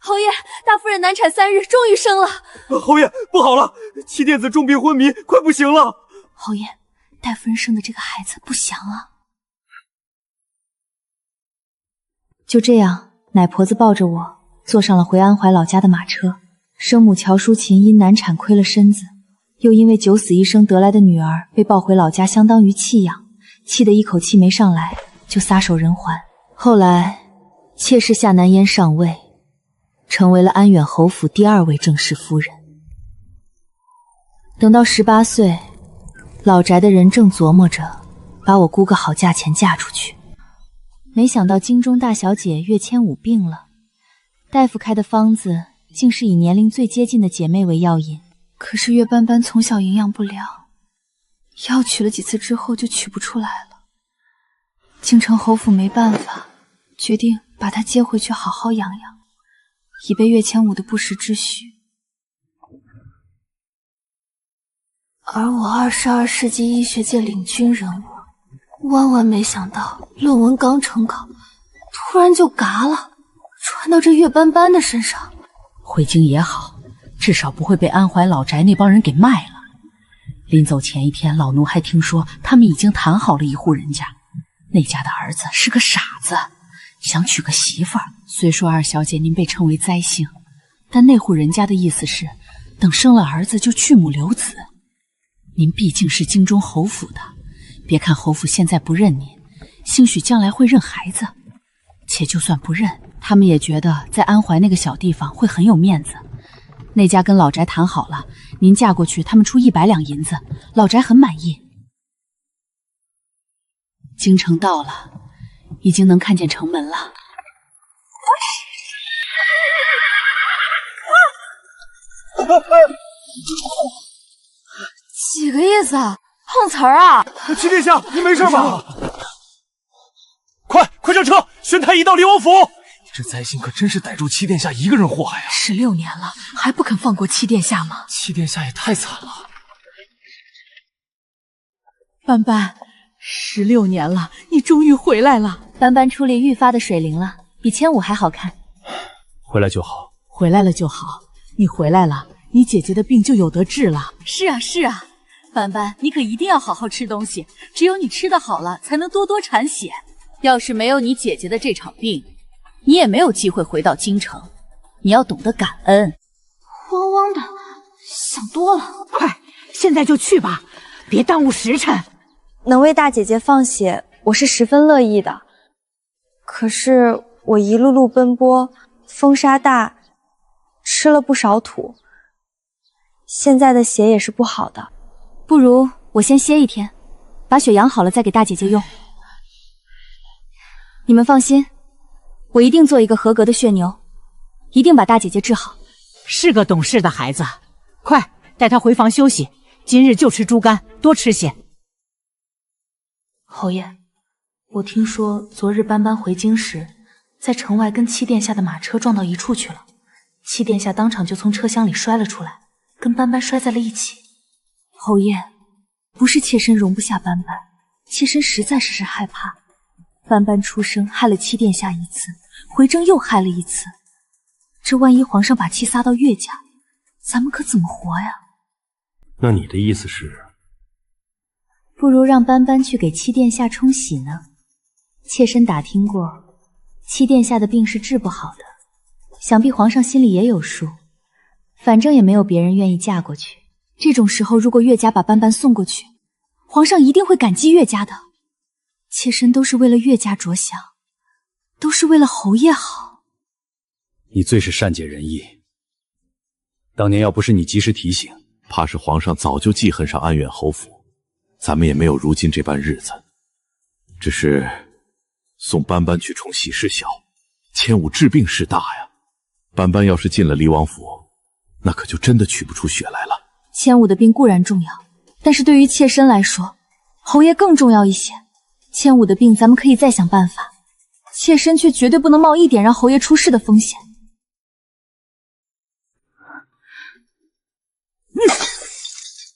侯爷，大夫人难产3日，终于生了。侯爷，不好了，七殿子重病昏迷，快不行了。侯爷，大夫人生的这个孩子不祥啊。就这样，奶婆子抱着我坐上了回安怀老家的马车。生母乔淑琴因难产亏了身子，又因为九死一生得来的女儿被抱回老家，相当于弃养，气得一口气没上来，就撒手人寰。后来，妾室夏南烟上位，成为了安远侯府第2位正室夫人。等到18岁，老宅的人正琢磨着把我估个好价钱嫁出去，没想到京中大小姐岳千武病了，大夫开的方子竟是以年龄最接近的姐妹为药引。可是岳斑斑从小营养不良，药取了几次之后就取不出来了。京城侯府没办法，决定把她接回去好好养养，以备岳千武的不时之需。而我22世纪医学界领军人物，万万没想到论文刚成稿，突然就嘎了，传到这岳斑斑的身上。回京也好，至少不会被安怀老宅那帮人给卖了。临走前一天，老奴还听说他们已经谈好了一户人家，那家的儿子是个傻子，想娶个媳妇儿。虽说二小姐您被称为灾星，但那户人家的意思是，等生了儿子就去母留子。您毕竟是京中侯府的，别看侯府现在不认您，兴许将来会认孩子。且就算不认，他们也觉得在安怀那个小地方会很有面子。那家跟老宅谈好了，您嫁过去，他们出100两银子，老宅很满意。京城到了，已经能看见城门了。几个意思啊？碰瓷儿啊？七殿下，你没事吧？快上车，宣太医到离王府。这灾星可真是逮住七殿下一个人祸害啊！16年了，还不肯放过七殿下吗？七殿下也太惨了。斑斑，16年了，你终于回来了。斑斑出力愈发的水灵了，比千武还好看。回来就好，回来了就好。你回来了，你姐姐的病就有得治了。是啊，是啊，斑斑，你可一定要好好吃东西，只有你吃得好了，才能多多产血。要是没有你姐姐的这场病，你也没有机会回到京城。你要懂得感恩。汪汪的，想多了。快，现在就去吧，别耽误时辰。能为大姐姐放血，我是十分乐意的。可是我一路路奔波，风沙大，吃了不少土，现在的血也是不好的。不如我先歇一天，把血养好了再给大姐姐用。你们放心，我一定做一个合格的血牛，一定把大姐姐治好。是个懂事的孩子，快带她回房休息，今日就吃猪肝，多吃些。侯爷，我听说昨日斑斑回京时，在城外跟七殿下的马车撞到一处去了，七殿下当场就从车厢里摔了出来，跟斑斑摔在了一起。侯爷，不是妾身容不下斑斑，妾身实在是害怕。斑斑出生害了七殿下一次，回征又害了一次，这万一皇上把气撒到岳家，咱们可怎么活呀？那你的意思是？不如让斑斑去给七殿下冲喜呢。妾身打听过，七殿下的病是治不好的，想必皇上心里也有数。反正也没有别人愿意嫁过去，这种时候如果岳家把斑斑送过去，皇上一定会感激岳家的。妾身都是为了岳家着想，都是为了侯爷好。你最是善解人意，当年要不是你及时提醒，怕是皇上早就记恨上安远侯府，咱们也没有如今这般日子。只是送斑斑去冲喜事小，千武治病事大呀。斑斑要是进了离王府，那可就真的取不出血来了。千武的病固然重要，但是对于妾身来说，侯爷更重要一些。千武的病咱们可以再想办法，妾身却绝对不能冒一点让侯爷出事的风险。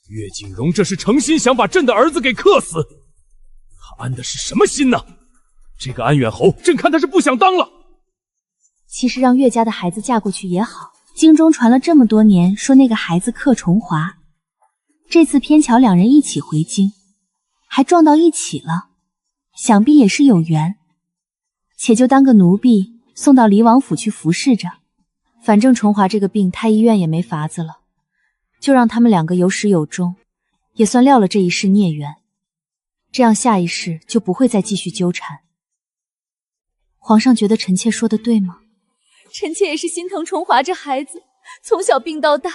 岳景荣这是诚心想把朕的儿子给克死，他安的是什么心呢？这个安远侯，朕看他是不想当了。其实让岳家的孩子嫁过去也好，京中传了这么多年，说那个孩子克重华，这次偏巧两人一起回京，还撞到一起了，想必也是有缘。且就当个奴婢送到离王府去服侍着，反正重华这个病太医院也没法子了，就让他们两个有始有终，也算料了这一世孽缘，这样下一世就不会再继续纠缠。皇上觉得臣妾说的对吗？臣妾也是心疼重华这孩子，从小病到大，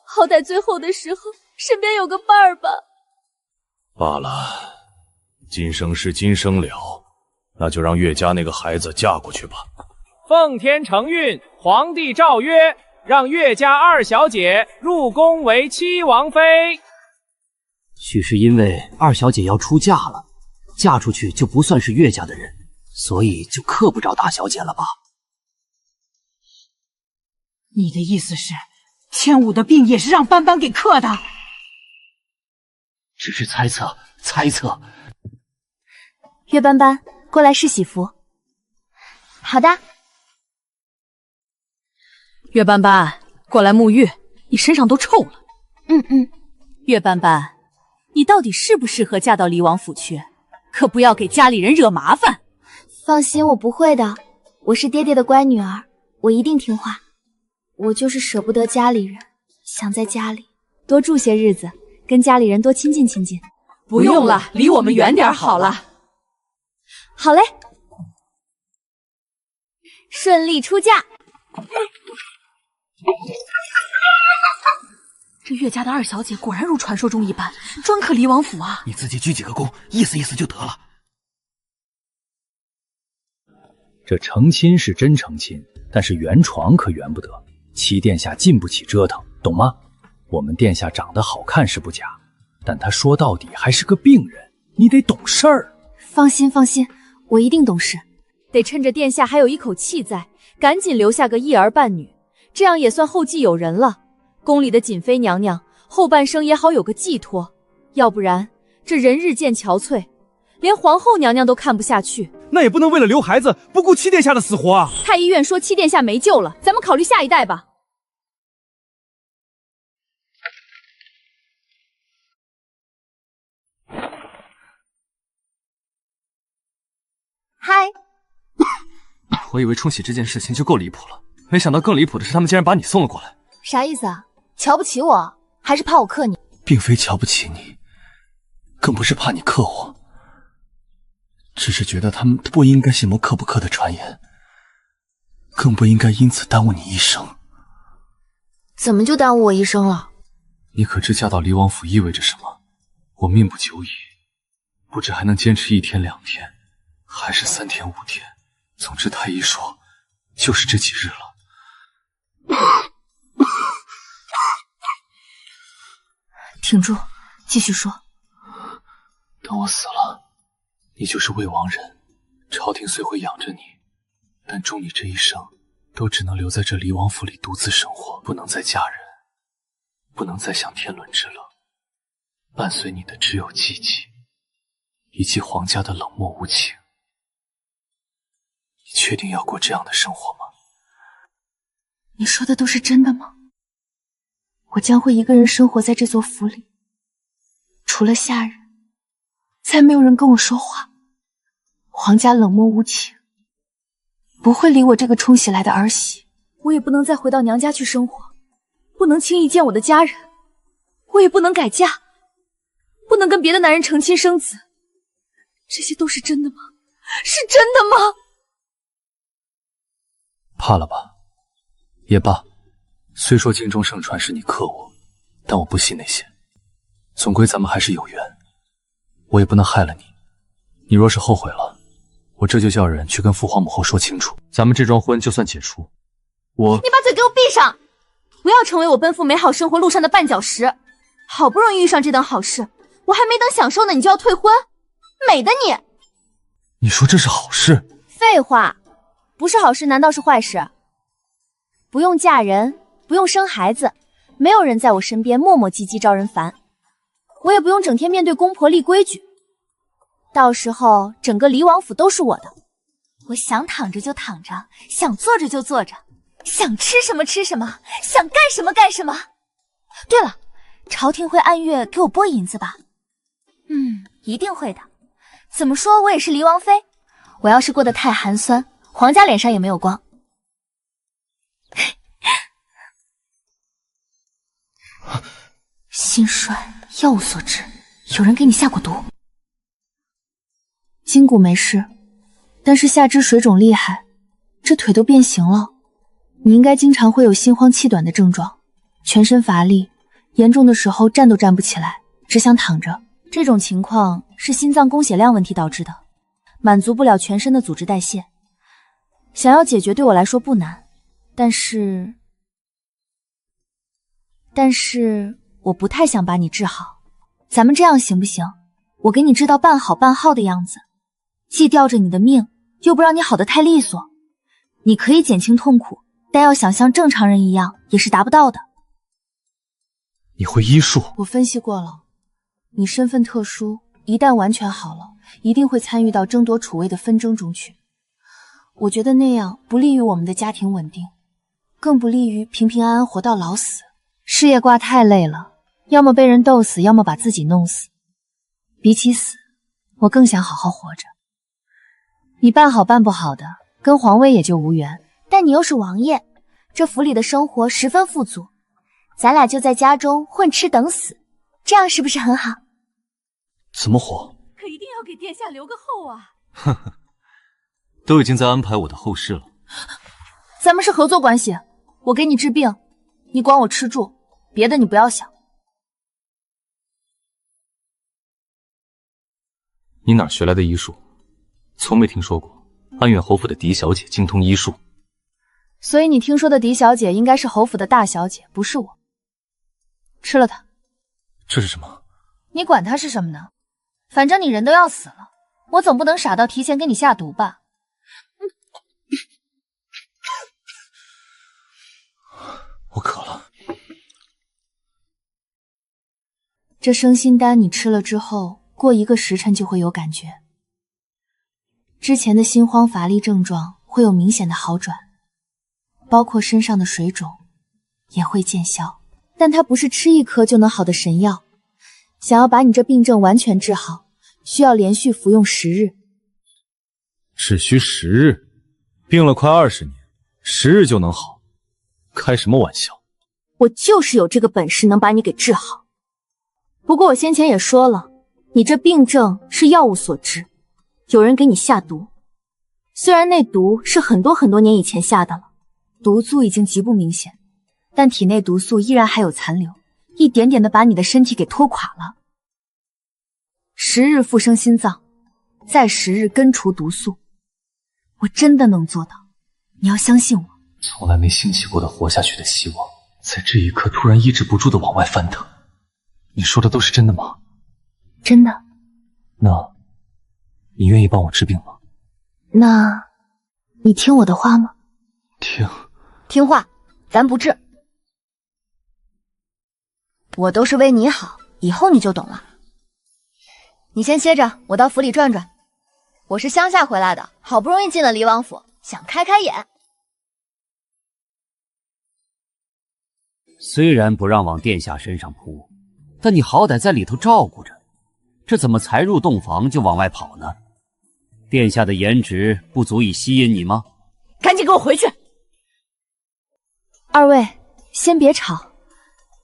好歹最后的时候身边有个伴儿吧。罢了，今生是今生了，那就让岳家那个孩子嫁过去吧。奉天承运，皇帝诏曰，让岳家二小姐入宫为妻王妃。许是因为二小姐要出嫁了，嫁出去就不算是岳家的人，所以就克不着大小姐了吧？你的意思是，千武的病也是让斑斑给克的？只是猜测，猜测。岳斑斑，过来试喜服。好的。岳斑斑，过来沐浴，你身上都臭了。岳斑斑，你到底适不适合嫁到离王府去？可不要给家里人惹麻烦。放心，我不会的，我是爹爹的乖女儿，我一定听话。我就是舍不得家里人，想在家里多住些日子，跟家里人多亲近亲近。不用了，离我们远点好了。好嘞，顺利出嫁。这岳家的二小姐果然如传说中一般，专克离王府啊！你自己鞠几个躬，意思意思就得了。这成亲是真成亲，但是圆床可圆不得。七殿下经不起折腾，懂吗？我们殿下长得好看是不假，但他说到底还是个病人，你得懂事儿。放心放心，我一定懂事。得趁着殿下还有一口气在，赶紧留下个一儿半女，这样也算后继有人了。宫里的瑾妃娘娘后半生也好有个寄托，要不然这人日渐憔悴，连皇后娘娘都看不下去。那也不能为了留孩子不顾七殿下的死活啊！太医院说七殿下没救了，咱们考虑下一代吧。嗨，我以为冲喜这件事情就够离谱了，没想到更离谱的是他们竟然把你送了过来。啥意思啊？瞧不起我，还是怕我克你？并非瞧不起你，更不是怕你克我，只是觉得他们不应该信谋克不克的传言，更不应该因此耽误你一生。怎么就耽误我一生了？你可知嫁到离王府意味着什么？我命不久矣，不知还能坚持1天2天，还是3天5天。总之太医说就是这几日了。挺住，继续说。等我死了，你就是魏王人，朝廷虽会养着你，但终你这一生都只能留在这离王府里独自生活，不能再嫁人，不能再享天伦之乐。伴随你的只有寂寂，以及皇家的冷漠无情。你确定要过这样的生活吗？你说的都是真的吗？我将会一个人生活在这座府里，除了下人，再没有人跟我说话。皇家冷漠无情，不会理我这个冲喜来的儿媳。我也不能再回到娘家去生活，不能轻易见我的家人，我也不能改嫁，不能跟别的男人成亲生子。这些都是真的吗？是真的吗？怕了吧？也罢，虽说京中盛传是你克我，但我不信那些。总归咱们还是有缘，我也不能害了你。你若是后悔了，我这就叫人去跟父皇母后说清楚，咱们这桩婚就算解除。你把嘴给我闭上！不要成为我奔赴美好生活路上的绊脚石。好不容易遇上这档好事，我还没等享受呢，你就要退婚，美的你！你说这是好事？废话，不是好事难道是坏事？不用嫁人，不用生孩子，没有人在我身边磨磨唧唧招人烦，我也不用整天面对公婆立规矩，到时候整个离王府都是我的，我想躺着就躺着，想坐着就坐着，想吃什么吃什么，想干什么干什么。对了，朝廷会按月给我拨银子吧？一定会的。怎么说我也是离王妃，我要是过得太寒酸，皇家脸上也没有光。心衰，药物所致，有人给你下过毒。筋骨没事，但是下肢水肿厉害，这腿都变形了。你应该经常会有心慌气短的症状，全身乏力，严重的时候站都站不起来，只想躺着。这种情况是心脏供血量问题导致的，满足不了全身的组织代谢。想要解决对我来说不难，但是我不太想把你治好。咱们这样行不行？我给你治到半好半好的样子，既吊着你的命，又不让你好得太利索。你可以减轻痛苦，但要想像正常人一样也是达不到的。你会医术？我分析过了，你身份特殊，一旦完全好了，一定会参与到争夺储位的纷争中去。我觉得那样不利于我们的家庭稳定，更不利于平平安安活到老死。事业挂太累了，要么被人斗死，要么把自己弄死。比起死，我更想好好活着。你办好办不好的，跟皇位也就无缘。但你又是王爷，这府里的生活十分富足，咱俩就在家中混吃等死，这样是不是很好？怎么活？可一定要给殿下留个后啊！呵呵，都已经在安排我的后事了。咱们是合作关系，我给你治病，你管我吃住，别的你不要想。你哪儿学来的医术？从没听说过。安远侯府的狄小姐精通医术，所以你听说的狄小姐应该是侯府的大小姐，不是我。吃了它。这是什么？你管它是什么呢？反正你人都要死了，我总不能傻到提前给你下毒吧？我渴了。这生心丹你吃了之后，过1个时辰就会有感觉。之前的心慌乏力症状会有明显的好转，包括身上的水肿也会见效。但它不是吃1颗就能好的神药，想要把你这病症完全治好，需要连续服用10日。只需10日？病了快20年，10日就能好？开什么玩笑！我就是有这个本事能把你给治好。不过我先前也说了，你这病症是药物所致，有人给你下毒。虽然那毒是很多年以前下的了，毒素已经极不明显，但体内毒素依然还有残留，一点点的把你的身体给拖垮了。10日复生心脏，再10日根除毒素，我真的能做到，你要相信我。从来没兴起过的活下去的希望，在这一刻突然抑制不住的往外翻腾。你说的都是真的吗？真的。那你愿意帮我治病吗？那你听我的话吗？听话，咱不治。我都是为你好，以后你就懂了。你先歇着，我到府里转转。我是乡下回来的，好不容易进了离王府，想开开眼。虽然不让往殿下身上扑，但你好歹在里头照顾着，这怎么才入洞房就往外跑呢？殿下的颜值不足以吸引你吗？赶紧给我回去！二位先别吵，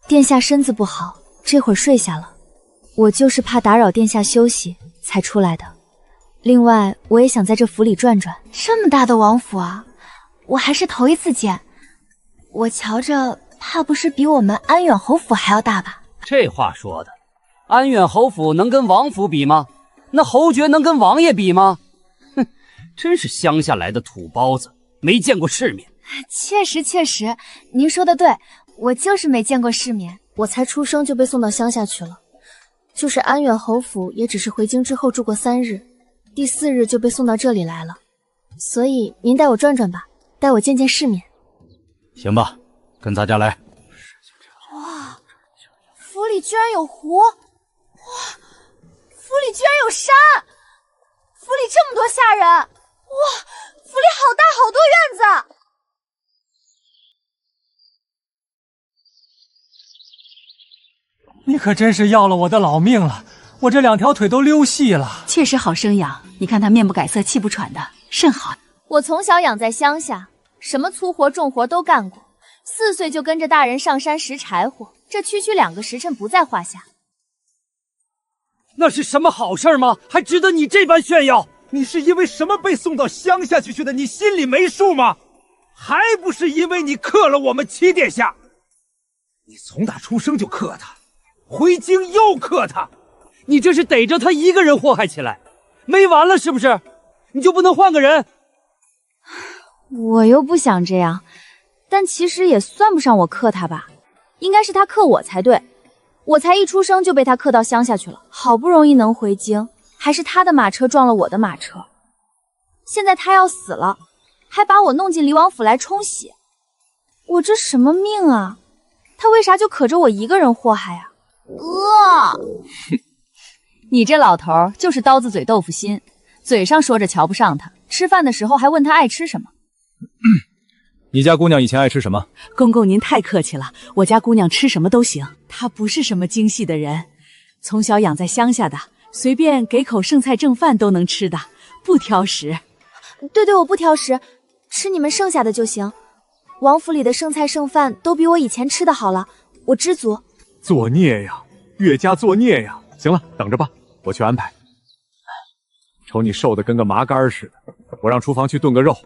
殿下身子不好，这会儿睡下了。我就是怕打扰殿下休息才出来的。另外，我也想在这府里转转。这么大的王府啊，我还是头一次见。我瞧着，怕不是比我们安远侯府还要大吧？这话说的，安远侯府能跟王府比吗？那侯爵能跟王爷比吗？哼，真是乡下来的土包子，没见过世面。确实，您说的对，我就是没见过世面。我才出生就被送到乡下去了，就是安远侯府也只是回京之后住过3日，第4日就被送到这里来了。所以您带我转转吧，带我见见世面。行吧，跟咱家来。哇，府里居然有湖！哇，府里居然有山！府里这么多下人！哇，府里好大好多院子。你可真是要了我的老命了，我这2条腿都溜细了。确实好生养，你看他面不改色气不喘的，甚好。我从小养在乡下，什么粗活重活都干过，4岁就跟着大人上山拾柴火，这区区2个时辰不在话下。那是什么好事吗？还值得你这般炫耀？你是因为什么被送到乡下去的？你心里没数吗？还不是因为你克了我们齐殿下。你从打出生就克他，回京又克他，你这是逮着他一个人祸害起来，没完了是不是？你就不能换个人？我又不想这样，但其实也算不上我克他吧，应该是他克我才对。我才一出生就被他克到乡下去了，好不容易能回京，还是他的马车撞了我的马车。现在他要死了，还把我弄进黎王府来冲喜，我这什么命啊？他为啥就可着我一个人祸害啊？你这老头就是刀子嘴豆腐心，嘴上说着瞧不上他，吃饭的时候还问他爱吃什么。你家姑娘以前爱吃什么？公公您太客气了，我家姑娘吃什么都行，她不是什么精细的人，从小养在乡下的，随便给口剩菜剩饭都能吃的，不挑食。对，我不挑食，吃你们剩下的就行。王府里的剩菜剩饭都比我以前吃的好了，我知足。作孽呀，岳家作孽呀！行了，等着吧，我去安排。瞅你瘦的跟个麻杆似的，我让厨房去炖个肉。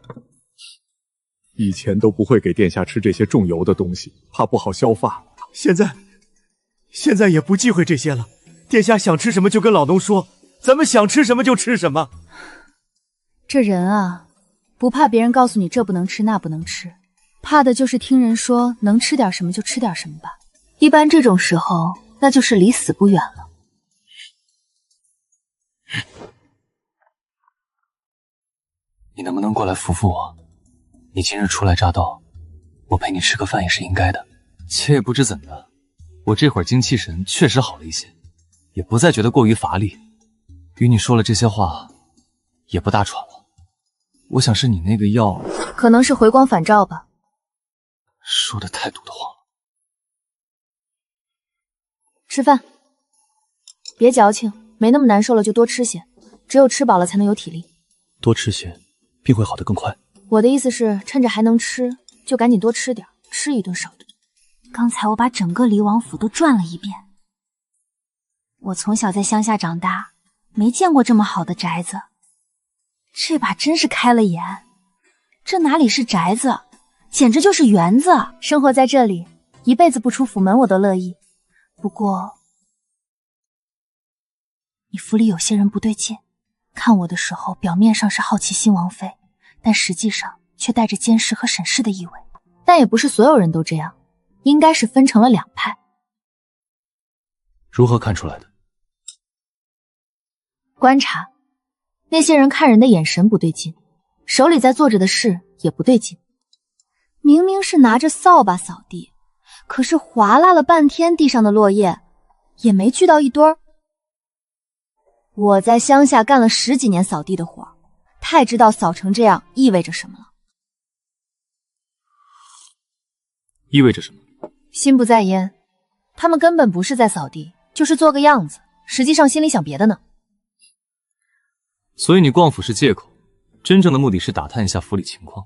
以前都不会给殿下吃这些重油的东西，怕不好消化。现在也不忌讳这些了。殿下想吃什么就跟老农说，咱们想吃什么就吃什么。这人啊，不怕别人告诉你这不能吃那不能吃，怕的就是听人说能吃点什么就吃点什么吧。一般这种时候，那就是离死不远了。你能不能过来扶扶我？你今日初来乍到，我陪你吃个饭也是应该的。且也不知怎的，我这会儿精气神确实好了一些，也不再觉得过于乏力。与你说了这些话，也不大喘了。我想是你那个药，可能是回光返照吧。说的太毒的慌了。吃饭，别矫情，没那么难受了就多吃些，只有吃饱了才能有体力。多吃些，病会好得更快。我的意思是，趁着还能吃，就赶紧多吃点，吃一顿少一顿。刚才我把整个黎王府都转了一遍。我从小在乡下长大，没见过这么好的宅子，这把真是开了眼。这哪里是宅子，简直就是园子。生活在这里，一辈子不出府门我都乐意。不过，你府里有些人不对劲，看我的时候表面上是好奇心王妃，但实际上却带着监视和审视的意味。但也不是所有人都这样，应该是分成了2派。如何看出来的？观察，那些人看人的眼神不对劲，手里在做着的事也不对劲。明明是拿着扫把扫地，可是划拉了半天地上的落叶，也没聚到一堆儿。我在乡下干了10几年扫地的活，太知道扫成这样意味着什么了。意味着什么？心不在焉，他们根本不是在扫地，就是做个样子，实际上心里想别的呢。所以你逛府是借口，真正的目的是打探一下府里情况。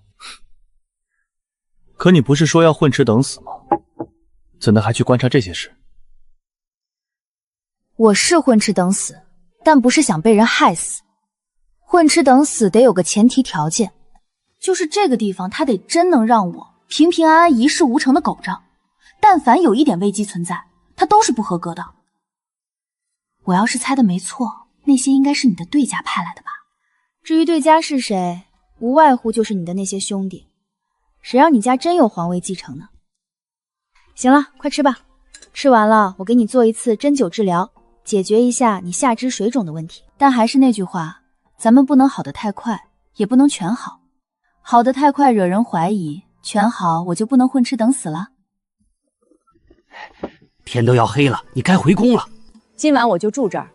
可你不是说要混吃等死吗？怎的还去观察这些事？我是混吃等死，但不是想被人害死。混吃等死得有个前提条件，就是这个地方他得真能让我平平安安一事无成的苟着，但凡有一点危机存在，他都是不合格的。我要是猜的没错，那些应该是你的对家派来的吧？至于对家是谁，无外乎就是你的那些兄弟。谁让你家真有皇位继承呢？行了，快吃吧，吃完了我给你做一次针灸治疗，解决一下你下肢水肿的问题。但还是那句话，咱们不能好得太快，也不能全好。好得太快惹人怀疑，全好我就不能混吃等死了。天都要黑了，你该回宫了。今晚我就住这儿，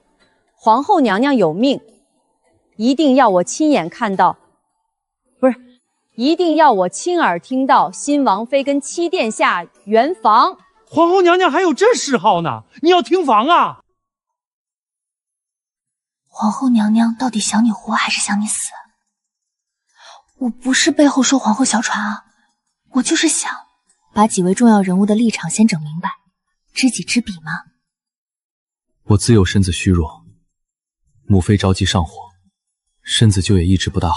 皇后娘娘有命，一定要我亲眼看到，不是一定要我亲耳听到新王妃跟七殿下圆房。皇后娘娘还有这嗜好呢？你要听房啊？皇后娘娘到底想你活还是想你死？我不是背后说皇后小船啊，我就是想把几位重要人物的立场先整明白，知己知彼嘛。我自幼身子虚弱，母妃着急上火，身子就也一直不大好，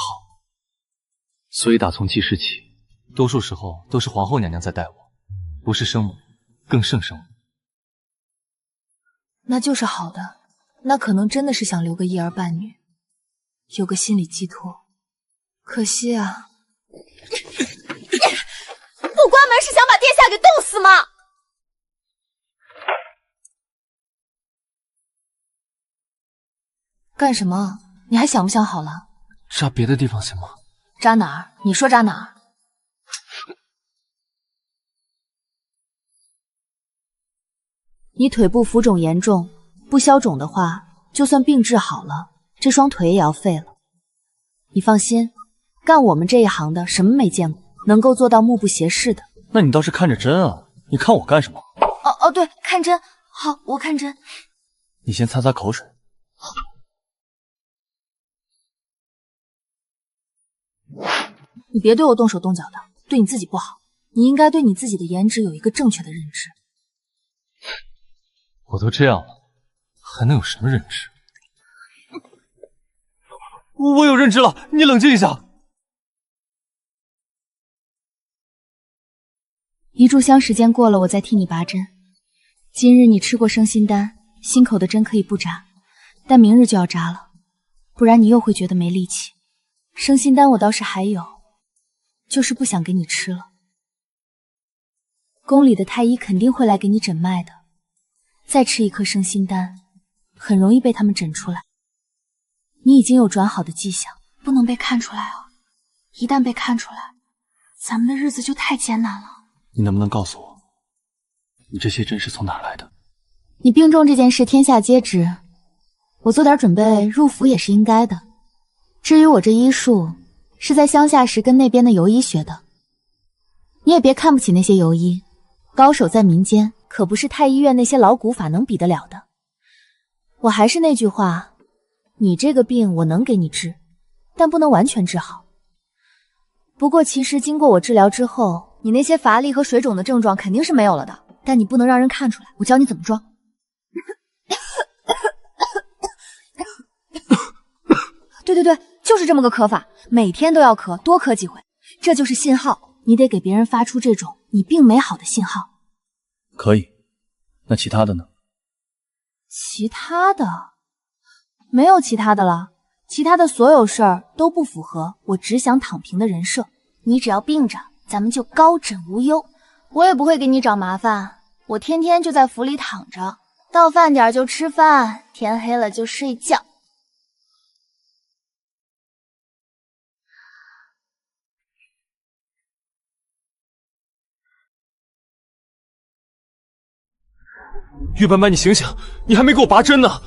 所以打从记事起，多数时候都是皇后娘娘在带我，不是生母，更胜生母。那就是好的，那可能真的是想留个一儿半女，有个心理寄托。可惜啊，不关门是想把殿下给冻死吗？干什么？你还想不想好了？扎别的地方行吗？扎哪儿？你说扎哪儿？你腿部浮肿严重，不消肿的话，就算病治好了，这双腿也要废了。你放心，干我们这一行的什么没见过，能够做到目不斜视的。那你倒是看着针啊！你看我干什么？哦，对，看针。好，我看针。你先擦擦口水。你别对我动手动脚的，对你自己不好。你应该对你自己的颜值有一个正确的认知。我都这样了，还能有什么认知？我有认知了，你冷静一下。一炷香时间过了，我再替你拔针。今日你吃过生心丹，心口的针可以不扎，但明日就要扎了，不然你又会觉得没力气。生心丹我倒是还有，就是不想给你吃了。宫里的太医肯定会来给你诊脉的，再吃一颗生心丹，很容易被他们诊出来。你已经有转好的迹象，不能被看出来啊！一旦被看出来，咱们的日子就太艰难了。你能不能告诉我，你这些针是从哪儿来的？你病重这件事天下皆知，我做点准备入府也是应该的。至于我这医术，是在乡下时跟那边的游医学的。你也别看不起那些游医，高手在民间，可不是太医院那些老古法能比得了的。我还是那句话，你这个病我能给你治，但不能完全治好。不过其实经过我治疗之后，你那些乏力和水肿的症状肯定是没有了的，但你不能让人看出来，我教你怎么装。对，就是这么个咳法，每天都要咳，多咳几回，这就是信号，你得给别人发出这种你病没好的信号。可以，那其他的呢？其他的？没有其他的了，其他的所有事儿都不符合我只想躺平的人设。你只要病着，咱们就高枕无忧，我也不会给你找麻烦，我天天就在府里躺着，到饭点就吃饭，天黑了就睡觉。岳斑斑，你醒醒，你还没给我拔针呢。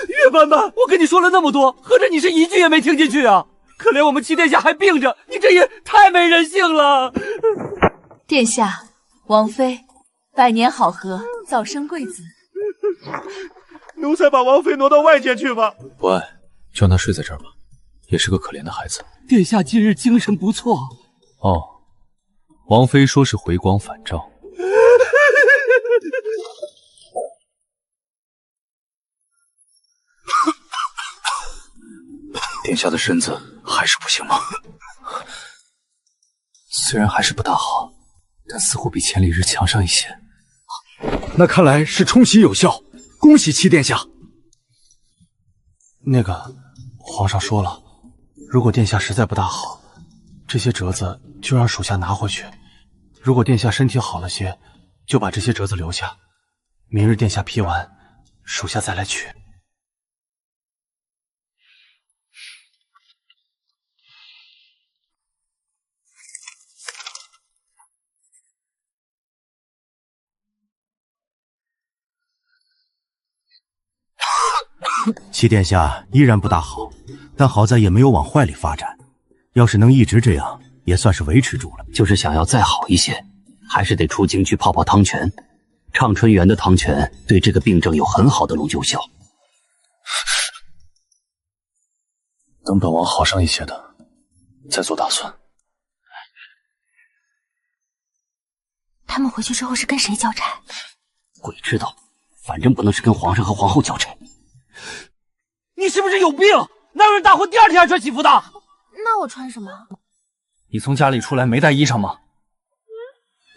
岳斑斑，我跟你说了那么多，合着你是一句也没听进去啊？可怜我们七殿下还病着，你这也太没人性了。殿下，王妃，百年好合，早生贵子。奴才把王妃挪到外间去吧。不爱，就让她睡在这儿吧，也是个可怜的孩子。殿下今日精神不错。哦，王妃说是回光返照。殿下的身子还是不行吗？虽然还是不大好，但似乎比前几日强上一些。那看来是冲洗有效，恭喜七殿下。那个，皇上说了，如果殿下实在不大好，这些折子就让属下拿回去。如果殿下身体好了些，就把这些折子留下。明日殿下批完，属下再来取。七殿下依然不大好，但好在也没有往坏里发展。要是能一直这样，也算是维持住了。就是想要再好一些，还是得出京去泡泡汤泉。畅春园的汤泉对这个病症有很好的龙救效。等本王好上一些的，再做打算。他们回去之后是跟谁交差？鬼知道，反正不能是跟皇上和皇后交差。你是不是有病？哪有人大婚第2天还穿喜服的？那我穿什么？你从家里出来没带衣裳吗？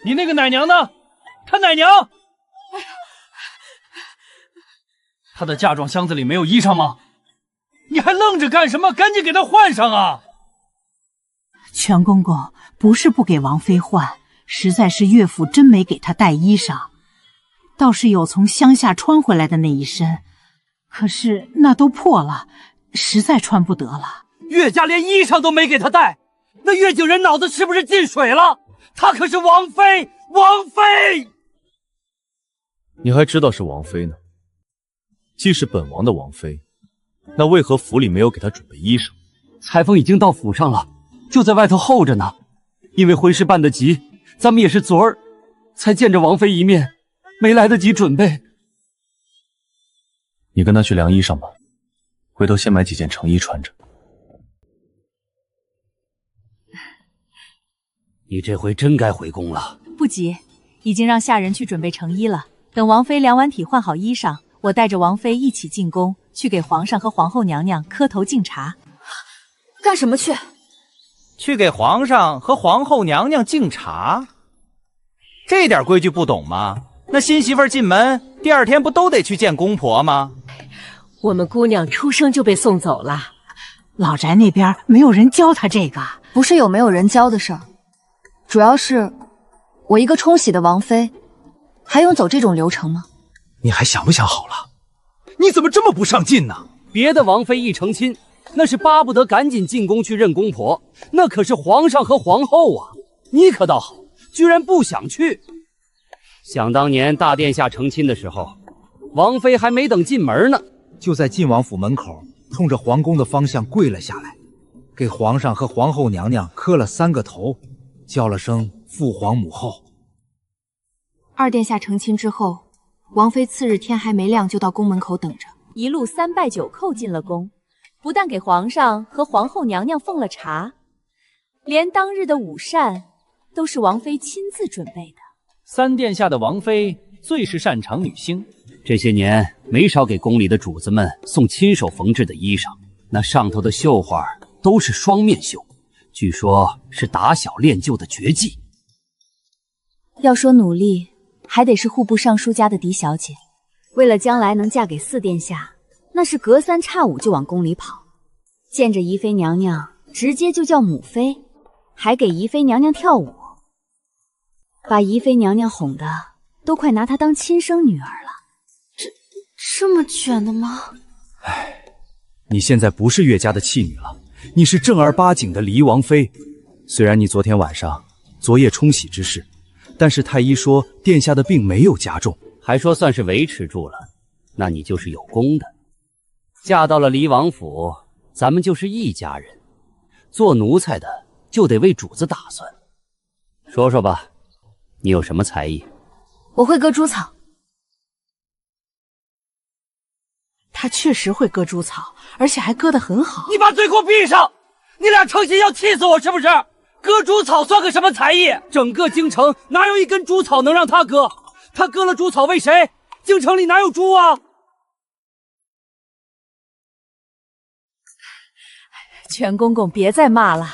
你那个奶娘呢？她奶娘，她的嫁妆箱子里没有衣裳吗？你还愣着干什么？赶紧给她换上啊！全公公不是不给王妃换，实在是岳父真没给她带衣裳，倒是有从乡下穿回来的那一身，可是那都破了，实在穿不得了。岳家连衣裳都没给她带，那岳景仁脑子是不是进水了？她可是王妃，王妃！你还知道是王妃呢？既是本王的王妃，那为何府里没有给她准备衣裳？裁缝已经到府上了，就在外头候着呢。因为婚事办得急，咱们也是昨儿才见着王妃一面，没来得及准备。你跟她去量衣裳吧，回头先买几件成衣穿着。你这回真该回宫了。不急，已经让下人去准备成衣了。等王妃量完体，换好衣裳，我带着王妃一起进宫，去给皇上和皇后娘娘磕头敬茶。干什么去？去给皇上和皇后娘娘敬茶？这点规矩不懂吗？那新媳妇进门，第2天不都得去见公婆吗？我们姑娘出生就被送走了，老宅那边没有人教她这个。不是有没有人教的事儿，主要是我一个冲喜的王妃，还用走这种流程吗？你还想不想好了？你怎么这么不上进呢？别的王妃一成亲，那是巴不得赶紧进宫去认公婆，那可是皇上和皇后啊！你可倒好，居然不想去。想当年大殿下成亲的时候，王妃还没等进门呢，就在晋王府门口冲着皇宫的方向跪了下来，给皇上和皇后娘娘磕了3个头，叫了声父皇母后。二殿下成亲之后，王妃次日天还没亮就到宫门口等着，一路3拜9叩进了宫，不但给皇上和皇后娘娘奉了茶，连当日的午膳都是王妃亲自准备的。3殿下的王妃最是擅长女星，这些年没少给宫里的主子们送亲手缝制的衣裳，那上头的绣花都是双面绣，据说是打小练就的绝技。要说努力，还得是户部尚书家的狄小姐。为了将来能嫁给4殿下，那是隔3差5就往宫里跑，见着宜妃娘娘直接就叫母妃，还给宜妃娘娘跳舞，把宜妃娘娘哄的都快拿她当亲生女儿了。这么卷的吗？唉，你现在不是岳家的弃女了，你是正儿八经的黎王妃。虽然你昨天晚上昨夜冲喜之事，但是太医说殿下的病没有加重，还说算是维持住了，那你就是有功的。嫁到了黎王府，咱们就是一家人，做奴才的就得为主子打算。说说吧，你有什么才艺？我会割猪草。他确实会割猪草，而且还割得很好。你把嘴给我闭上！你俩成心要气死我是不是？割猪草算个什么才艺？整个京城哪有一根猪草能让他割？他割了猪草为谁？京城里哪有猪啊？全公公别再骂了，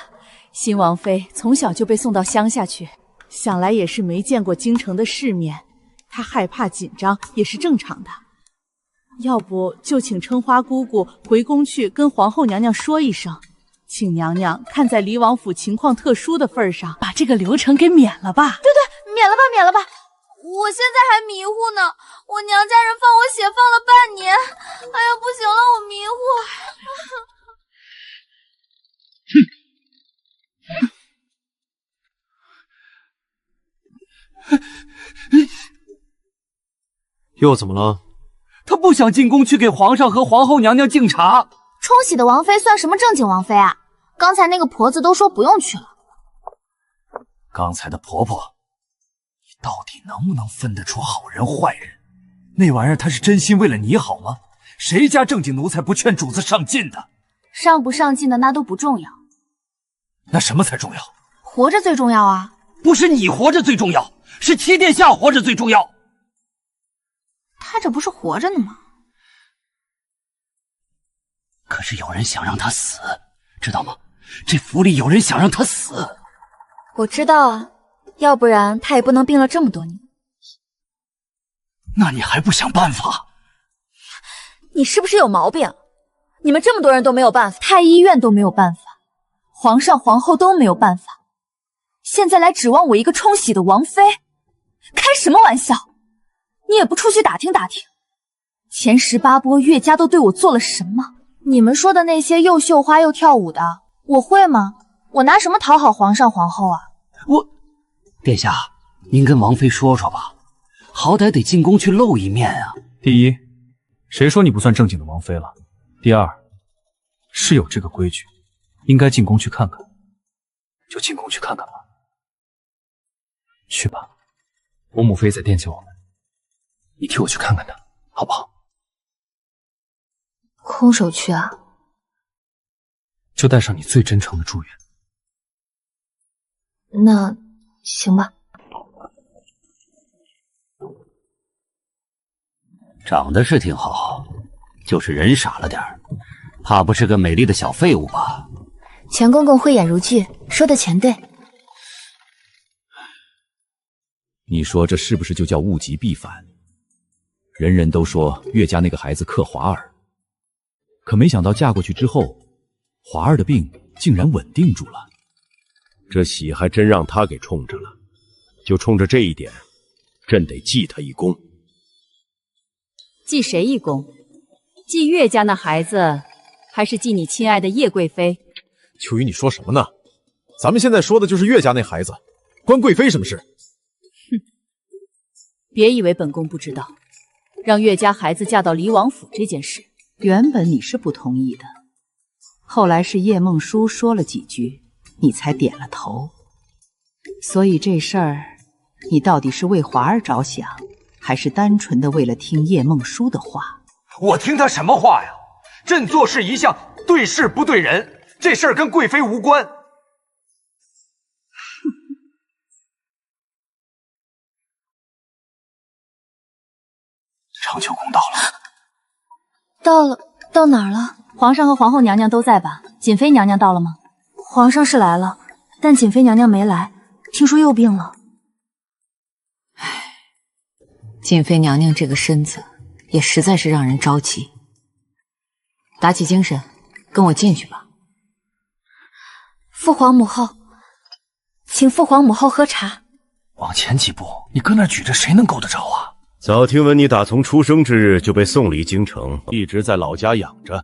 新王妃从小就被送到乡下去，想来也是没见过京城的世面，她害怕紧张也是正常的。要不就请春花姑姑回宫去跟皇后娘娘说一声，请娘娘看在黎王府情况特殊的份上，把这个流程给免了吧。对，免了吧，免了吧。我现在还迷糊呢，我娘家人放我血放了半年。哎呀，不行了，我迷糊。又怎么了？他不不想进宫去给皇上和皇后娘娘敬茶。冲喜的王妃算什么正经王妃啊？刚才那个婆子都说不用去了。刚才的婆婆，你到底能不能分得出好人坏人？那玩意儿她是真心为了你好吗？谁家正经奴才不劝主子上进的？上不上进的那都不重要，那什么才重要？活着最重要啊！不是你活着最重要，是七殿下活着最重要。他这不是活着呢吗？可是有人想让他死，知道吗？这府里有人想让他死。我知道啊，要不然他也不能病了这么多年。那你还不想办法？你是不是有毛病？你们这么多人都没有办法，太医院都没有办法，皇上皇后都没有办法，现在来指望我一个冲喜的王妃？开什么玩笑！你也不出去打听打听，前18波岳家都对我做了什么？你们说的那些又绣花又跳舞的，我会吗？我拿什么讨好皇上皇后啊？殿下，您跟王妃说说吧，好歹得进宫去露一面啊。第一，谁说你不算正经的王妃了？第二，是有这个规矩，应该进宫去看看，就进宫去看看吧。去吧，我母妃在惦记我们，你替我去看看她，好不好？空手去啊？就带上你最真诚的祝愿。那行吧。长得是挺好，就是人傻了点儿，怕不是个美丽的小废物吧？钱公公慧眼如炬，说的全对。你说这是不是就叫物极必反？人人都说岳家那个孩子克华儿，可没想到嫁过去之后，华儿的病竟然稳定住了。这喜还真让他给冲着了，就冲着这一点，朕得记他一功。记谁一功？记岳家那孩子，还是记你亲爱的叶贵妃？秋雨，你说什么呢？咱们现在说的就是岳家那孩子，关贵妃什么事？哼！别以为本宫不知道，让岳家孩子嫁到离王府这件事，原本你是不同意的，后来是叶梦舒说了几句，你才点了头。所以这事儿，你到底是为华儿着想，还是单纯的为了听叶梦舒的话？我听他什么话呀？朕做事一向对事不对人，这事儿跟贵妃无关。长秋宫到了。到了，到哪儿了？皇上和皇后娘娘都在吧？瑾妃娘娘到了吗？皇上是来了，但瑾妃娘娘没来，听说又病了。唉，瑾妃娘娘这个身子也实在是让人着急。打起精神，跟我进去吧。父皇母后，请父皇母后喝茶。往前几步，你搁那举着，谁能够得着啊？早听闻你打从出生之日就被送离京城，一直在老家养着，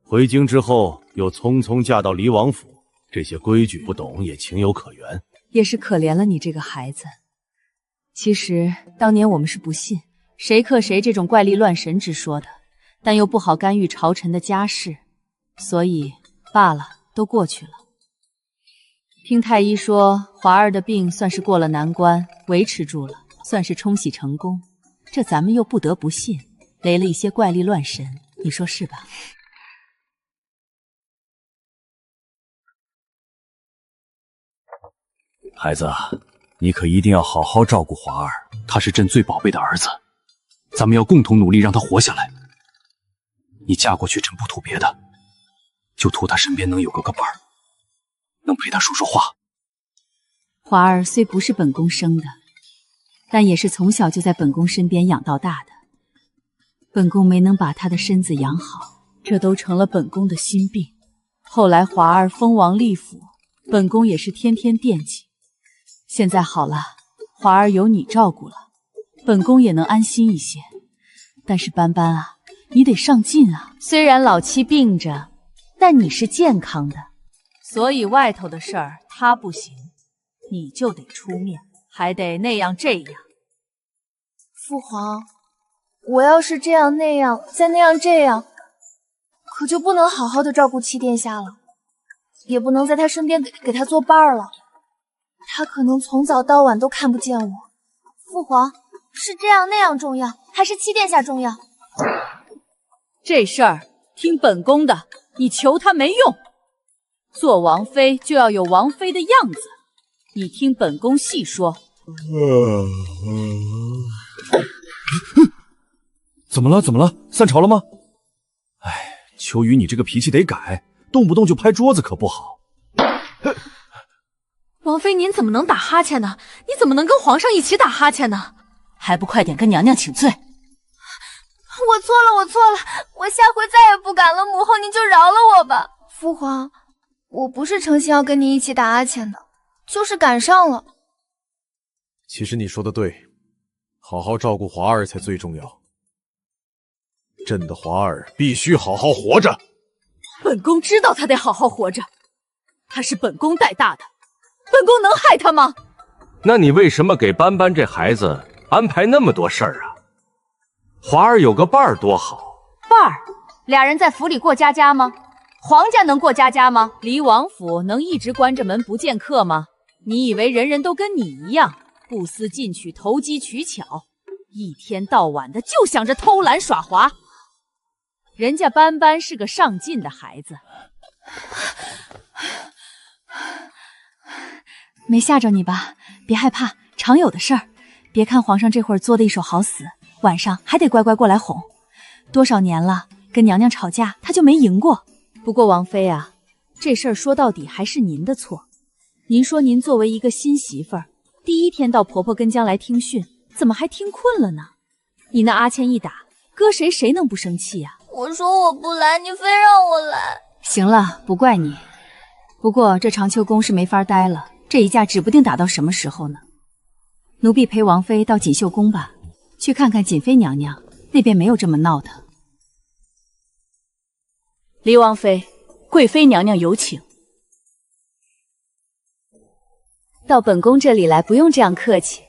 回京之后又匆匆嫁到离王府，这些规矩不懂也情有可原。也是可怜了你这个孩子。其实当年我们是不信谁克谁这种怪力乱神之说的，但又不好干预朝臣的家事，所以罢了，都过去了。听太医说，华儿的病算是过了难关，维持住了，算是冲喜成功。这咱们又不得不信，雷了一些怪力乱神，你说是吧？孩子，你可一定要好好照顾华儿，他是朕最宝贝的儿子，咱们要共同努力让他活下来。你嫁过去，朕不图别的，就图他身边能有个伴儿，能陪他说说话。华儿虽不是本宫生的，但也是从小就在本宫身边养到大的。本宫没能把她的身子养好，这都成了本宫的心病。后来华儿封王立府，本宫也是天天惦记。现在好了，华儿有你照顾了，本宫也能安心一些。但是斑斑啊，你得上进啊！虽然老七病着，但你是健康的，所以外头的事儿他不行，你就得出面，还得那样这样。父皇，我要是这样那样，再那样这样，可就不能好好的照顾七殿下了，也不能在他身边给他作伴了。他可能从早到晚都看不见我。父皇，是这样那样重要，还是七殿下重要？这事儿听本宫的，你求他没用。做王妃就要有王妃的样子，你听本宫细说。怎么了？怎么了？散朝了吗？哎，秋雨，你这个脾气得改，动不动就拍桌子可不好。王妃，您怎么能打哈欠呢？你怎么能跟皇上一起打哈欠呢？还不快点跟娘娘请罪！我错了，我错了，我下回再也不敢了。母后，您就饶了我吧。父皇，我不是诚心要跟你一起打哈欠的，就是赶上了。其实你说的对，好好照顾华儿才最重要。朕的华儿必须好好活着。本宫知道他得好好活着，他是本宫带大的，本宫能害他吗？那你为什么给斑斑这孩子安排那么多事儿啊？华儿有个伴儿多好。伴儿？俩人在府里过家家吗？皇家能过家家吗？离王府能一直关着门不见客吗？你以为人人都跟你一样不思进取、投机取巧，一天到晚的就想着偷懒耍滑？人家斑斑是个上进的孩子。没吓着你吧？别害怕，常有的事儿。别看皇上这会儿作的一手好死，晚上还得乖乖过来哄。多少年了，跟娘娘吵架他就没赢过。不过王妃啊，这事儿说到底还是您的错。您说您作为一个新媳妇儿，第一天到婆婆跟前来听训，怎么还听困了呢？你那阿倩一打，搁谁能不生气呀？我说我不来，你非让我来。行了，不怪你。不过这长秋宫是没法待了，这一架指不定打到什么时候呢。奴婢陪王妃到锦绣宫吧，去看看锦妃娘娘，那边没有这么闹的。离王妃，贵妃娘娘有请。到本宫这里来，不用这样客气。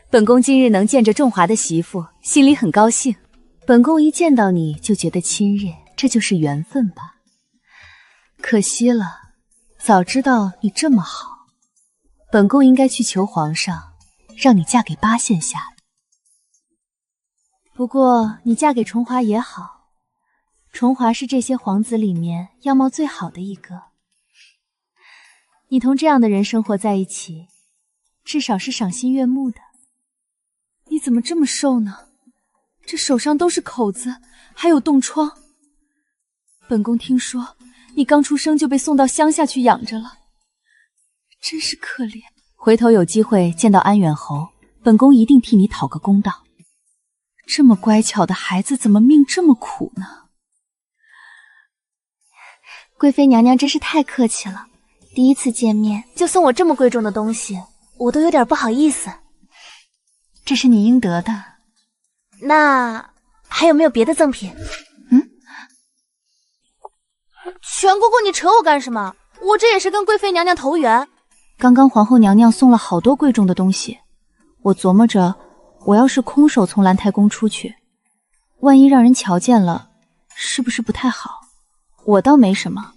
本宫今日能见着仲华的媳妇，心里很高兴。本宫一见到你就觉得亲热，这就是缘分吧。可惜了，早知道你这么好，本宫应该去求皇上，让你嫁给八县下的。不过你嫁给重华也好，重华是这些皇子里面样貌最好的一个。你同这样的人生活在一起，至少是赏心悦目的。你怎么这么瘦呢？这手上都是口子，还有冻疮。本宫听说你刚出生就被送到乡下去养着了，真是可怜。回头有机会见到安远侯，本宫一定替你讨个公道。这么乖巧的孩子，怎么命这么苦呢？贵妃娘娘真是太客气了，第一次见面就送我这么贵重的东西，我都有点不好意思。这是你应得的。那还有没有别的赠品？全姑姑，你扯我干什么？我这也是跟贵妃娘娘投缘。刚刚皇后娘娘送了好多贵重的东西，我琢磨着，我要是空手从兰台宫出去，万一让人瞧见了，是不是不太好？我倒没什么，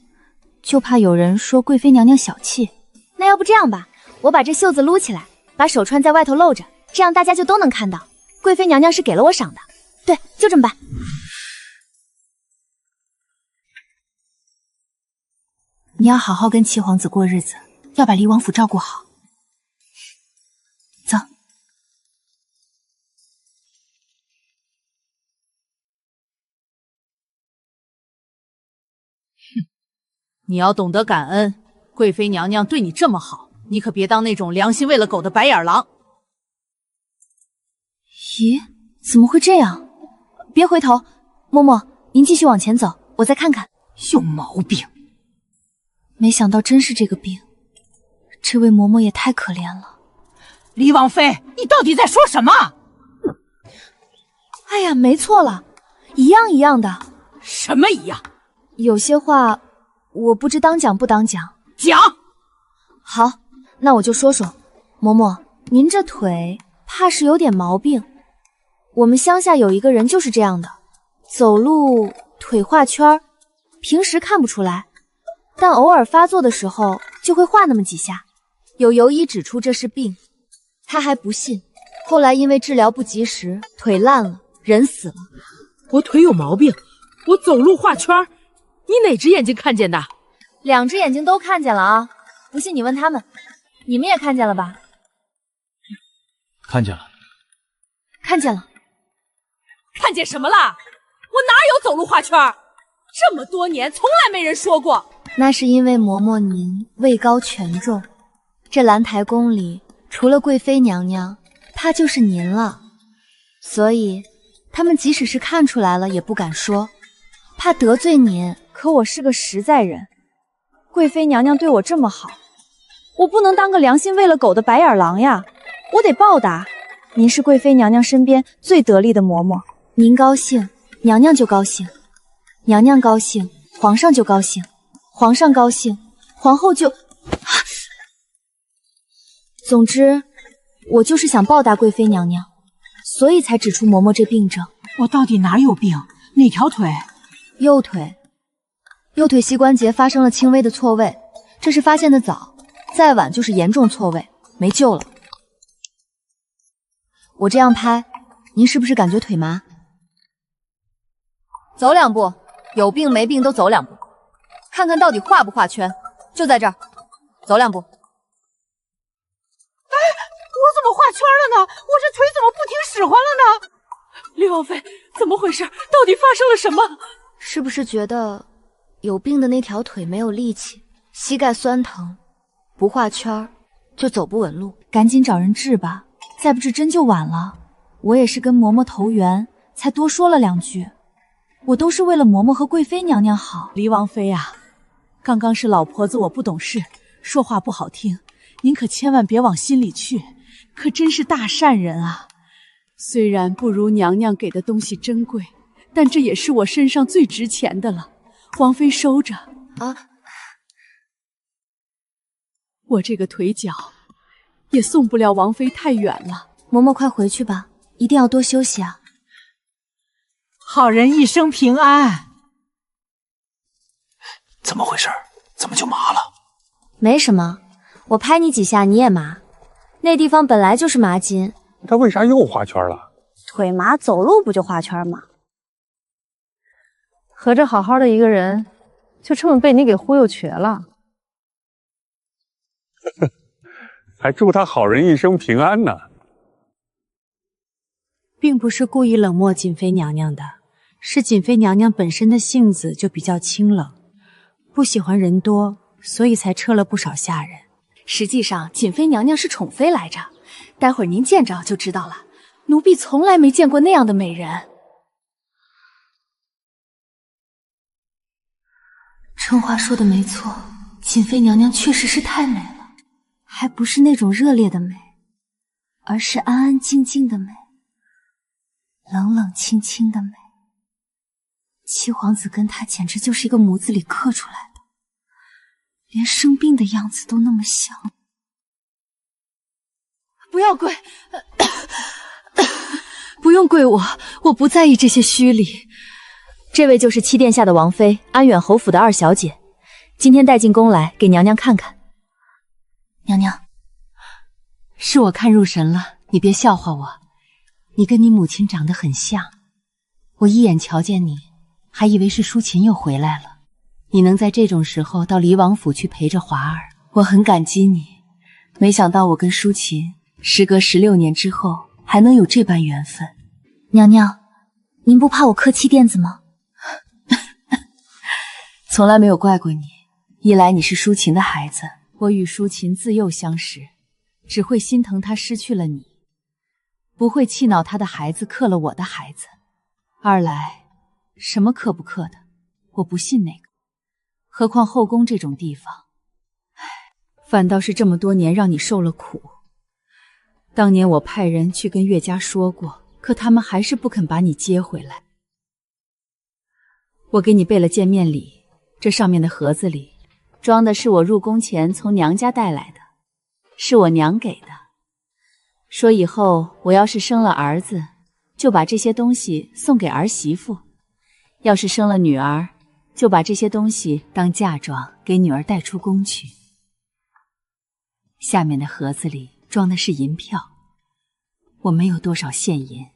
就怕有人说贵妃娘娘小气。那要不这样吧，我把这袖子撸起来，把手穿在外头露着，这样大家就都能看到。贵妃娘娘是给了我赏的，对，就这么办。你要好好跟七皇子过日子，要把离王府照顾好。走。你要懂得感恩，贵妃娘娘对你这么好，你可别当那种良心喂了狗的白眼狼。咦，怎么会这样？别回头，嬷嬷，您继续往前走，我再看看。有毛病！没想到真是这个病，这位嬷嬷也太可怜了。离王妃，你到底在说什么？哎呀，没错了，一样一样的。什么一样？有些话我不知当讲不当讲。讲。好，那我就说说。嬷嬷，您这腿怕是有点毛病，我们乡下有一个人就是这样的，走路腿画圈，平时看不出来，但偶尔发作的时候就会画那么几下。有游医指出这是病，他还不信，后来因为治疗不及时，腿烂了，人死了。我腿有毛病，我走路画圈，你哪只眼睛看见的？2只眼睛都看见了啊！不信你问他们，你们也看见了吧？看见了，看见了。看见什么啦？我哪有走路画圈？这么多年从来没人说过。那是因为嬷嬷您位高权重，这兰台宫里除了贵妃娘娘，怕就是您了，所以他们即使是看出来了也不敢说，怕得罪您。可我是个实在人，贵妃娘娘对我这么好，我不能当个良心喂了狗的白眼狼呀，我得报答。您是贵妃娘娘身边最得力的嬷嬷，您高兴，娘娘就高兴；娘娘高兴，皇上就高兴；皇上高兴，皇后就……总之，我就是想报答贵妃娘娘，所以才指出嬷嬷这病症。我到底哪有病？哪条腿？右腿。右腿膝关节发生了轻微的错位，这是发现的早，再晚就是严重错位，没救了。我这样拍，您是不是感觉腿麻？走2步，有病没病都走2步，看看到底画不画圈。就在这儿，走2步。哎，我怎么画圈了呢？我这腿怎么不听使唤了呢？李王妃，怎么回事？到底发生了什么？是不是觉得有病的那条腿没有力气，膝盖酸疼，不画圈就走不稳路？赶紧找人治吧，再不治真就晚了。我也是跟嬷嬷投缘，才多说了2句，我都是为了嬷嬷和贵妃娘娘好。黎王妃啊，刚刚是老婆子我不懂事，说话不好听，您可千万别往心里去，可真是大善人啊。虽然不如娘娘给的东西珍贵，但这也是我身上最值钱的了，王妃收着啊。我这个腿脚也送不了王妃太远了。嬷嬷快回去吧，一定要多休息啊。好人一生平安。怎么回事？怎么就麻了？没什么，我拍你几下你也麻，那地方本来就是麻筋。他为啥又画圈了？腿麻走路不就画圈吗？合着好好的一个人，就这么被你给忽悠瘸了。还祝他好人一生平安呢。并不是故意冷漠瑾妃娘娘的，是瑾妃娘娘本身的性子就比较清冷，不喜欢人多，所以才撤了不少下人。实际上瑾妃娘娘是宠妃来着，待会儿您见着就知道了。奴婢从来没见过那样的美人。春花说的没错，瑾妃娘娘确实是太美了，还不是那种热烈的美，而是安安静静的美，冷冷清清的美。七皇子跟她简直就是一个模子里刻出来的，连生病的样子都那么像。不要跪，不用跪我不在意这些虚礼。这位就是七殿下的王妃，安远侯府的2小姐，今天带进宫来给娘娘看看。娘娘，是我看入神了，你别笑话我。你跟你母亲长得很像，我一眼瞧见你，还以为是淑琴又回来了。你能在这种时候到黎王府去陪着华儿，我很感激你。没想到我跟淑琴时隔16年之后还能有这般缘分。娘娘，您不怕我磕七垫子吗？从来没有怪过你，一来你是淑琴的孩子，我与淑琴自幼相识，只会心疼她失去了你，不会气恼她的孩子克了我的孩子。二来，什么克不克的，我不信那个。何况后宫这种地方，反倒是这么多年让你受了苦。当年我派人去跟岳家说过，可他们还是不肯把你接回来。我给你备了见面礼，这上面的盒子里装的是我入宫前从娘家带来的，是我娘给的，说以后我要是生了儿子，就把这些东西送给儿媳妇；要是生了女儿，就把这些东西当嫁妆给女儿带出宫去。下面的盒子里装的是银票，我没有多少现银。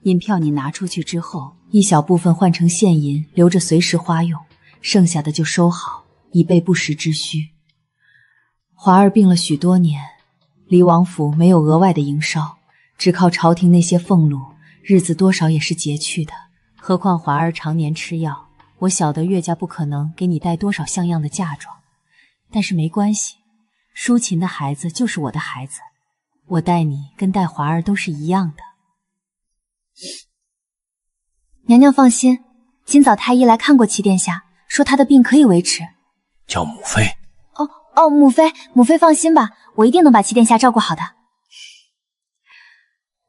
银票你拿出去之后，一小部分换成现银，留着随时花用，剩下的就收好，以备不时之需。华儿病了许多年，离王府没有额外的营烧，只靠朝廷那些俸禄，日子多少也是拮据的。何况华儿常年吃药，我晓得岳家不可能给你带多少像样的嫁妆，但是没关系，淑琴的孩子就是我的孩子，我待你跟待华儿都是一样的。娘娘放心，今早太医来看过齐殿下，说他的病可以维持。叫母妃。哦，母妃放心吧，我一定能把齐殿下照顾好的。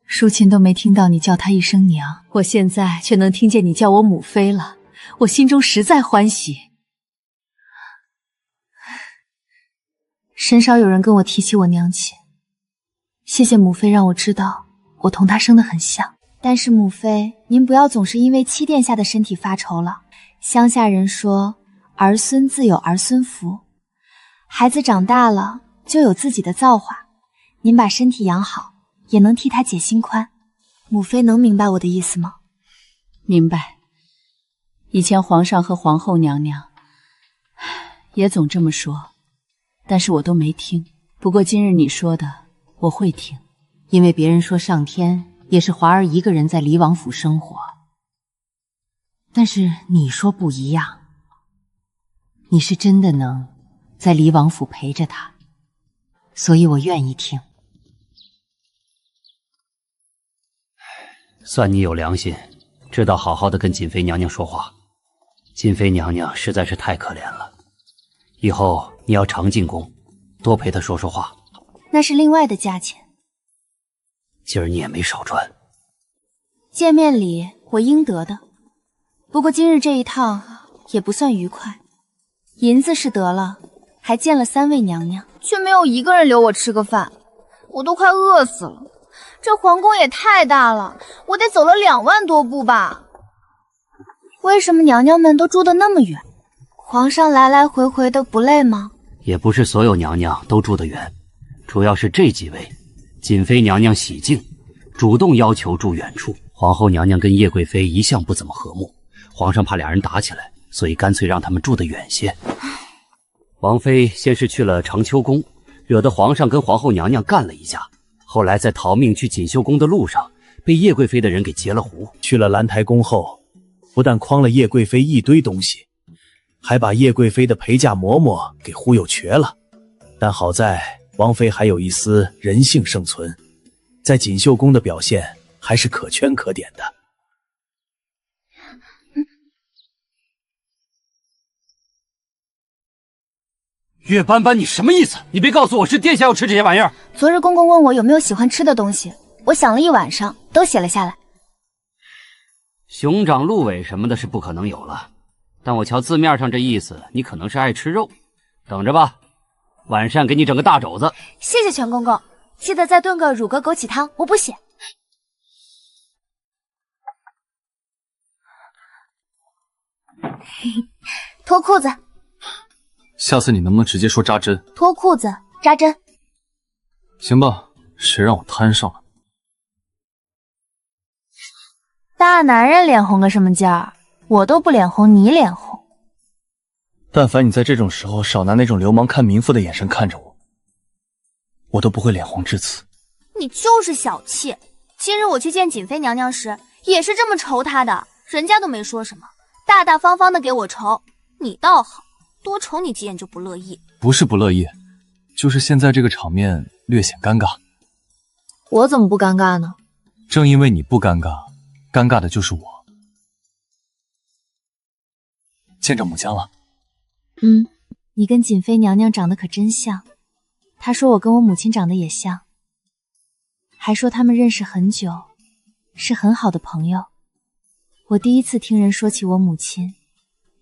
淑琴都没听到你叫她一声娘，我现在却能听见你叫我母妃了，我心中实在欢喜。甚少有人跟我提起我娘亲，谢谢母妃让我知道我同她生得很像。但是母妃，您不要总是因为七殿下的身体发愁了。乡下人说，儿孙自有儿孙福，孩子长大了就有自己的造化，您把身体养好，也能替他解心宽。母妃能明白我的意思吗？明白。以前皇上和皇后娘娘也总这么说，但是我都没听。不过今日你说的，我会听，因为别人说上天也是华儿一个人在离王府生活，但是你说不一样，你是真的能在离王府陪着他，所以我愿意听。算你有良心，知道好好的跟瑾妃娘娘说话。瑾妃娘娘实在是太可怜了，以后你要常进宫，多陪她说说话。那是另外的价钱。今儿你也没少赚。见面礼我应得的，不过今日这一趟也不算愉快。银子是得了，还见了3位娘娘，却没有一个人留我吃个饭，我都快饿死了。这皇宫也太大了，我得走了2万多步吧。为什么娘娘们都住得那么远？皇上来来回回的不累吗？也不是所有娘娘都住得远，主要是这几位。瑾妃娘娘喜静，主动要求住远处。皇后娘娘跟叶贵妃一向不怎么和睦，皇上怕俩人打起来，所以干脆让他们住得远些。王妃先是去了长秋宫，惹得皇上跟皇后娘娘干了一架，后来在逃命去锦绣宫的路上，被叶贵妃的人给截了胡。去了兰台宫后，不但诓了叶贵妃一堆东西，还把叶贵妃的陪嫁嬷嬷给忽悠瘸了。但好在王妃还有一丝人性生存，在锦绣宫的表现还是可圈可点的。岳斑斑，你什么意思？你别告诉我是殿下要吃这些玩意儿。昨日公公问我有没有喜欢吃的东西，我想了一晚上，都写了下来。熊掌、鹿尾什么的是不可能有了，但我瞧字面上这意思，你可能是爱吃肉。等着吧，晚上给你整个大肘子。谢谢全公公，记得再炖个乳鸽枸杞汤，我补血。脱裤子。下次你能不能直接说扎针？脱裤子，扎针。行吧，谁让我摊上了？大男人脸红个什么劲儿？我都不脸红，你脸红。但凡你在这种时候少拿那种流氓看民妇的眼神看着我，我都不会脸红至此。你就是小气。今日我去见瑾妃娘娘时，也是这么愁她的，人家都没说什么，大大方方的给我愁。你倒好，多瞅你几眼就不乐意。不是不乐意，就是现在这个场面略显尴尬。我怎么不尴尬呢？正因为你不尴尬，尴尬的就是我。见着母江了。你跟瑾妃娘娘长得可真像。她说我跟我母亲长得也像，还说他们认识很久，是很好的朋友。我第一次听人说起我母亲，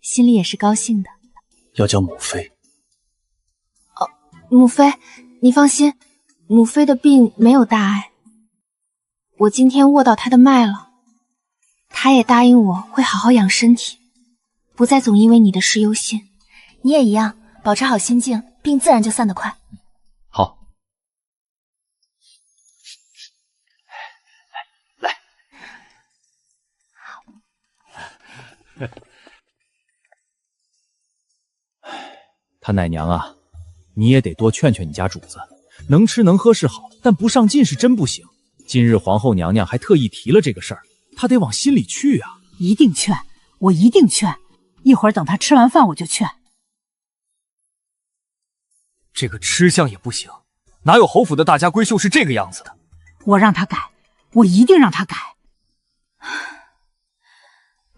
心里也是高兴的。要叫母妃。母妃，你放心，母妃的病没有大碍。我今天握到他的脉了，他也答应我会好好养身体，不再总因为你的事忧心。你也一样，保持好心境，病自然就散得快。好。来。他奶娘啊，你也得多劝劝你家主子，能吃能喝是好，但不上进是真不行。今日皇后娘娘还特意提了这个事儿，他得往心里去啊。一定劝，我一定劝。一会儿等他吃完饭我就劝。这个吃相也不行，哪有侯府的大家闺秀是这个样子的？我让他改，我一定让他改。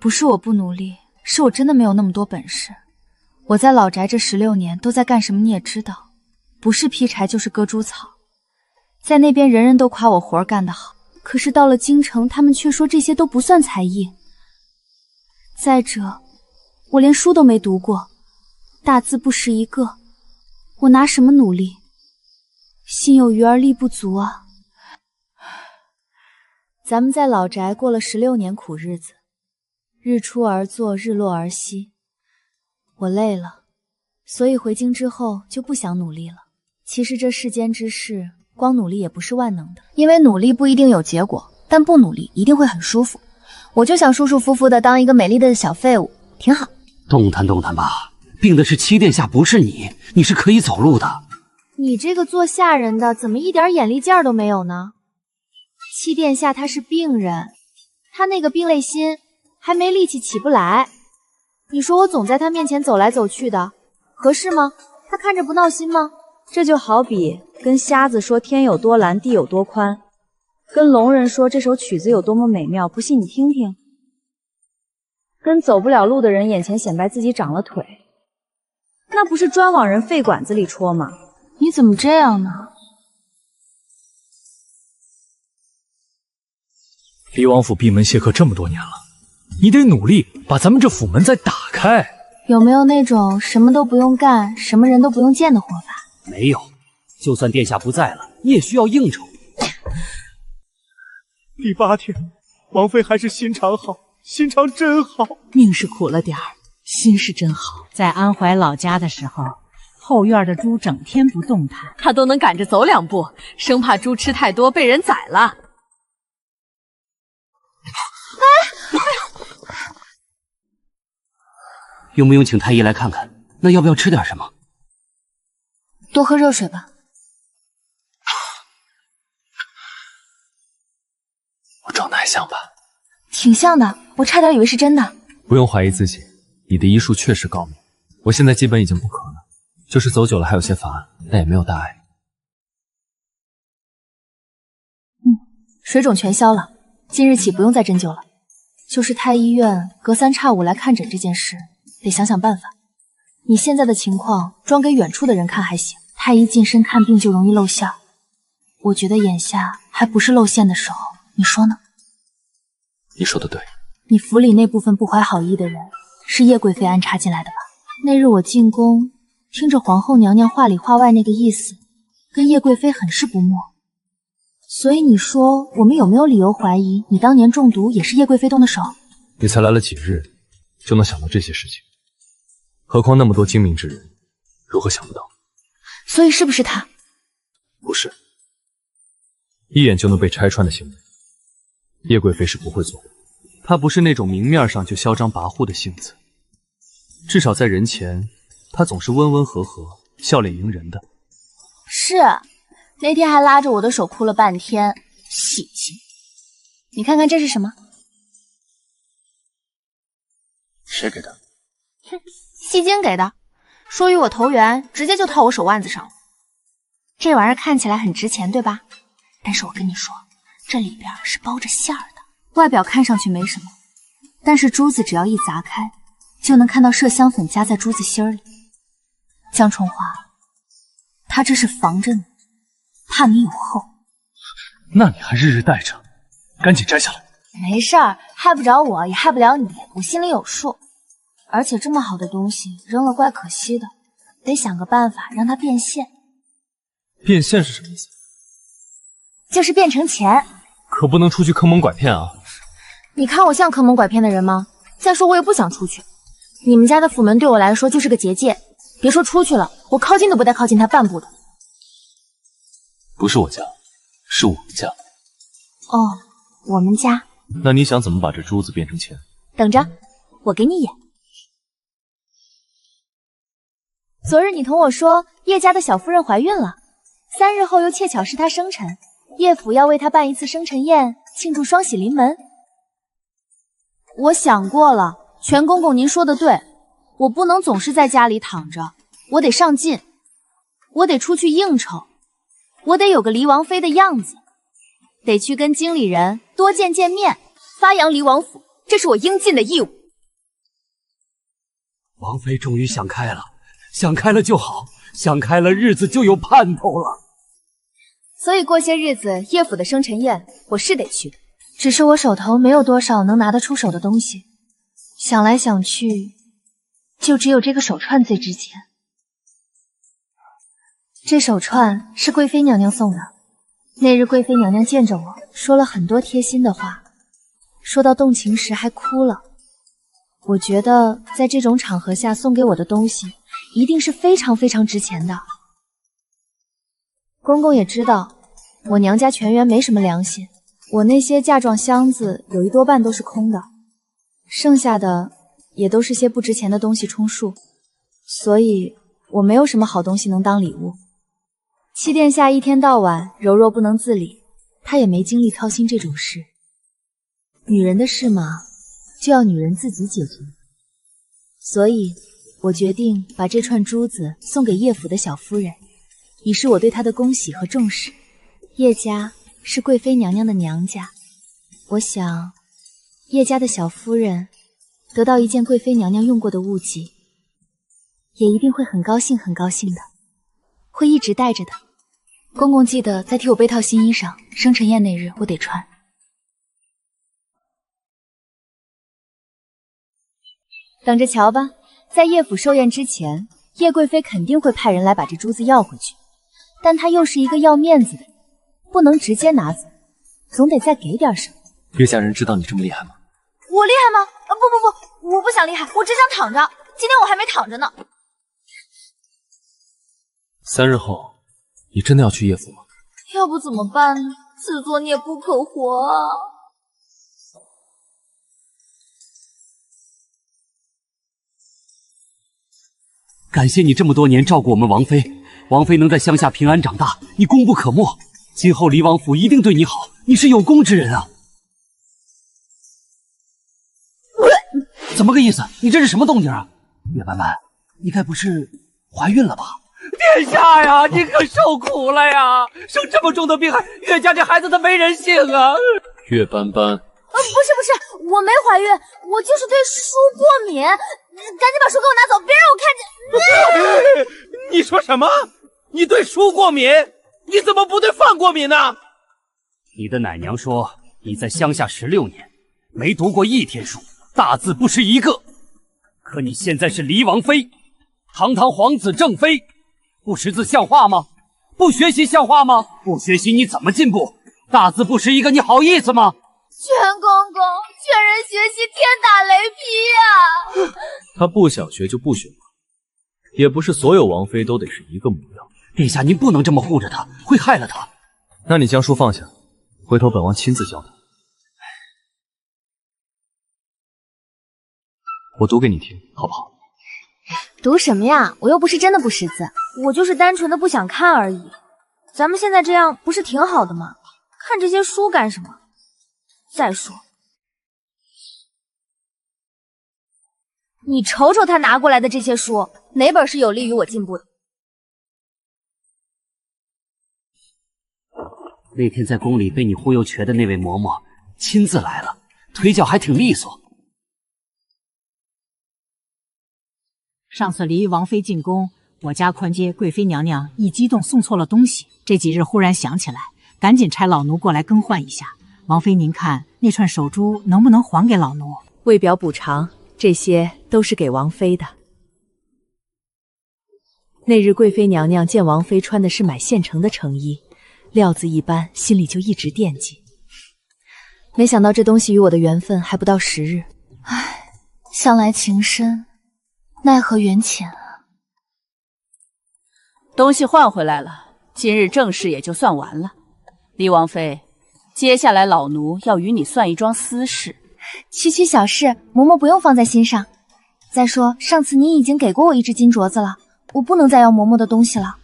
不是我不努力，是我真的没有那么多本事。我在老宅这16年都在干什么你也知道，不是劈柴就是割猪草。在那边人人都夸我活干得好，可是到了京城，他们却说这些都不算才艺。再者，我连书都没读过，大字不识一个，我拿什么努力？心有余而力不足啊。咱们在老宅过了16年苦日子，日出而作，日落而息。我累了，所以回京之后就不想努力了。其实这世间之事，光努力也不是万能的，因为努力不一定有结果，但不努力一定会很舒服。我就想舒舒服服的当一个美丽的小废物，挺好。动弹动弹吧，病的是七殿下，不是你，你是可以走路的。你这个做下人的怎么一点眼力劲儿都没有呢？七殿下他是病人，他那个病累心还没力气起不来。你说我总在他面前走来走去的，合适吗？他看着不闹心吗？这就好比跟瞎子说天有多蓝，地有多宽，跟聋人说这首曲子有多么美妙，不信你听听。跟走不了路的人眼前显摆自己长了腿，那不是专往人肺管子里戳吗？你怎么这样呢？离王府闭门谢客这么多年了，你得努力把咱们这府门再打开。有没有那种什么都不用干，什么人都不用见的活法？没有，就算殿下不在了，你也需要应酬。第8天，王妃还是心肠好，心肠真好。命是苦了点儿，心是真好。在安怀老家的时候，后院的猪整天不动弹，他都能赶着走2步，生怕猪吃太多被人宰了。用不用请太医来看看？那要不要吃点什么？多喝热水吧。我长得还像吧？挺像的，我差点以为是真的。不用怀疑自己，你的医术确实高明。我现在基本已经不咳了，就是走久了还有些乏，但也没有大碍。水肿全消了，今日起不用再针灸了。就是太医院隔3差5来看诊这件事，得想想办法。你现在的情况，装给远处的人看还行，太医近身看病就容易露馅。我觉得眼下还不是露馅的时候，你说呢？你说的对。你府里那部分不怀好意的人，是叶贵妃安插进来的吧？那日我进宫，听着皇后娘娘话里话外那个意思，跟叶贵妃很是不睦。所以你说我们有没有理由怀疑你当年中毒也是叶贵妃动的手？你才来了几日，就能想到这些事情，何况那么多精明之人，如何想不到？所以是不是他？不是，一眼就能被拆穿的行为，叶贵妃是不会做的。她不是那种明面上就嚣张跋扈的性子，至少在人前，她总是温温和和、笑脸迎人的。是，那天还拉着我的手哭了半天，细心。你看看这是什么？谁给的？哼，戏精给的，说与我投缘，直接就套我手腕子上了。这玩意儿看起来很值钱，对吧？但是我跟你说，这里边是包着馅儿的，外表看上去没什么，但是珠子只要一砸开，就能看到麝香粉夹在珠子心儿里。江春华，他这是防着你，怕你有后。那你还日日带着，赶紧摘下来。没事儿，害不着我，也害不了你，我心里有数。而且这么好的东西扔了怪可惜的，得想个办法让它变现。变现是什么意思？就是变成钱，可不能出去坑蒙拐骗啊！你看我像坑蒙拐骗的人吗？再说我也不想出去，你们家的府门对我来说就是个结界，别说出去了，我靠近都不带靠近他半步的。不是我家，是我们家。哦，我们家。那你想怎么把这珠子变成钱？等着，我给你演。昨日你同我说叶家的小夫人怀孕了，3日后又恰巧是她生辰，叶府要为她办一次生辰宴，庆祝双喜临门。我想过了，全公公您说的对，我不能总是在家里躺着，我得上进，我得出去应酬，我得有个黎王妃的样子，得去跟经理人多见面，发扬黎王府，这是我应尽的义务。王妃终于想开了，想开了就好，想开了日子就有盼头了。所以过些日子叶府的生辰宴我是得去，只是我手头没有多少能拿得出手的东西，想来想去，就只有这个手串最值钱。这手串是贵妃娘娘送的，那日贵妃娘娘见着我，说了很多贴心的话，说到动情时还哭了。我觉得在这种场合下送给我的东西，一定是非常非常值钱的。公公也知道，我娘家全员没什么良心，我那些嫁妆箱子有1多半都是空的，剩下的也都是些不值钱的东西充数，所以我没有什么好东西能当礼物。七殿下一天到晚柔弱不能自理，他也没精力操心这种事。女人的事嘛，就要女人自己解决。所以我决定把这串珠子送给叶府的小夫人，以示我对她的恭喜和重视。叶家是贵妃娘娘的娘家，我想叶家的小夫人得到一件贵妃娘娘用过的物迹，也一定会很高兴很高兴的，会一直带着的。公公记得再替我备套新衣裳，生辰宴那日我得穿。等着瞧吧，在叶府寿宴之前，叶贵妃肯定会派人来把这珠子要回去，但她又是一个要面子的人，不能直接拿走，总得再给点什么。叶家人知道你这么厉害吗？我厉害吗？不，我不想厉害，我只想躺着。今天我还没躺着呢。3日后，你真的要去叶府吗？要不怎么办呢？自作孽不可活啊！感谢你这么多年照顾我们王妃，王妃能在乡下平安长大，你功不可没。今后黎王府一定对你好，你是有功之人啊！怎么个意思？你这是什么动静啊？叶斑斑，你该不是怀孕了吧？殿下呀，你可受苦了呀！生这么重的病，岳家这孩子他没人性啊！岳斑斑，不是，我没怀孕，我就是对书过敏。赶紧把书给我拿走，别让我看见。你说什么？你对书过敏？你怎么不对饭过敏呢？你的奶娘说你在乡下16年，没读过1天书，大字不识一个。可你现在是黎王妃，堂堂皇子正妃，不识字像话吗？不学习像话吗？不学习你怎么进步？大字不识一个，你好意思吗？全公公，劝人学习天打雷劈呀！他不想学就不学嘛，也不是所有王妃都得是一个模样。殿下，您不能这么护着他，会害了他。那你将书放下，回头本王亲自教他。我读给你听，好不好？读什么呀？我又不是真的不识字，我就是单纯的不想看而已。咱们现在这样不是挺好的吗？看这些书干什么？再说，你瞅瞅他拿过来的这些书，哪本是有利于我进步的？那天在宫里被你忽悠瘸的那位嬷嬷亲自来了，腿脚还挺利索。上次离王妃进宫，我家宽街贵妃娘娘一激动送错了东西，这几日忽然想起来，赶紧差老奴过来更换一下。王妃，您看那串手珠能不能还给老奴？为表补偿，这些都是给王妃的。那日贵妃娘娘见王妃穿的是买现成的成衣，料子一般，心里就一直惦记。没想到这东西与我的缘分还不到10日。唉，向来情深，奈何缘浅啊。东西换回来了，今日正事也就算完了。李王妃，接下来老奴要与你算一桩私事。区区小事，嬷嬷不用放在心上。再说，上次你已经给过我一只金镯子了，我不能再要嬷嬷的东西了。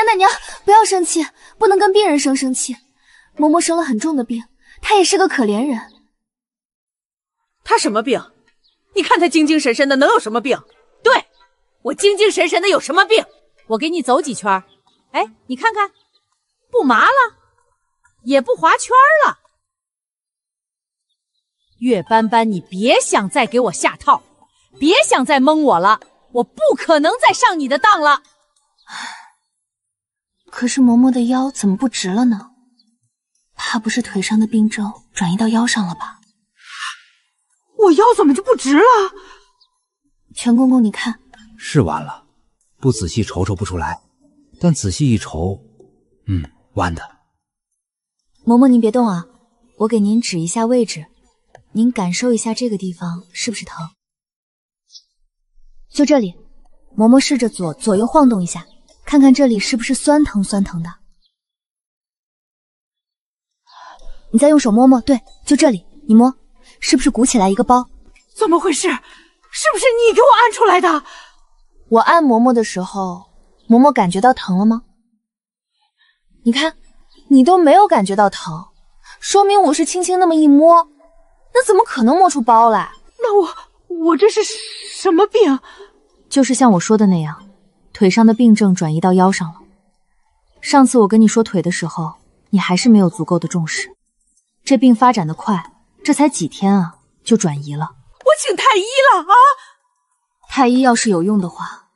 奶娘，不要生气，不能跟病人生气。嬷嬷生了很重的病，她也是个可怜人。她什么病？你看她精精神神的，能有什么病？对，我精精神神的有什么病？我给你走几圈，哎，你看看，不麻了，也不划圈了。岳斑斑，你别想再给我下套，别想再蒙我了，我不可能再上你的当了。可是嬷嬷的腰怎么不直了呢？怕不是腿上的病症转移到腰上了吧？我腰怎么就不直了？全公公，你看，是弯了，不仔细瞅瞅不出来，但仔细一瞅，弯的。嬷嬷您别动啊，我给您指一下位置，您感受一下这个地方是不是疼？就这里，嬷嬷试着左右晃动一下，看看这里是不是酸疼的。你再用手摸摸，对，就这里，你摸，是不是鼓起来一个包？怎么回事？是不是你给我按出来的？我按嬷嬷的时候，嬷嬷感觉到疼了吗？你看，你都没有感觉到疼，说明我是轻轻那么一摸，那怎么可能摸出包来？那我这是什么病？就是像我说的那样，腿上的病症转移到腰上了。上次我跟你说腿的时候，你还是没有足够的重视。这病发展的快，这才几天啊，就转移了。我请太医了啊！太医要是有用的话，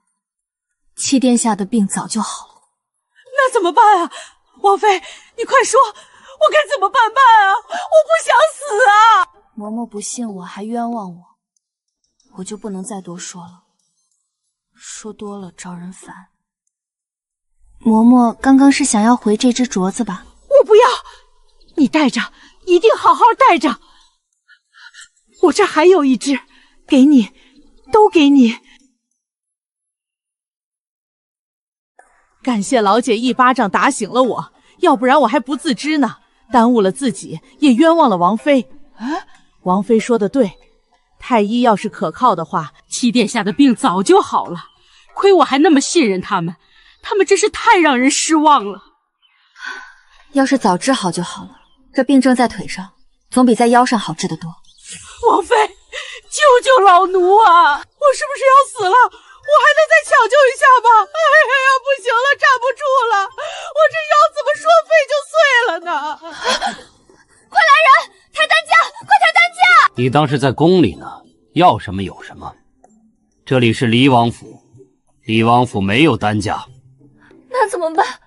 七殿下的病早就好了。那怎么办啊？王妃，你快说，我该怎么办啊？我不想死啊！嬷嬷不信我还冤枉我，我就不能再多说了，说多了招人烦。嬷嬷刚刚是想要回这只镯子吧？我不要，你带着，一定好好带着。我这还有一只，给你，都给你。感谢老姐一巴掌打醒了我，要不然我还不自知呢，耽误了自己，也冤枉了王妃。王妃说的对，太医要是可靠的话，七殿下的病早就好了。亏我还那么信任他们，他们真是太让人失望了。要是早治好就好了，这病症在腿上，总比在腰上好治得多。王妃，救救老奴啊！我是不是要死了？我还能再抢救一下吧？哎呀，不行了，站不住了，我这腰怎么说废就碎了呢？快来人，抬担架，快抬担架！你当是在宫里呢，要什么有什么。这里是黎王府，黎王府没有担架。那怎么办？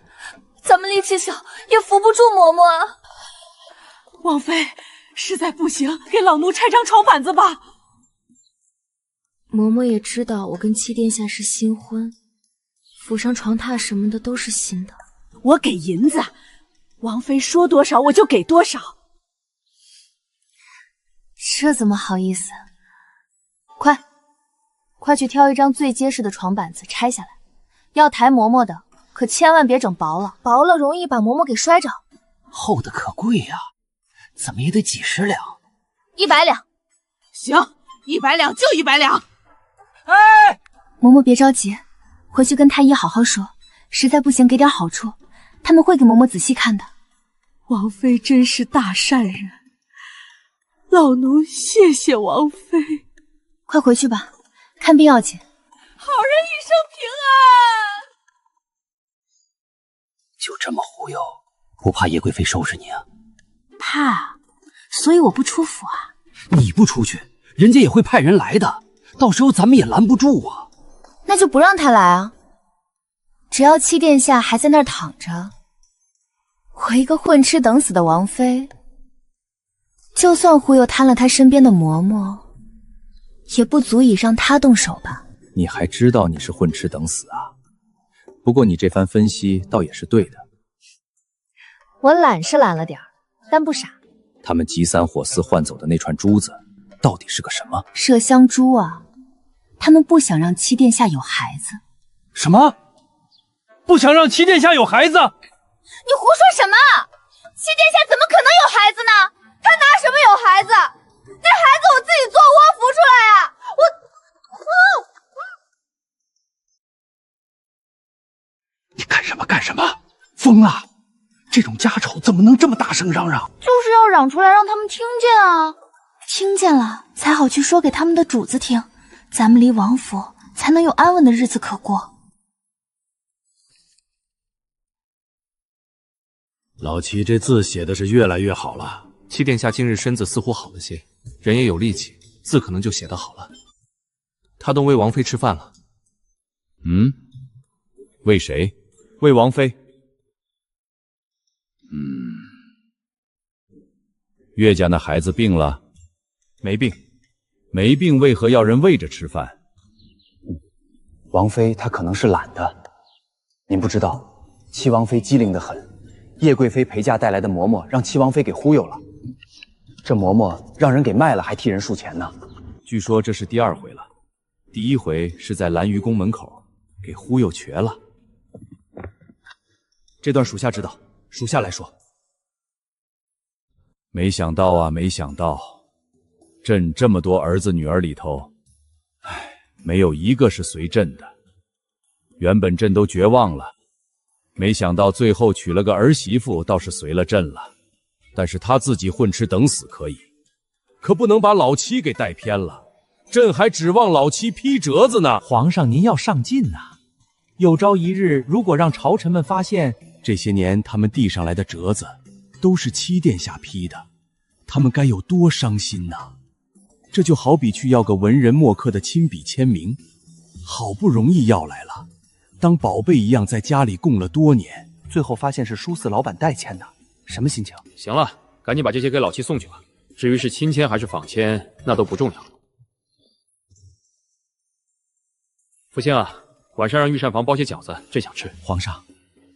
咱们力气小，也扶不住嬷嬷啊。王妃，实在不行，给老奴拆张床板子吧。嬷嬷也知道我跟七殿下是新婚，府上床榻什么的都是新的。我给银子，王妃说多少我就给多少。这怎么好意思？快去挑一张最结实的床板子拆下来，要抬嬷嬷的，可千万别整薄了，薄了容易把嬷嬷给摔着。厚的可贵呀，怎么也得几10两。100两。行，100两就100两。哎，嬷嬷别着急，回去跟太医好好说，实在不行给点好处，他们会给嬷嬷仔细看的。王妃真是大善人，老奴谢谢王妃。快回去吧，看病要紧。好人一生平安。就这么忽悠，不怕叶贵妃收拾你啊？怕，所以我不出府啊。你不出去，人家也会派人来的，到时候咱们也拦不住啊。那就不让他来啊！只要七殿下还在那儿躺着，我一个混吃等死的王妃，就算忽悠贪了他身边的嬷嬷，也不足以让他动手吧？你还知道你是混吃等死啊？不过你这番分析倒也是对的。我懒是懒了点儿，但不傻。他们急三火四换走的那串珠子，到底是个什么？麝香珠啊！他们不想让七殿下有孩子。什么？不想让七殿下有孩子？你胡说什么？七殿下怎么可能有孩子呢？他拿什么有孩子？那孩子我自己做窝孵出来啊！你干什么干什么？疯了！这种家丑怎么能这么大声嚷嚷？就是要嚷出来让他们听见啊！听见了才好去说给他们的主子听，咱们离王府才能有安稳的日子可过。老七这字写的是越来越好了。七殿下近日身子似乎好了些，人也有力气，字可能就写得好了。他动喂王妃吃饭了。嗯，喂谁？喂王妃。岳家那孩子病了？没病。没病为何要人喂着吃饭？王妃她可能是懒的。您不知道，七王妃机灵得很，叶贵妃陪嫁带来的嬷嬷让七王妃给忽悠了。这嬷嬷让人给卖了，还替人数钱呢。据说这是第2回了，第1回是在兰鱼宫门口给忽悠瘸了。这段属下知道，属下来说。没想到啊，没想到，朕这么多儿子女儿里头，没有一个是随朕的。原本朕都绝望了，没想到最后娶了个儿媳妇，倒是随了朕了。但是他自己混吃等死可以，可不能把老七给带偏了。朕还指望老七批折子呢。皇上您要上进呐！有朝一日，如果让朝臣们发现这些年他们递上来的折子都是七殿下批的，他们该有多伤心呐！这就好比去要个文人墨客的亲笔签名，好不容易要来了，当宝贝一样在家里供了多年，最后发现是书肆老板代签的，什么心情？行了，赶紧把这些给老七送去吧。至于是亲签还是仿签，那都不重要。福星啊，晚上让御膳房包些饺子，朕想吃。皇上，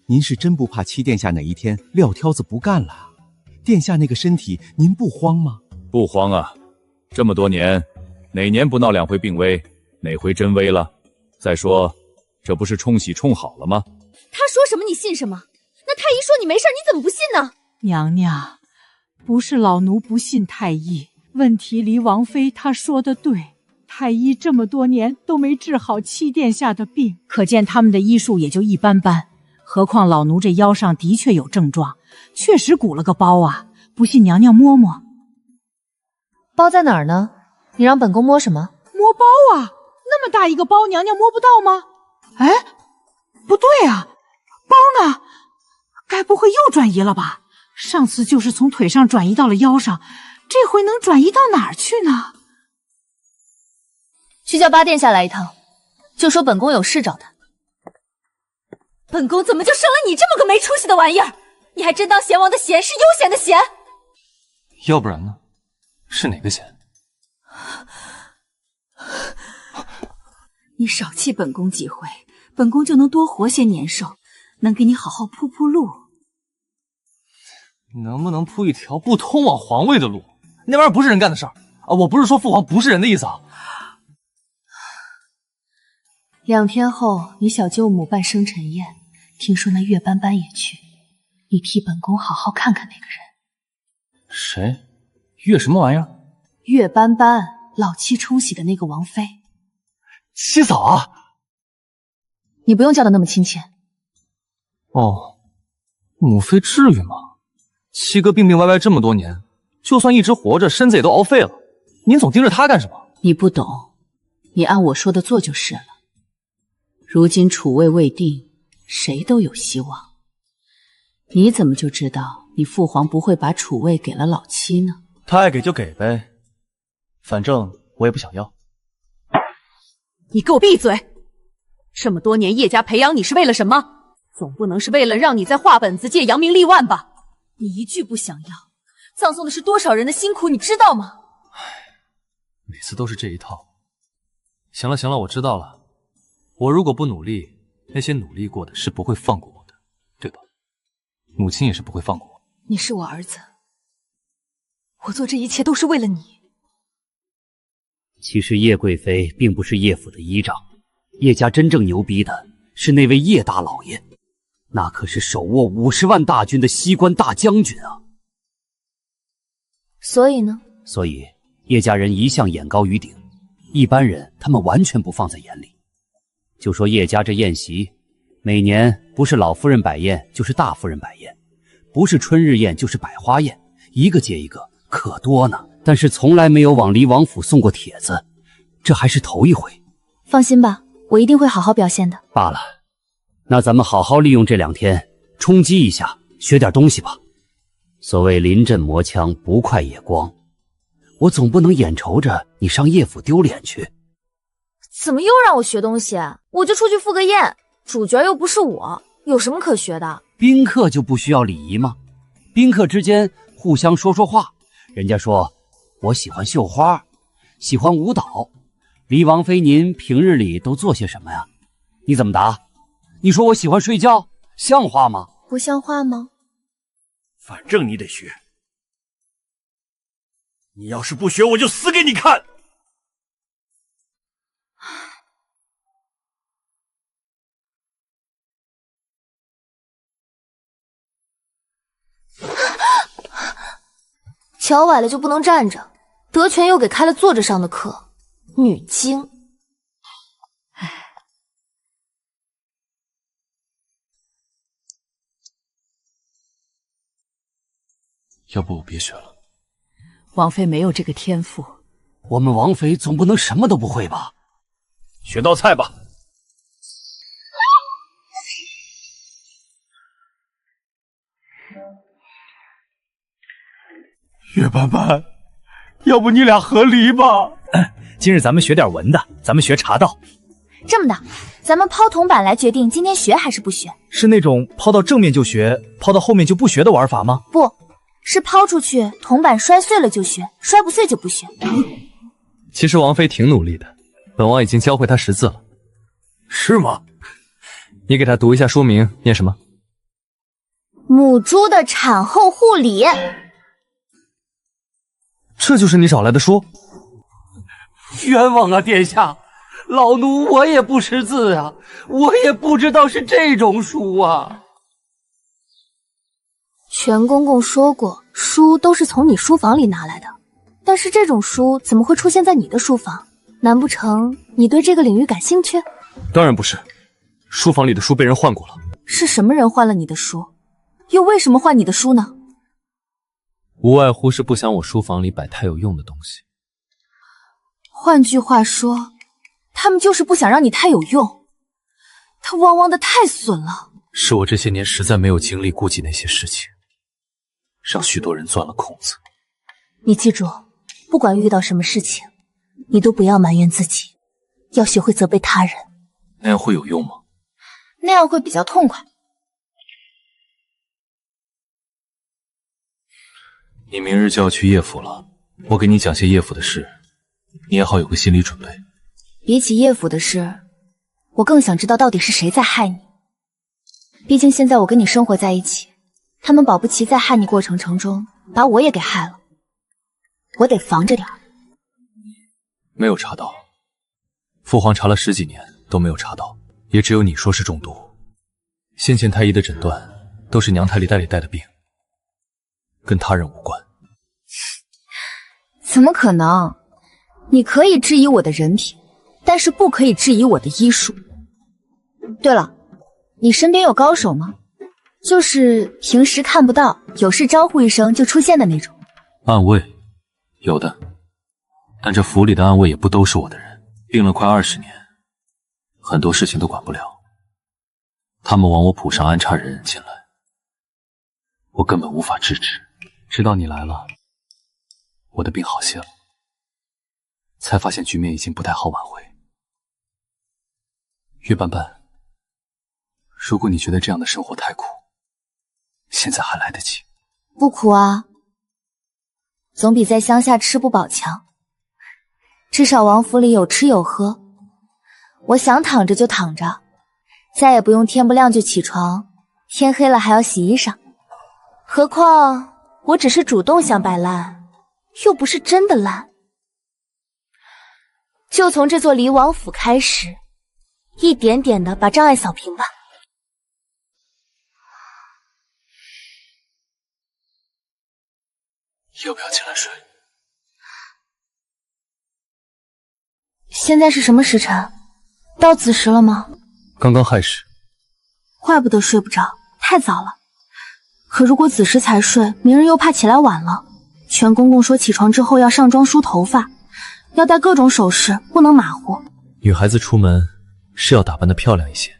您是真不怕七殿下哪一天撂挑子不干了？殿下那个身体，您不慌吗？不慌啊，这么多年，哪年不闹2回病危？哪回真危了？再说，这不是冲喜冲好了吗？他说什么你信什么？那太医说你没事，你怎么不信呢？娘娘，不是老奴不信太医，问题离王妃她说的对，太医这么多年都没治好七殿下的病，可见他们的医术也就一般般。何况老奴这腰上的确有症状，确实鼓了个包啊！不信娘娘摸摸。包在哪儿呢？你让本宫摸什么？摸包啊！那么大一个包，娘娘摸不到吗？哎，不对啊，包呢？该不会又转移了吧？上次就是从腿上转移到了腰上，这回能转移到哪儿去呢？去叫八殿下来一趟，就说本宫有事找他。本宫怎么就生了你这么个没出息的玩意儿？你还真当贤王的贤是悠闲的闲？要不然呢？是哪个贤？你少气本宫几回，本宫就能多活些年寿，能给你好好铺铺路。能不能铺一条不通往皇位的路？那玩意儿不是人干的事儿啊！我不是说父皇不是人的意思啊。2天后，你小舅母办生辰宴，听说那岳斑斑也去，你替本宫好好看看那个人。谁？岳什么玩意儿？岳斑斑，老七冲喜的那个王妃。七嫂啊！你不用叫的那么亲切。哦，母妃至于吗？七哥病病歪歪这么多年，就算一直活着，身子也都熬废了。您总盯着他干什么？你不懂，你按我说的做就是了。如今储位未定，谁都有希望。你怎么就知道你父皇不会把储位给了老七呢？他爱给就给呗，反正我也不想要。你给我闭嘴！这么多年叶家培养你是为了什么？总不能是为了让你在画本子界扬名立万吧？你一句不想要，葬送的是多少人的辛苦，你知道吗？每次都是这一套。行了行了，我知道了。我如果不努力，那些努力过的是不会放过我的，对吧？母亲也是不会放过我。你是我儿子，我做这一切都是为了你。其实叶贵妃并不是叶府的依仗，叶家真正牛逼的是那位叶大老爷，那可是手握50万大军的西关大将军啊！所以呢？所以叶家人一向眼高于顶，一般人他们完全不放在眼里。就说叶家这宴席，每年不是老夫人摆宴，就是大夫人摆宴，不是春日宴就是百花宴，一个接一个，可多呢。但是从来没有往离王府送过帖子，这还是头一回。放心吧，我一定会好好表现的。罢了，那咱们好好利用这2天，冲击一下，学点东西吧。所谓临阵磨枪，不快也光。我总不能眼瞅着你上叶府丢脸去。怎么又让我学东西？我就出去赴个宴，主角又不是我，有什么可学的？宾客就不需要礼仪吗？宾客之间互相说说话。人家说我喜欢绣花，喜欢舞蹈。离王妃您平日里都做些什么呀？你怎么答？你说我喜欢睡觉，像话吗？不像话吗？反正你得学。你要是不学，我就死给你看！脚崴了就不能站着，德全又给开了坐着上的课，女精。要不我别学了。王妃没有这个天赋。我们王妃总不能什么都不会吧？学道菜吧。岳斑斑，要不你俩和离吧？今日咱们学点文的，咱们学茶道。这么的，咱们抛铜板来决定今天学还是不学。是那种抛到正面就学，抛到后面就不学的玩法吗？不是抛出去，铜板摔碎了就学，摔不碎就不学。其实王妃挺努力的，本王已经教会她识字了。是吗？你给她读一下说明，念什么？母猪的产后护理。这就是你找来的书？冤枉啊，殿下！老奴我也不识字啊，我也不知道是这种书啊。全公公说过，书都是从你书房里拿来的，但是这种书怎么会出现在你的书房？难不成你对这个领域感兴趣？当然不是，书房里的书被人换过了。是什么人换了你的书？又为什么换你的书呢？无外乎是不想我书房里摆太有用的东西。换句话说，他们就是不想让你太有用。他汪汪的太损了。是我这些年实在没有精力顾及那些事情，让许多人钻了空子。你记住，不管遇到什么事情，你都不要埋怨自己，要学会责备他人。那样会有用吗？那样会比较痛快。你明日就要去叶府了，我给你讲些叶府的事，你也好有个心理准备。比起叶府的事，我更想知道到底是谁在害你。毕竟现在我跟你生活在一起，他们保不齐在害你过程中把我也给害了，我得防着点。没有查到，父皇查了10几年都没有查到，也只有你说是中毒。先前太医的诊断都是娘胎里带的病，跟他人无关。怎么可能？你可以质疑我的人品，但是不可以质疑我的医术。对了，你身边有高手吗？就是平时看不到，有事招呼一声就出现的那种。暗卫有的，但这府里的暗卫也不都是我的人，病了快20年，很多事情都管不了。他们往我府上安插人进来，我根本无法制止。直到你来了，我的病好些了，才发现局面已经不太好挽回。岳斑斑，如果你觉得这样的生活太苦，现在还来得及。不苦啊，总比在乡下吃不饱强。至少王府里有吃有喝，我想躺着就躺着，再也不用天不亮就起床，天黑了还要洗衣裳。何况我只是主动想摆烂，又不是真的烂。就从这座离王府开始，一点点的把障碍扫平吧。要不要起来睡？现在是什么时辰？到子时了吗？刚刚亥时。怪不得睡不着，太早了。可如果子时才睡，明日又怕起来晚了。全公公说起床之后要上妆梳头发，要戴各种首饰，不能马虎。女孩子出门是要打扮得漂亮一些。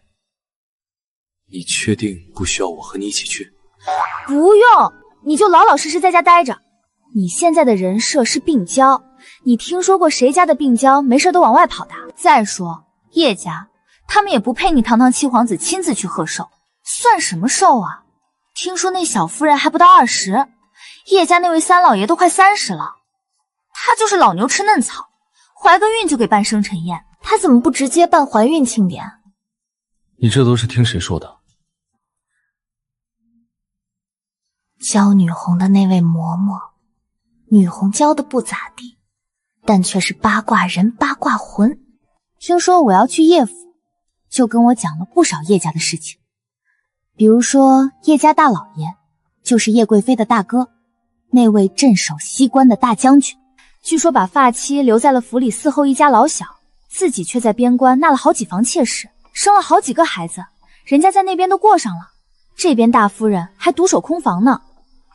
你确定不需要我和你一起去？不用，你就老老实实在家待着。你现在的人设是病娇，你听说过谁家的病娇没事都往外跑的？再说叶家，他们也不配你堂堂七皇子亲自去贺寿，算什么寿啊？听说那小夫人还不到20，叶家那位三老爷都快30了。他就是老牛吃嫩草，怀个孕就给办生辰宴，他怎么不直接办怀孕庆典？你这都是听谁说的？教女红的那位嬷嬷，女红教的不咋地，但却是八卦人八卦魂。听说我要去叶府，就跟我讲了不少叶家的事情，比如说叶家大老爷就是叶贵妃的大哥，那位镇守西关的大将军，据说把发妻留在了府里伺候一家老小，自己却在边关纳了好几房妾室，生了好几个孩子，人家在那边都过上了，这边大夫人还独守空房呢。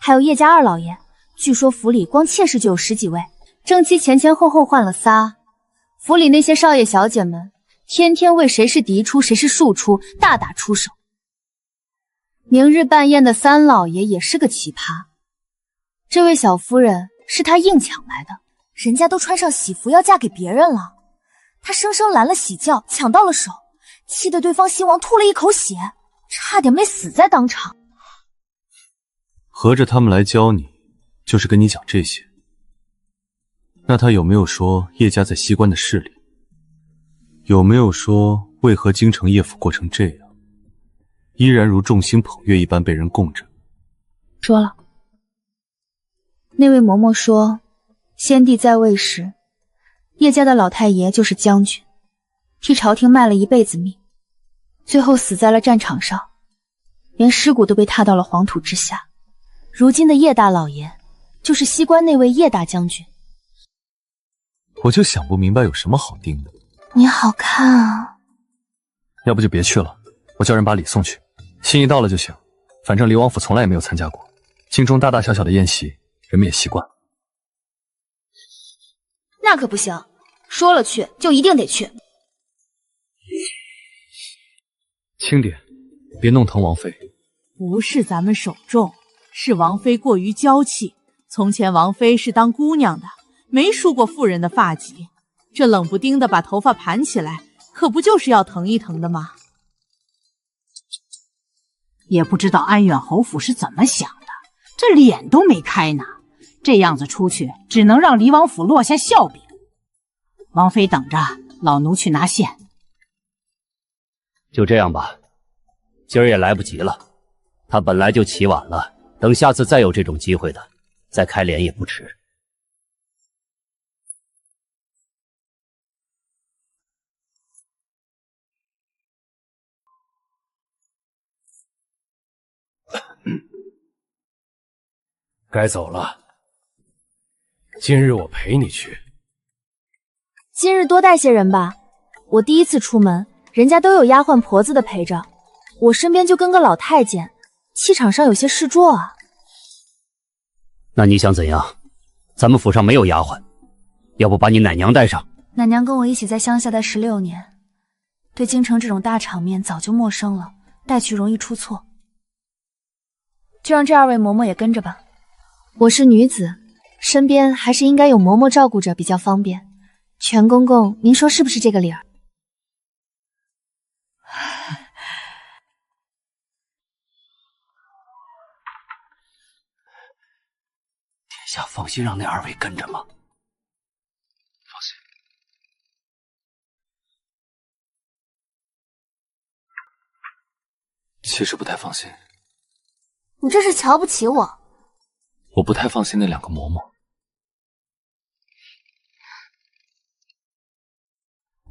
还有叶家二老爷，据说府里光妾室就有10几位，正妻前后换了仨。府里那些少爷小姐们，天天为谁是嫡出谁是庶出大打出手。明日办宴的三老爷也是个奇葩，这位小夫人是他硬抢来的，人家都穿上喜服要嫁给别人了，他生生拦了喜轿，抢到了手，气得对方新王吐了一口血，差点没死在当场。合着他们来教你，就是跟你讲这些。那他有没有说叶家在西关的势力？有没有说为何京城叶府过成这样，依然如众星捧月一般被人供着？说了。那位嬷嬷说，先帝在位时，叶家的老太爷就是将军，替朝廷卖了一辈子命，最后死在了战场上，连尸骨都被踏到了黄土之下。如今的叶大老爷就是西关那位叶大将军。我就想不明白有什么好盯的。你好看啊。要不就别去了，我叫人把礼送去，心意到了就行。反正离王府从来也没有参加过，京中大大小小的宴席，人们也习惯。那可不行，说了去就一定得去。轻点，别弄疼王妃。不是咱们手重，是王妃过于娇气。从前王妃是当姑娘的，没梳过妇人的发髻，这冷不丁的把头发盘起来，可不就是要疼一疼的吗？也不知道安远侯府是怎么想的，这脸都没开呢，这样子出去只能让离王府落下笑柄。王妃等着，老奴去拿线。就这样吧，今儿也来不及了，他本来就起晚了，等下次再有这种机会的，再开脸也不迟。该走了，今日我陪你去。今日多带些人吧，我第一次出门，人家都有丫鬟婆子的陪着，我身边就跟个老太监，气场上有些示弱啊。那你想怎样？咱们府上没有丫鬟，要不把你奶娘带上？奶娘跟我一起在乡下待16年，对京城这种大场面早就陌生了，带去容易出错。就让这2位嬷嬷也跟着吧。我是女子，身边还是应该有嬷嬷照顾着比较方便。全公公，您说是不是这个理儿？殿下放心让那2位跟着吗？放心。其实不太放心。你这是瞧不起我？我不太放心那2个嬷嬷。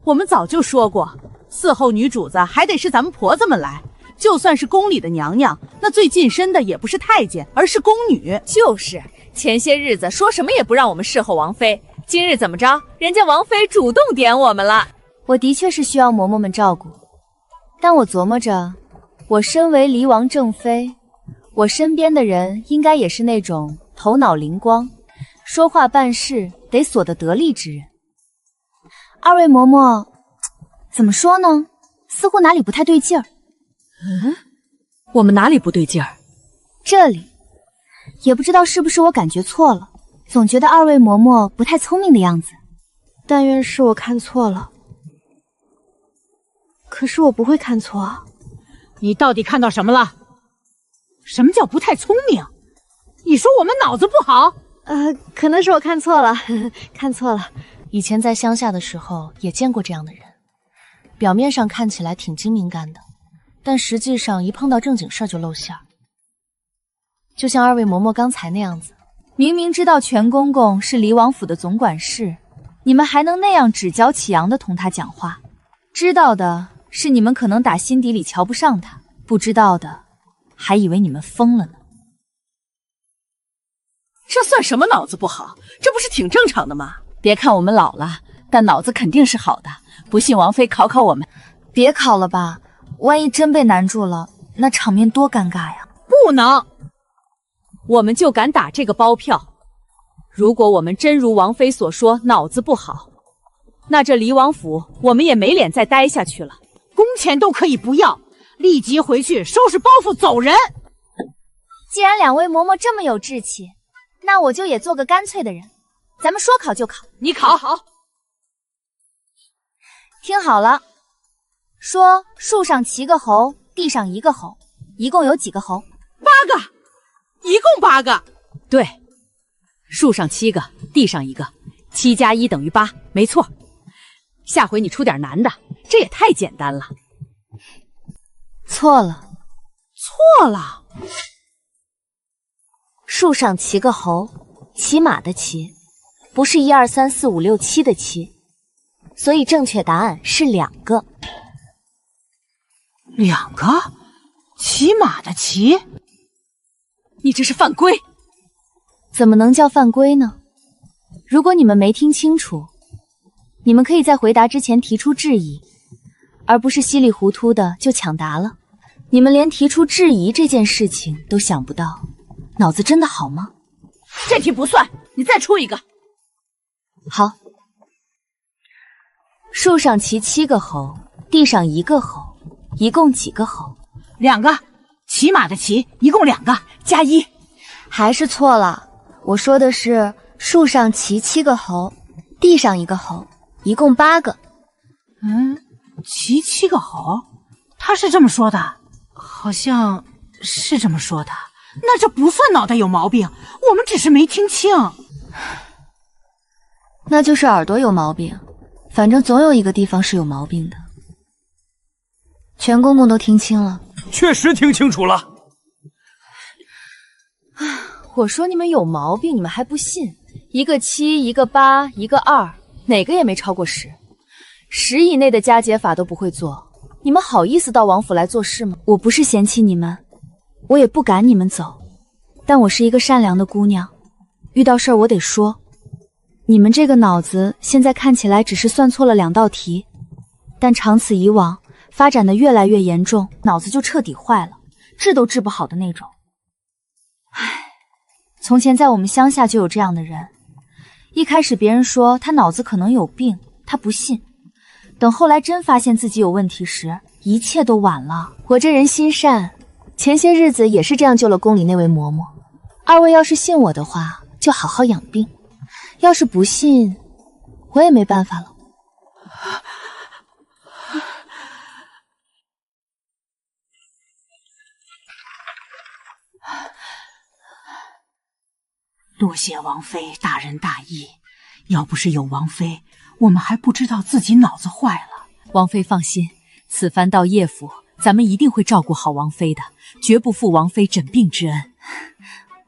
我们早就说过，伺候女主子还得是咱们婆子们来。就算是宫里的娘娘，那最近身的也不是太监，而是宫女。就是，前些日子说什么也不让我们侍候王妃，今日怎么着，人家王妃主动点我们了。我的确是需要嬷嬷们照顾，但我琢磨着，我身为离王正妃，我身边的人应该也是那种头脑灵光，说话办事得所得得力之人。二位嬷嬷，怎么说呢？似乎哪里不太对劲儿。我们哪里不对劲儿？这里，也不知道是不是我感觉错了，总觉得二位嬷嬷不太聪明的样子。但愿是我看错了。可是我不会看错。你到底看到什么了？什么叫不太聪明？你说我们脑子不好？可能是我看错了，看错了。以前在乡下的时候也见过这样的人，表面上看起来挺精明干的，但实际上一碰到正经事儿就露馅儿。就像二位嬷嬷刚才那样子，明明知道全公公是离王府的总管事，你们还能那样趾骄气扬地同他讲话？知道的是你们可能打心底里瞧不上他，不知道的还以为你们疯了呢。这算什么脑子不好？这不是挺正常的吗？别看我们老了，但脑子肯定是好的。不信王妃考考我们。别考了吧，万一真被难住了，那场面多尴尬呀！不能，我们就敢打这个包票。如果我们真如王妃所说脑子不好，那这离王府我们也没脸再待下去了。工钱都可以不要，立即回去收拾包袱走人。既然两位嬷嬷这么有志气，那我就也做个干脆的人，咱们说考就考。你考好，听好了，说树上骑个猴，地上一个猴，一共有几个猴？8个，一共8个。对，树上7个，地上1个，7加1等于8，没错。下回你出点难的，这也太简单了。错了，错了。树上骑个猴，骑马的骑，不是1、2、3、4、5、6、7的7，所以正确答案是2个。2个？骑马的骑？你这是犯规。怎么能叫犯规呢？如果你们没听清楚，你们可以在回答之前提出质疑，而不是稀里糊涂的就抢答了。你们连提出质疑这件事情都想不到，脑子真的好吗？这题不算，你再出一个。好。树上骑7个猴，地上1个猴，一共几个猴？2个。骑马的骑，一共2个，加1。还是错了，我说的是树上骑7个猴，地上1个猴，一共8个。骑7个猴，他是这么说的，好像是这么说的。那这不算脑袋有毛病，我们只是没听清。那就是耳朵有毛病，反正总有一个地方是有毛病的。全公公都听清了，确实听清楚了。我说你们有毛病，你们还不信？一个7，一个8，一个2，哪个也没超过10，10以内的加减法都不会做，你们好意思到王府来做事吗？我不是嫌弃你们，我也不赶你们走，但我是一个善良的姑娘，遇到事儿我得说。你们这个脑子现在看起来只是算错了2道题，但长此以往，发展的越来越严重，脑子就彻底坏了，治都治不好的那种。唉，从前在我们乡下就有这样的人，一开始别人说他脑子可能有病，他不信，等后来真发现自己有问题时，一切都晚了。我这人心善，前些日子也是这样救了宫里那位嬷嬷。二位要是信我的话，就好好养病；要是不信，我也没办法了。多谢王妃大仁大义，要不是有王妃，我们还不知道自己脑子坏了。王妃放心，此番到叶府，咱们一定会照顾好王妃的，绝不负王妃诊病之恩。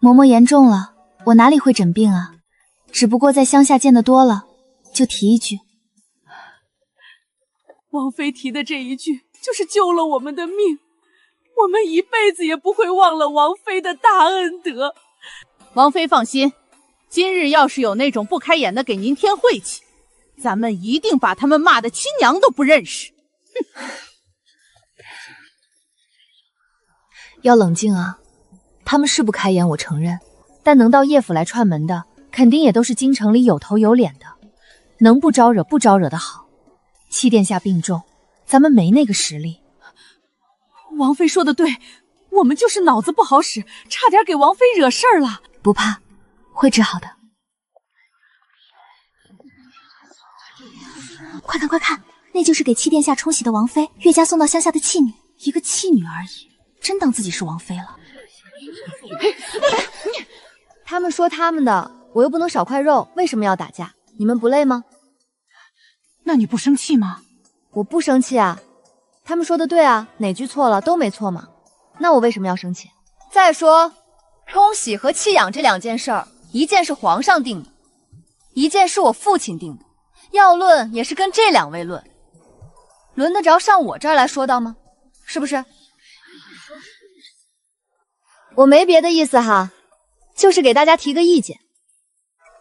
嬷嬷言重了，我哪里会诊病啊？只不过在乡下见得多了，就提一句。王妃提的这一句，就是救了我们的命，我们一辈子也不会忘了王妃的大恩德。王妃放心，今日要是有那种不开眼的给您添晦气，咱们一定把他们骂得亲娘都不认识。哼！要冷静啊！他们是不开眼，我承认，但能到叶府来串门的，肯定也都是京城里有头有脸的，能不招惹不招惹的好。七殿下病重，咱们没那个实力。王妃说的对，我们就是脑子不好使，差点给王妃惹事儿了。不怕，会治好的。快看快看，那就是给七殿下冲喜的王妃，岳家送到乡下的弃女，一个弃女而已，真当自己是王妃了。他们说他们的，我又不能少块肉，为什么要打架？你们不累吗？那你不生气吗？我不生气啊，他们说的对啊，哪句错了都没错嘛。那我为什么要生气？再说，冲喜和弃养这两件事儿，一件是皇上定的，一件是我父亲定的。要论也是跟这两位论，轮得着上我这儿来说道吗？是不是？我没别的意思哈，就是给大家提个意见。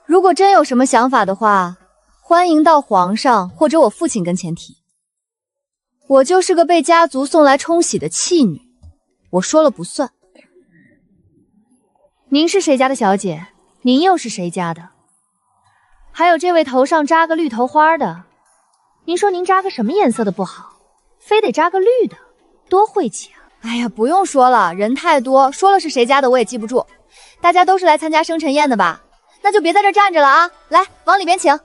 如果真有什么想法的话，欢迎到皇上或者我父亲跟前提。我就是个被家族送来冲喜的弃女，我说了不算。您是谁家的小姐？您又是谁家的？还有这位头上扎个绿头花的，您说您扎个什么颜色的不好，非得扎个绿的，多晦气啊！哎呀，不用说了，人太多，说了是谁家的我也记不住。大家都是来参加生辰宴的吧？那就别在这站着了啊！来，往里边请。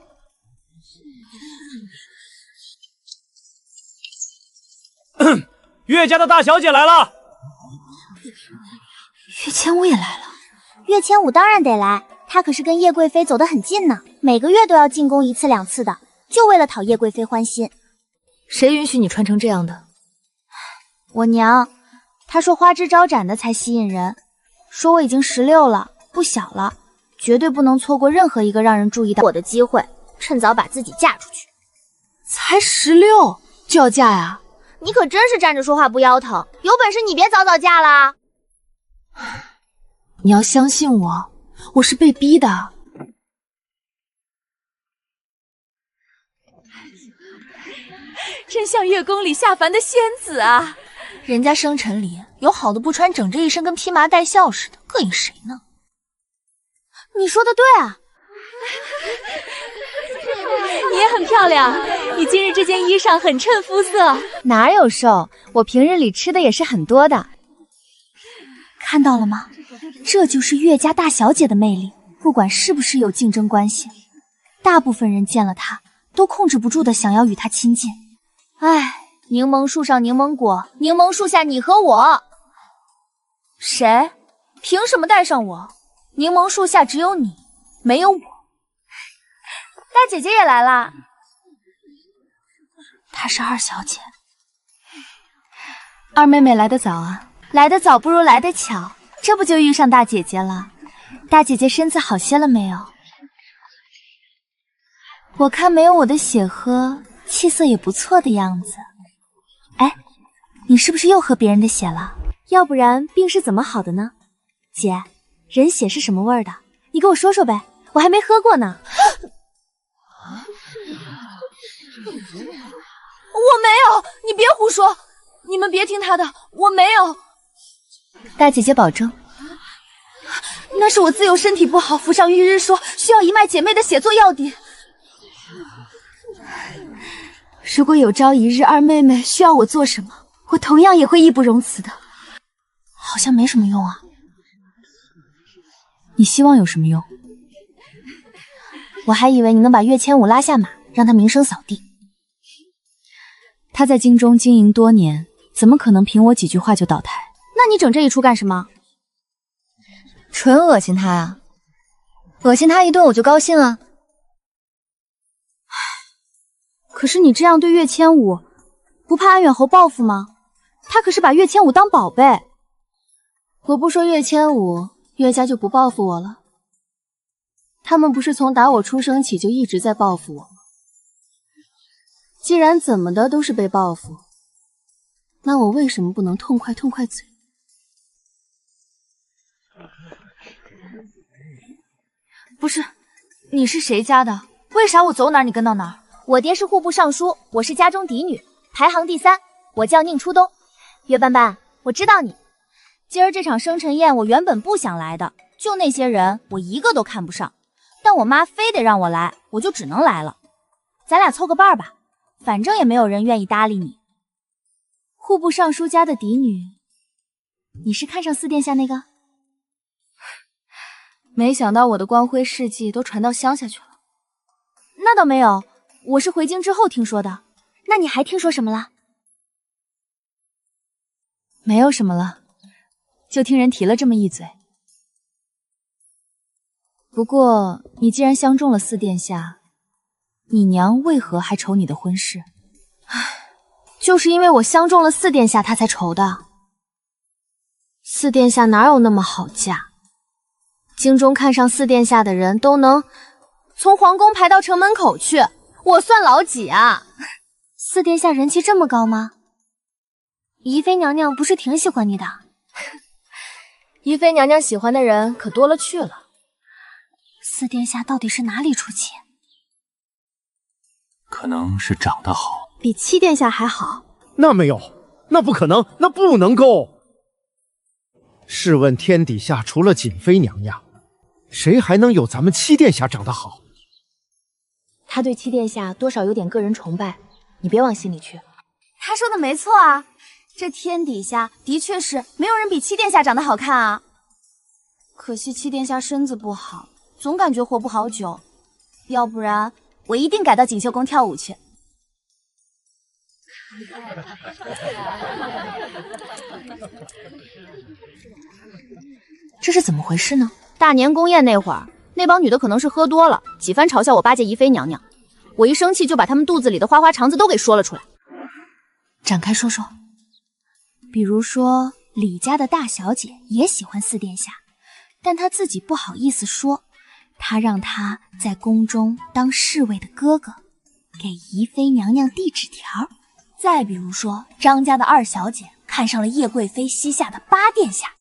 岳家的大小姐来了。岳千武也来了。岳千武当然得来，他可是跟叶贵妃走得很近呢，每个月都要进宫1次2次的，就为了讨叶贵妃欢心。谁允许你穿成这样的？我娘，她说花枝招展的才吸引人，说我已经16了，不小了，绝对不能错过任何一个让人注意到我的机会，趁早把自己嫁出去。才16就要嫁呀？你可真是站着说话不腰疼，有本事你别早早嫁啦！你要相信我，我是被逼的。真像月宫里下凡的仙子啊！人家生辰礼有好的不穿整这一身跟披麻戴孝似的，膈应谁呢？你说的对啊！你也很漂亮，你今日这件衣裳很衬肤色。哪有瘦，我平日里吃的也是很多的。看到了吗？这就是岳家大小姐的魅力，不管是不是有竞争关系，大部分人见了她都控制不住的想要与她亲近。哎，柠檬树上柠檬果，柠檬树下你和我，谁凭什么带上我？柠檬树下只有你，没有我。大姐姐也来啦，她是二小姐。二妹妹来得早啊，来得早不如来得巧，这不就遇上大姐姐了？大姐姐身子好些了没有？我看没有我的血喝，气色也不错的样子。哎，你是不是又喝别人的血了？要不然病是怎么好的呢？姐，人血是什么味儿的？你给我说说呗，我还没喝过呢。我没有，你别胡说，你们别听他的，我没有。大姐姐保证。那是我自幼身体不好，服上玉日说需要一脉姐妹的血做药底。如果有朝一日二妹妹需要我做什么，我同样也会义不容辞的。好像没什么用啊。你希望有什么用？我还以为你能把岳千武拉下马，让他名声扫地。他在京中经营多年，怎么可能凭我几句话就倒台？那你整这一出干什么？纯恶心他啊！恶心他一顿我就高兴啊！可是你这样对岳千武，不怕安远侯报复吗？他可是把岳千武当宝贝。我不说岳千武，岳家就不报复我了？他们不是从打我出生起就一直在报复我吗？既然怎么的都是被报复，那我为什么不能痛快痛快嘴？不是，你是谁家的？为啥我走哪儿你跟到哪儿？我爹是户部尚书，我是家中嫡女，排行第3，我叫宁初冬。岳斑斑，我知道你。今儿这场生辰宴我原本不想来的，就那些人我一个都看不上，但我妈非得让我来，我就只能来了。咱俩凑个伴儿吧，反正也没有人愿意搭理你。户部尚书家的嫡女，你是看上四殿下那个？没想到我的光辉事迹都传到乡下去了。那倒没有，我是回京之后听说的。那你还听说什么了？没有什么了，就听人提了这么一嘴。不过你既然相中了四殿下，你娘为何还愁你的婚事？唉，就是因为我相中了四殿下，她才愁的。四殿下哪有那么好嫁？京中看上四殿下的人都能从皇宫排到城门口去，我算老几啊？四殿下人气这么高吗？宜妃娘娘不是挺喜欢你的？宜妃娘娘喜欢的人可多了去了。四殿下到底是哪里出气？可能是长得好，比七殿下还好？那没有，那不可能，那不能够。试问天底下除了瑾妃娘娘，谁还能有咱们七殿下长得好？他对七殿下多少有点个人崇拜，你别往心里去。他说的没错啊，这天底下的确是没有人比七殿下长得好看啊。可惜七殿下身子不好，总感觉活不好久，要不然我一定改到锦绣宫跳舞去。这是怎么回事呢？大年宫宴那会儿，那帮女的可能是喝多了，几番嘲笑我巴结宜妃娘娘，我一生气就把她们肚子里的花花肠子都给说了出来。展开说说。比如说李家的大小姐也喜欢四殿下，但她自己不好意思说，她让她在宫中当侍卫的哥哥给宜妃娘娘递纸条。再比如说张家的二小姐看上了叶贵妃膝下的八殿下，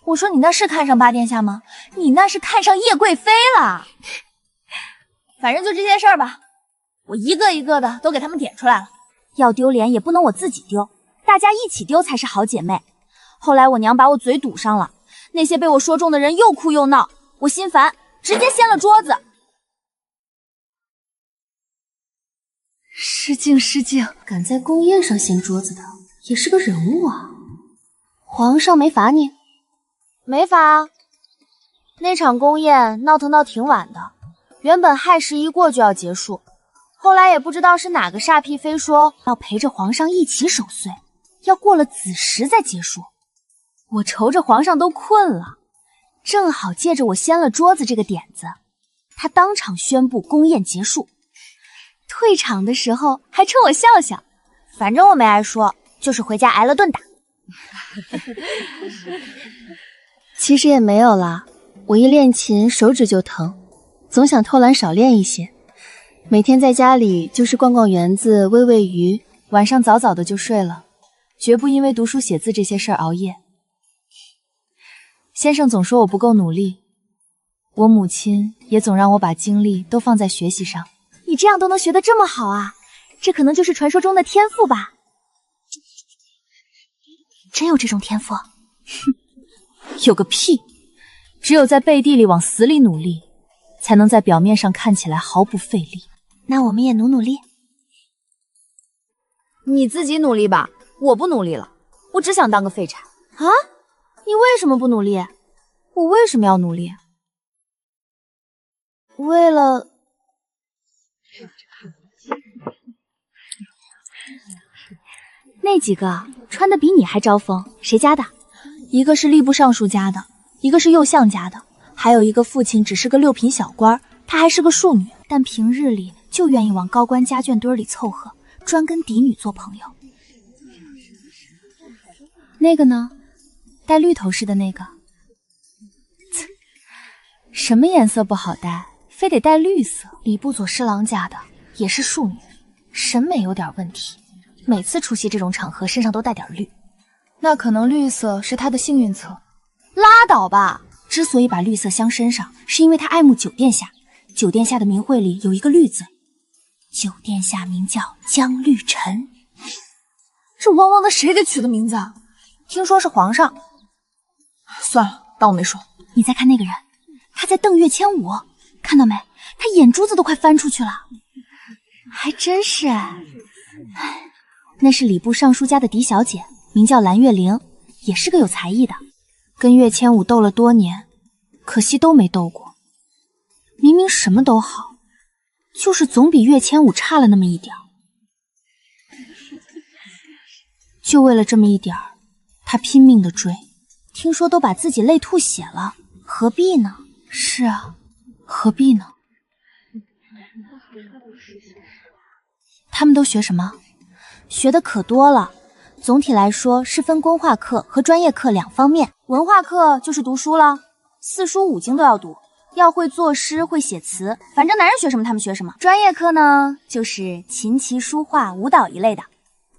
我说你那是看上八殿下吗？你那是看上叶贵妃了。反正就这些事儿吧，我一个一个的都给他们点出来了。要丢脸也不能我自己丢，大家一起丢才是好姐妹。后来我娘把我嘴堵上了，那些被我说中的人又哭又闹，我心烦，直接掀了桌子。失敬失敬，敢在宫宴上掀桌子的也是个人物啊。皇上没罚你？没罚啊。那场宫宴闹腾到挺晚的，原本亥时一过就要结束，后来也不知道是哪个煞屁非说要陪着皇上一起守岁，要过了子时再结束。我愁着皇上都困了，正好借着我掀了桌子这个点子，他当场宣布宫宴结束。退场的时候还冲我笑笑，反正我没挨说，就是回家挨了顿打。其实也没有啦，我一练琴手指就疼，总想偷懒少练一些。每天在家里就是逛逛园子，喂喂鱼，晚上早早的就睡了，绝不因为读书写字这些事儿熬夜。先生总说我不够努力，我母亲也总让我把精力都放在学习上。你这样都能学得这么好啊，这可能就是传说中的天赋吧？真有这种天赋？哼，有个屁！只有在背地里往死里努力，才能在表面上看起来毫不费力。那我们也努力。你自己努力吧，我不努力了，我只想当个废柴。啊？你为什么不努力？我为什么要努力？为了……那几个穿的比你还招风，谁家的？一个是吏部尚书家的，一个是右相家的，还有一个父亲只是个六品小官，她还是个庶女，但平日里就愿意往高官家眷堆里凑合，专跟嫡女做朋友。那个呢？戴绿头饰的那个。什么颜色不好戴，非得戴绿色？礼部左侍郎家的，也是庶女，审美有点问题。每次出席这种场合，身上都带点绿。那可能绿色是她的幸运色。拉倒吧！之所以把绿色镶身上，是因为她爱慕九殿下。九殿下的名讳里有一个绿字，九殿下名叫江绿尘。这汪汪的谁给取的名字啊？听说是皇上。算了，当我没说。你再看那个人，他在瞪岳千武，看到没？他眼珠子都快翻出去了。还真是哎，那是礼部尚书家的嫡小姐，名叫蓝月玲，也是个有才艺的，跟岳千武斗了多年，可惜都没斗过。明明什么都好，就是总比岳千武差了那么一点儿。就为了这么一点儿，他拼命的追，听说都把自己累吐血了，何必呢？是啊，何必呢？他们都学什么？学的可多了。总体来说是分工化课和专业课两方面。文化课就是读书了，4书5经都要读，要会作诗会写词，反正男人学什么他们学什么。专业课呢，就是琴棋书画舞蹈一类的。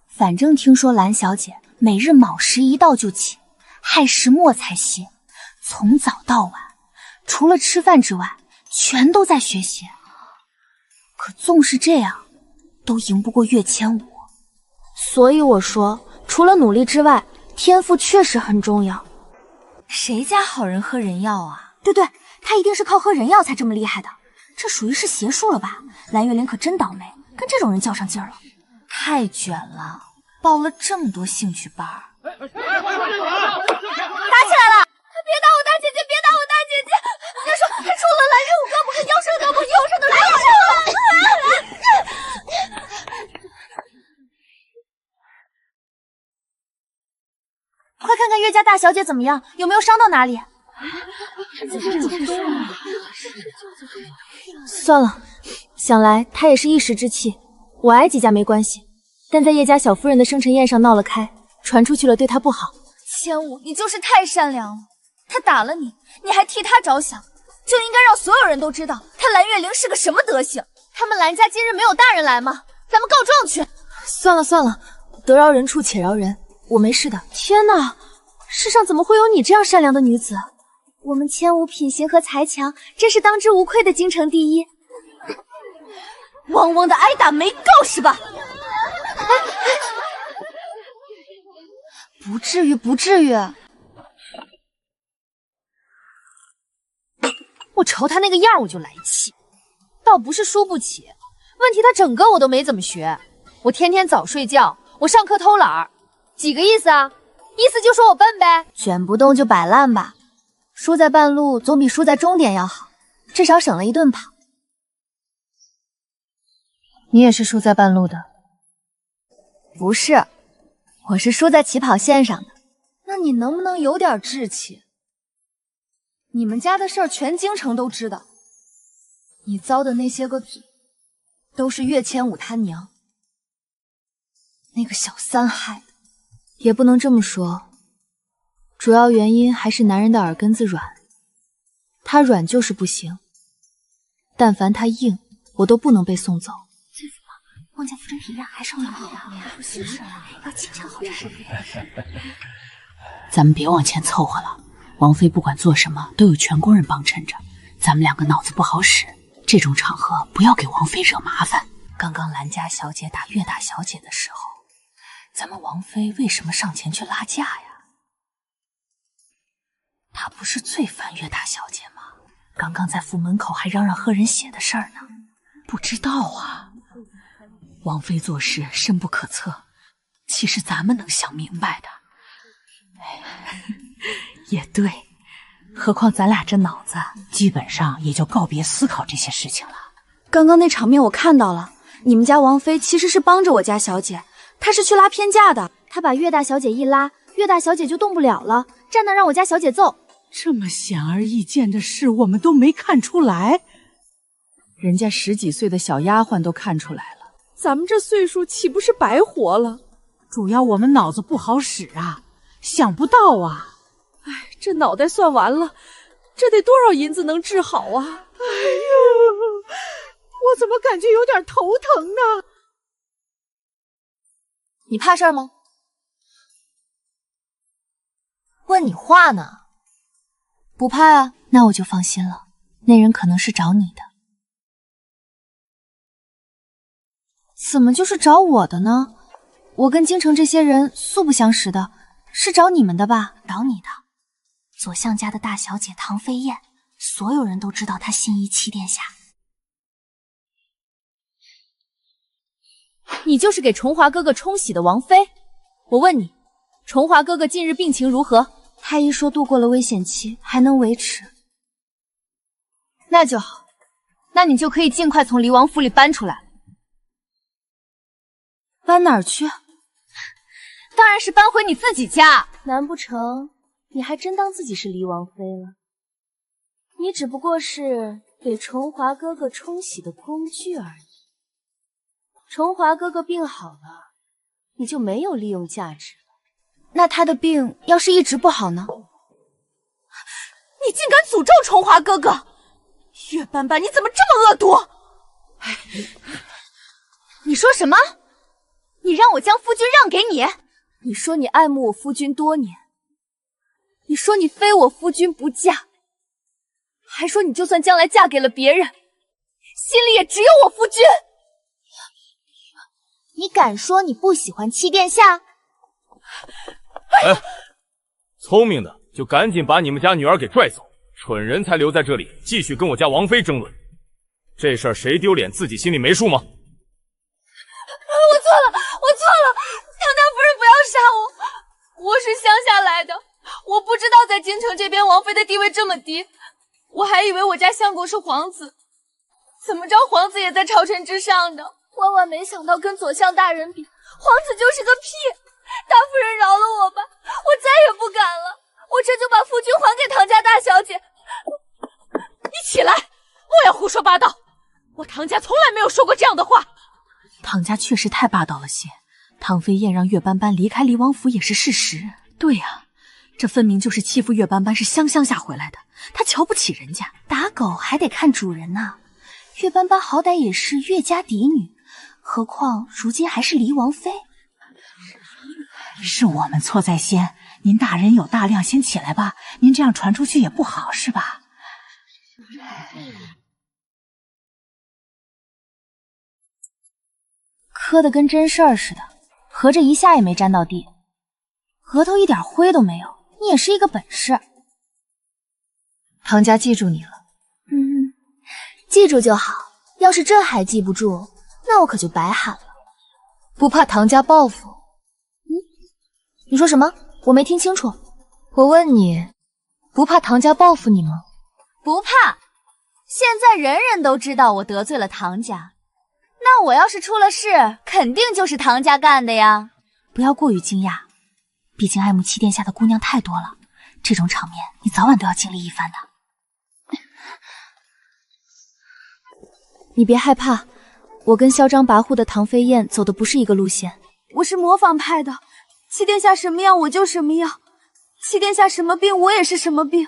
反正听说蓝小姐每日卯时一到就起，亥时末才歇，从早到晚，除了吃饭之外，全都在学习。可纵是这样，都赢不过岳千武。所以我说，除了努力之外，天赋确实很重要。谁家好人喝人药啊？对对，他一定是靠喝人药才这么厉害的，这属于是邪术了吧？蓝月玲可真倒霉，跟这种人较上劲儿了。太卷了，报了这么多兴趣班。打起来了！别打我大姐姐，别打我大姐姐！他说除了蓝月武高不可，妖圣高不可，妖圣的来我快看看岳家大小姐怎么样，有没有伤到哪里？算了，想来她也是一时之气，我挨几下没关系，但在叶家小夫人的生辰宴上闹了开，传出去了对她不好。千武，你就是太善良了，他打了你，你还替他着想，就应该让所有人都知道他蓝月玲是个什么德行。他们蓝家今日没有大人来吗？咱们告状去。算了算了，得饶人处且饶人，我没事的。天哪，世上怎么会有你这样善良的女子？我们千武品行和才强，真是当之无愧的京城第一。汪汪的挨打没告是吧？不至于，不至于。我瞅他那个样我就来气，倒不是输不起，问题他整个我都没怎么学，我天天早睡觉，我上课偷懒儿，几个意思啊？意思就说我笨呗？卷不动就摆烂吧，输在半路总比输在终点要好，至少省了一顿跑。你也是输在半路的？不是，我是输在起跑线上的。那你能不能有点志气？你们家的事儿全京城都知道，你遭的那些个罪，都是岳千武他娘那个小三害的。也不能这么说，主要原因还是男人的耳根子软，他软就是不行，但凡他硬，我都不能被送走。最父嘛，妄加夫人体谅，还是我老的，不是要谨慎好这事。咱们别往前凑合了，王妃不管做什么都有全宫人帮衬着，咱们两个脑子不好使，这种场合不要给王妃惹麻烦。刚刚兰家小姐打岳大小姐的时候，咱们王妃为什么上前去拉架呀？她不是最烦岳大小姐吗？刚刚在府门口还嚷嚷喝人血的事儿呢，不知道啊。王妃做事深不可测，岂是咱们能想明白的？也对，何况咱俩这脑子基本上也就告别思考这些事情了。刚刚那场面我看到了，你们家王妃其实是帮着我家小姐，她是去拉偏架的，她把岳大小姐一拉，岳大小姐就动不了了，站那让我家小姐揍。这么显而易见的事我们都没看出来，人家10几岁的小丫鬟都看出来了，咱们这岁数岂不是白活了？主要我们脑子不好使啊，想不到啊！哎，这脑袋算完了，这得多少银子能治好啊？哎呦，我怎么感觉有点头疼呢？你怕事儿吗？问你话呢。不怕啊，那我就放心了。那人可能是找你的。怎么就是找我的呢？我跟京城这些人素不相识的，是找你们的吧？找你的。左相家的大小姐唐飞燕，所有人都知道她心仪七殿下。你就是给崇华哥哥冲喜的王妃。我问你，崇华哥哥近日病情如何？太医说度过了危险期，还能维持。那就好，那你就可以尽快从离王府里搬出来。搬哪儿去？当然是搬回你自己家。难不成你还真当自己是离王妃了？你只不过是给崇华哥哥冲喜的工具而已。崇华哥哥病好了，你就没有利用价值了。那他的病要是一直不好呢？你竟敢诅咒崇华哥哥！岳斑斑，你怎么这么恶毒？你说什么？你让我将夫君让给你？你说你爱慕我夫君多年，你说你非我夫君不嫁，还说你就算将来嫁给了别人，心里也只有我夫君。你敢说你不喜欢七殿下？哎，聪明的就赶紧把你们家女儿给拽走，蠢人才留在这里继续跟我家王妃争论。这事儿谁丢脸自己心里没数吗？我错了，唐大夫人不要杀我，我是乡下来的，我不知道在京城这边王妃的地位这么低，我还以为我家相公是皇子，怎么着皇子也在朝臣之上的，万万没想到跟左相大人比，皇子就是个屁。大夫人饶了我吧，我再也不敢了，我这就把夫君还给唐家大小姐。你起来，不要胡说八道，我唐家从来没有说过这样的话。唐家确实太霸道了些，唐飞燕让岳斑斑离开离王府也是事实。对啊，这分明就是欺负岳斑斑是乡下回来的，他瞧不起人家。打狗还得看主人呐，岳斑斑好歹也是岳家嫡女，何况如今还是离王妃。是我们错在先，您大人有大量，先起来吧，您这样传出去也不好，是吧？磕得跟真事儿似的，合着一下也没沾到地，额头一点灰都没有，你也是一个本事。唐家记住你了。记住就好，要是这还记不住，那我可就白喊了。不怕唐家报复？你说什么？我没听清楚。我问你，不怕唐家报复你吗？不怕，现在人人都知道我得罪了唐家，那我要是出了事，肯定就是唐家干的呀。不要过于惊讶，毕竟爱慕七殿下的姑娘太多了，这种场面你早晚都要经历一番的。你别害怕，我跟嚣张跋扈的唐飞燕走的不是一个路线，我是模仿派的。七殿下什么样我就什么样，七殿下什么病我也是什么病。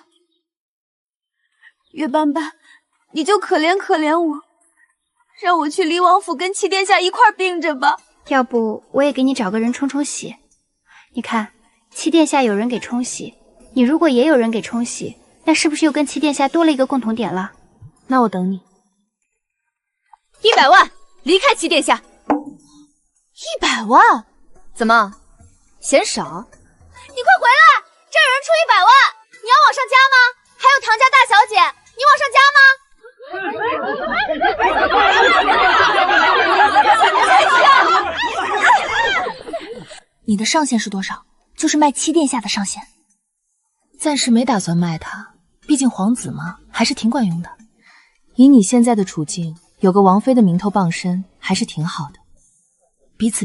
岳斑斑，你就可怜可怜我，让我去离王府跟七殿下一块病着吧。要不我也给你找个人冲冲喜。你看，七殿下有人给冲喜，你如果也有人给冲喜，那是不是又跟七殿下多了一个共同点了？那我等你。100万，离开七殿下。100万？怎么？嫌少？你快回来！这有人出100万，你要往上加吗？还有唐家大小姐，你往上加吗？你的上限是多少？就是卖七殿下的上限。暂时没打算卖他，毕竟皇子嘛，还是挺管用的。以你现在的处境，有个王妃的名头傍身，还是挺好的。彼此。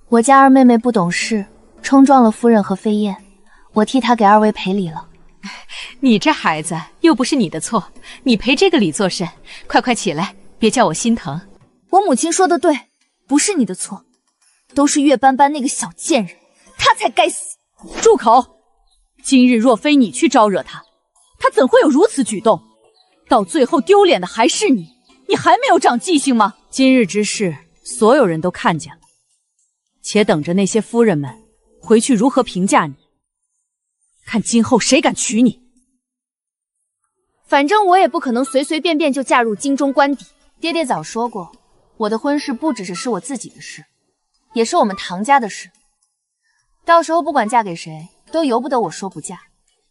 我家二妹妹不懂事，冲撞了夫人和飞燕，我替她给二位赔礼了。你这孩子又不是你的错，你赔这个礼做甚？快起来，别叫我心疼。我母亲说的对，不是你的错。都是岳斑斑那个小贱人，她才该死！住口！今日若非你去招惹他，他怎会有如此举动？到最后丢脸的还是你，你还没有长记性吗？今日之事，所有人都看见了，且等着那些夫人们回去如何评价你，看今后谁敢娶你。反正我也不可能随随便便就嫁入京中官邸。爹爹早说过，我的婚事不只是我自己的事，也是我们唐家的事。到时候不管嫁给谁，都由不得我说不嫁，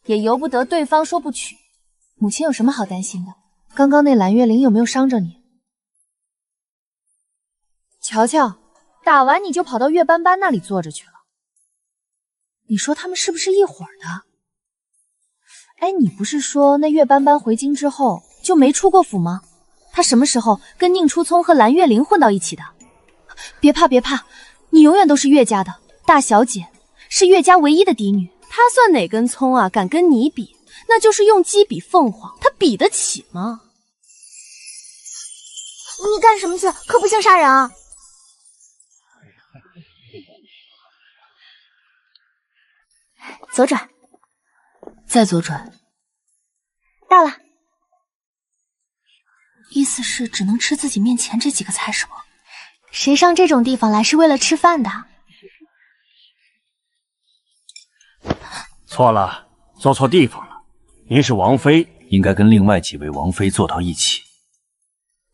也由不得对方说不娶。母亲有什么好担心的？刚刚那蓝月玲有没有伤着你？乔乔，打完你就跑到岳斑斑那里坐着去了。你说他们是不是一伙儿的？哎，你不是说那岳斑斑回京之后就没出过府吗？他什么时候跟宁初聪和蓝月玲混到一起的？别怕别怕，你永远都是岳家的大小姐，是岳家唯一的嫡女。他算哪根葱啊，敢跟你比？那就是用鸡比凤凰，他比得起吗？你干什么去？可不幸杀人啊！左转，再左转。到了。意思是只能吃自己面前这几个菜是不？谁上这种地方来是为了吃饭的？错了，坐错地方了。您是王妃，应该跟另外几位王妃坐到一起。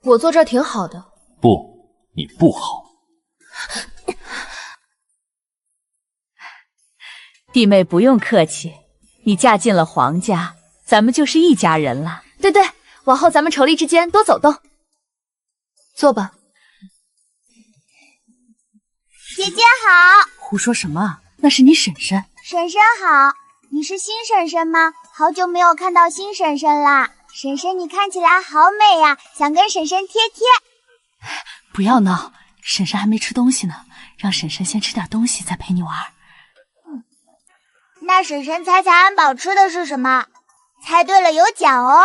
我坐这儿挺好的。不，你不好。弟妹不用客气，你嫁进了皇家，咱们就是一家人了。对对，往后咱们妯娌之间多走动。坐吧。姐姐好。胡说什么？那是你婶婶。婶婶好，你是新婶婶吗？好久没有看到新婶婶啦。婶婶你看起来好美呀，想跟婶婶贴贴。不要闹，婶婶还没吃东西呢，让婶婶先吃点东西再陪你玩。那婶婶猜猜安保吃的是什么？猜对了有奖哦。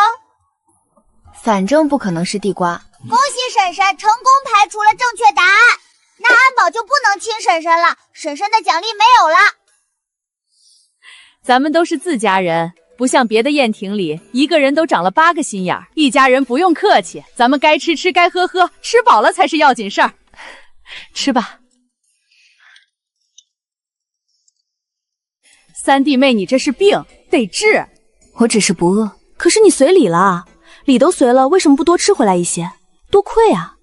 反正不可能是地瓜。恭喜婶婶成功排除了正确答案，那安保就不能亲婶婶了，婶婶的奖励没有了。咱们都是自家人，不像别的宴庭里一个人都长了8个心眼儿。一家人不用客气，咱们该吃吃该喝喝，吃饱了才是要紧事儿。吃吧。三弟妹，你这是病，得治。我只是不饿，可是你随礼了，礼都随了，为什么不多吃回来一些？多亏啊。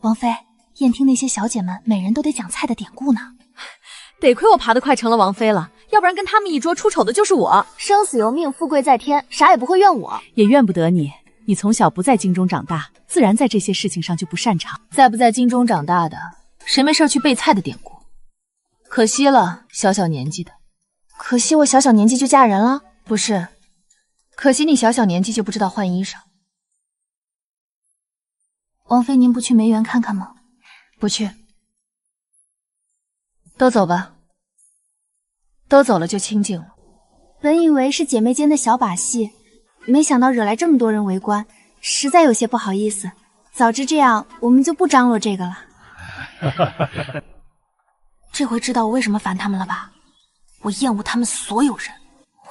王妃，宴厅那些小姐们每人都得讲菜的典故呢。得亏我爬得快成了王妃了，要不然跟他们一桌出丑的就是我。生死由命，富贵在天，啥也不会怨我，也怨不得你。你从小不在京中长大，自然在这些事情上就不擅长。在不在京中长大的，谁没事去背菜的典故？可惜了，小小年纪的。可惜我小小年纪就嫁人了？不是，可惜你小小年纪就不知道换衣裳。王妃，您不去梅园看看吗？不去。都走吧，都走了就清静了。本以为是姐妹间的小把戏，没想到惹来这么多人围观，实在有些不好意思。早知这样，我们就不张罗这个了。这回知道我为什么烦他们了吧？我厌恶他们所有人。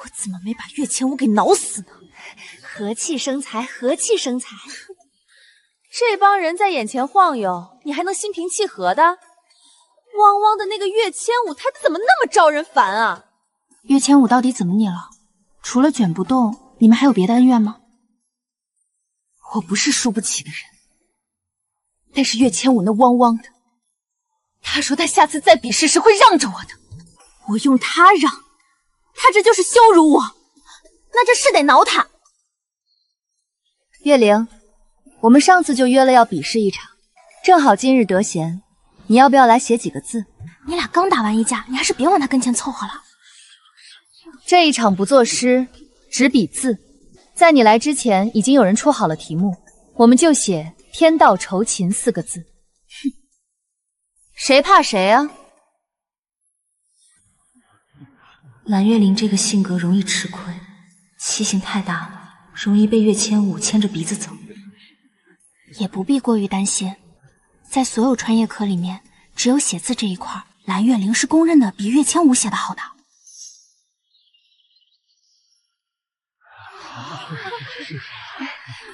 我怎么没把岳千武给挠死呢？和气生财，和气生财。这帮人在眼前晃悠，你还能心平气和的？汪汪的那个岳千武，他怎么那么招人烦啊？岳千武到底怎么你了？除了卷不动，你们还有别的恩怨吗？我不是输不起的人，但是岳千武那汪汪的，他说他下次再比试时会让着我的，我用他让，他这就是羞辱我，那这是得挠他。月玲，我们上次就约了要比试一场，正好今日得闲，你要不要来写几个字？你俩刚打完一架，你还是别往他跟前凑合了。这一场不作诗，只比字。在你来之前，已经有人出好了题目，我们就写“天道酬勤”4个字。哼，谁怕谁啊？蓝月玲这个性格容易吃亏，气性太大了，容易被岳千武牵着鼻子走。也不必过于担心，在所有穿越科里面，只有写字这一块，蓝月玲是公认的比岳千武写的好的。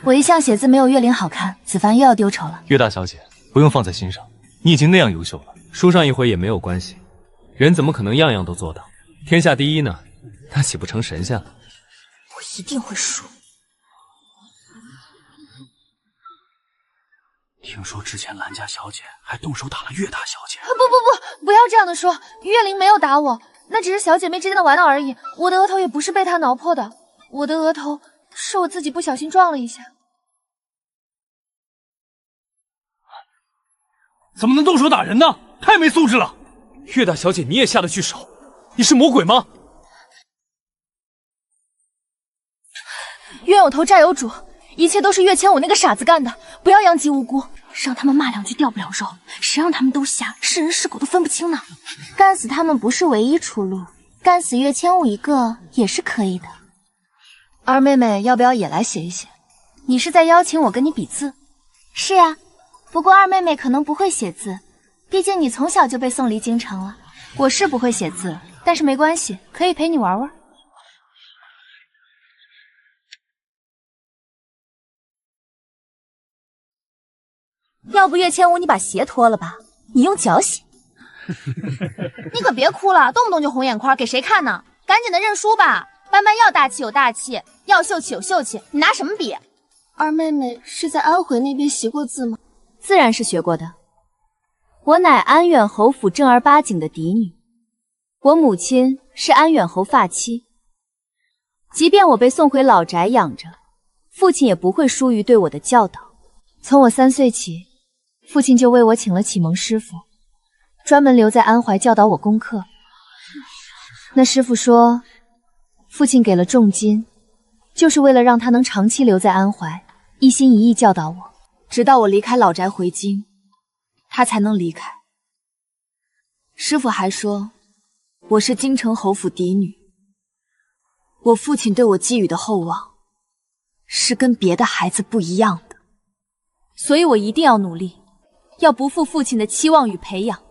我一向写字没有岳玲好看，此番又要丢丑了。岳大小姐，不用放在心上，你已经那样优秀了，输上一回也没有关系。人怎么可能样样都做到？天下第一呢，他岂不成神仙了？我一定会输。听说之前兰家小姐还动手打了岳大小姐。不要这样的说，岳灵没有打我，那只是小姐妹之间的玩闹而已。我的额头也不是被她挠破的，我的额头是我自己不小心撞了一下。怎么能动手打人呢？太没素质了！岳大小姐，你也下得去手？你是魔鬼吗？冤有头债有主，一切都是岳千武那个傻子干的，不要殃及无辜。让他们骂两句掉不了肉，谁让他们都瞎，是人是狗都分不清呢。干死他们不是唯一出路，干死岳千武一个也是可以的。二妹妹要不要也来写一写？你是在邀请我跟你比字？是啊，不过二妹妹可能不会写字，毕竟你从小就被送离京城了。我是不会写字，但是没关系，可以陪你玩玩。要不岳千武，你把鞋脱了吧，你用脚写。你可别哭了，动不动就红眼眶，给谁看呢？赶紧的认输吧。斑斑要大气有大气，要秀气有秀气，你拿什么比？二妹妹是在安徽那边习过字吗？自然是学过的。我乃安远侯府正儿八经的嫡女，我母亲是安远侯发妻。即便我被送回老宅养着，父亲也不会疏于对我的教导。从我3岁起，父亲就为我请了启蒙师傅，专门留在安怀教导我功课。那师傅说，父亲给了重金，就是为了让他能长期留在安怀，一心一意教导我，直到我离开老宅回京，他才能离开。师傅还说，我是京城侯府嫡女，我父亲对我寄予的厚望，是跟别的孩子不一样的。所以我一定要努力，要不负父亲的期望与培养，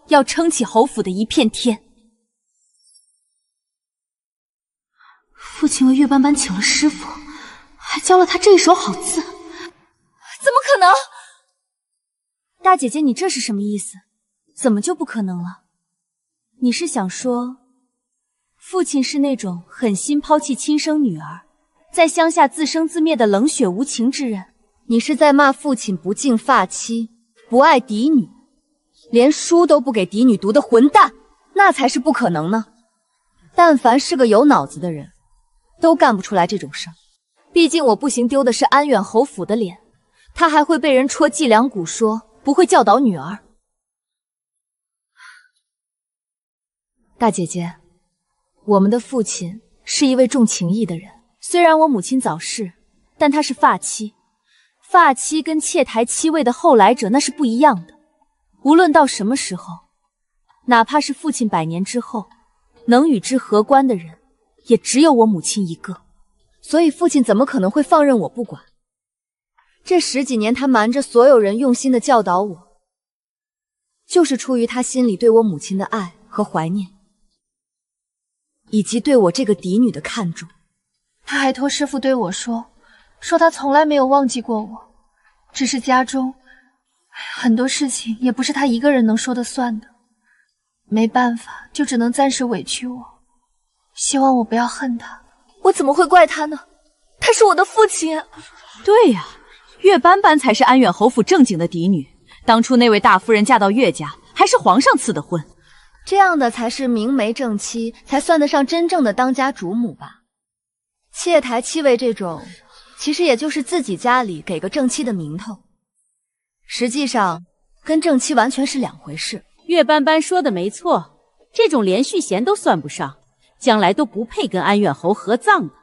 要撑起侯府的一片天。父亲为岳斑斑请了师傅，还教了他这一手好字。怎么可能？大姐姐，你这是什么意思？怎么就不可能了？你是想说，父亲是那种狠心抛弃亲生女儿，在乡下自生自灭的冷血无情之人？你是在骂父亲不敬发妻，不爱嫡女，连书都不给嫡女读的混蛋？那才是不可能呢。但凡是个有脑子的人，都干不出来这种事儿。毕竟我不行丢的是安远侯府的脸，他还会被人戳脊梁骨说不会教导女儿。大姐姐，我们的父亲是一位重情义的人，虽然我母亲早逝，但他是发妻。发妻跟妾台妻位的后来者那是不一样的。无论到什么时候，哪怕是父亲100年之后，能与之合观的人，也只有我母亲一个。所以父亲怎么可能会放任我不管？这10几年他瞒着所有人用心的教导我，就是出于他心里对我母亲的爱和怀念，以及对我这个嫡女的看重。他还托师傅对我说他从来没有忘记过我，只是家中很多事情也不是他一个人能说的算的，没办法，就只能暂时委屈我。希望我不要恨他。我怎么会怪他呢？他是我的父亲。对呀，岳斑斑才是安远侯府正经的嫡女。当初那位大夫人嫁到岳家，还是皇上赐的婚，这样的才是明媒正妻，才算得上真正的当家主母吧。妾台妻位这种，其实也就是自己家里给个正妻的名头，实际上跟正妻完全是两回事。岳斑斑说的没错，这种连续弦都算不上，将来都不配跟安远侯合葬的。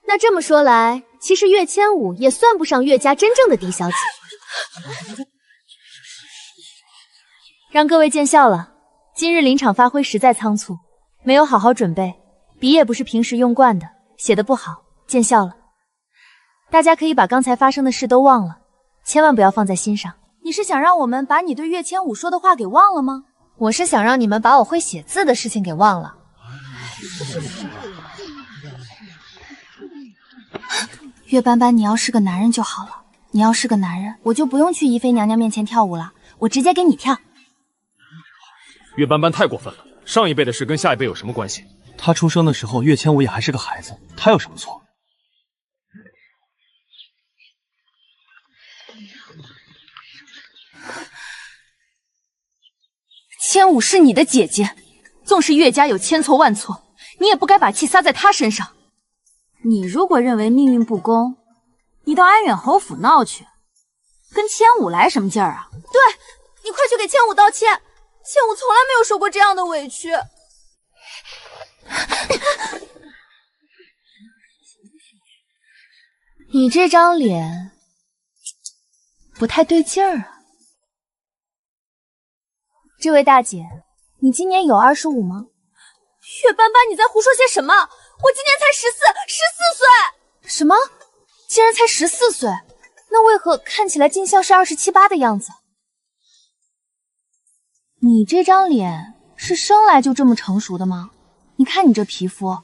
那这么说来，其实岳千武也算不上岳家真正的嫡小姐。让各位见笑了，今日临场发挥实在仓促，没有好好准备，笔也不是平时用惯的，写得不好，见笑了。大家可以把刚才发生的事都忘了，千万不要放在心上。你是想让我们把你对岳千武说的话给忘了吗？我是想让你们把我会写字的事情给忘了。岳斑斑，你要是个男人就好了。你要是个男人，我就不用去宜妃娘娘面前跳舞了，我直接给你跳。岳斑斑太过分了，上一辈的事跟下一辈有什么关系？他出生的时候，岳千武也还是个孩子，他有什么错？千武是你的姐姐，纵使岳家有千错万错，你也不该把气撒在她身上。你如果认为命运不公，你到安远侯府闹去，跟千武来什么劲儿啊？对，你快去给千武道歉，千武从来没有受过这样的委屈。你这张脸不太对劲儿啊。这位大姐，你今年有25吗？岳斑斑，你在胡说些什么？我今年才14岁。什么？竟然才14岁？那为何看起来竟像是27、28的样子？你这张脸是生来就这么成熟的吗？你看你这皮肤，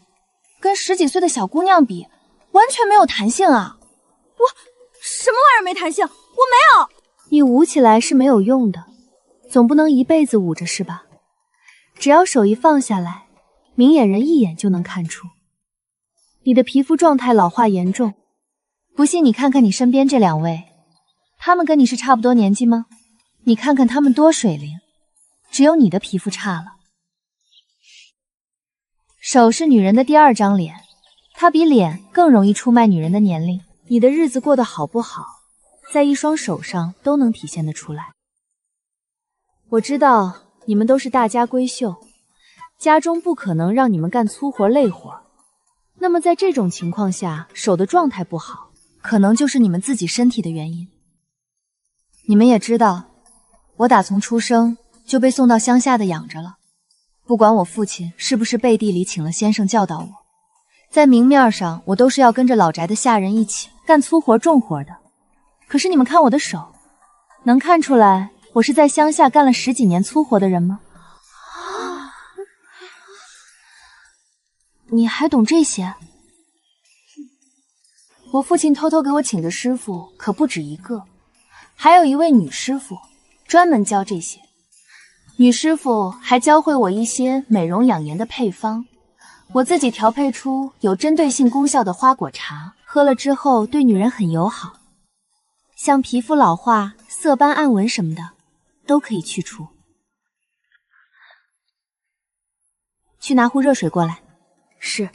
跟10几岁的小姑娘比，完全没有弹性啊！我什么玩意儿没弹性？我没有。你捂起来是没有用的，总不能一辈子捂着是吧？只要手一放下来，明眼人一眼就能看出你的皮肤状态老化严重。不信你看看你身边这2位，他们跟你是差不多年纪吗？你看看他们多水灵，只有你的皮肤差了。手是女人的第2张脸，它比脸更容易出卖女人的年龄。你的日子过得好不好，在一双手上都能体现得出来。我知道你们都是大家闺秀，家中不可能让你们干粗活累活，那么在这种情况下，手的状态不好，可能就是你们自己身体的原因。你们也知道，我打从出生就被送到乡下的养着了，不管我父亲是不是背地里请了先生教导我，在明面上我都是要跟着老宅的下人一起干粗活重活的。可是你们看我的手，能看出来我是在乡下干了10几年粗活的人吗？你还懂这些？我父亲偷偷给我请的师傅可不止一个，还有一位女师傅，专门教这些。女师傅还教会我一些美容养颜的配方，我自己调配出有针对性功效的花果茶，喝了之后对女人很友好，像皮肤老化、色斑、暗纹什么的都可以去除。去拿壶热水过来。是。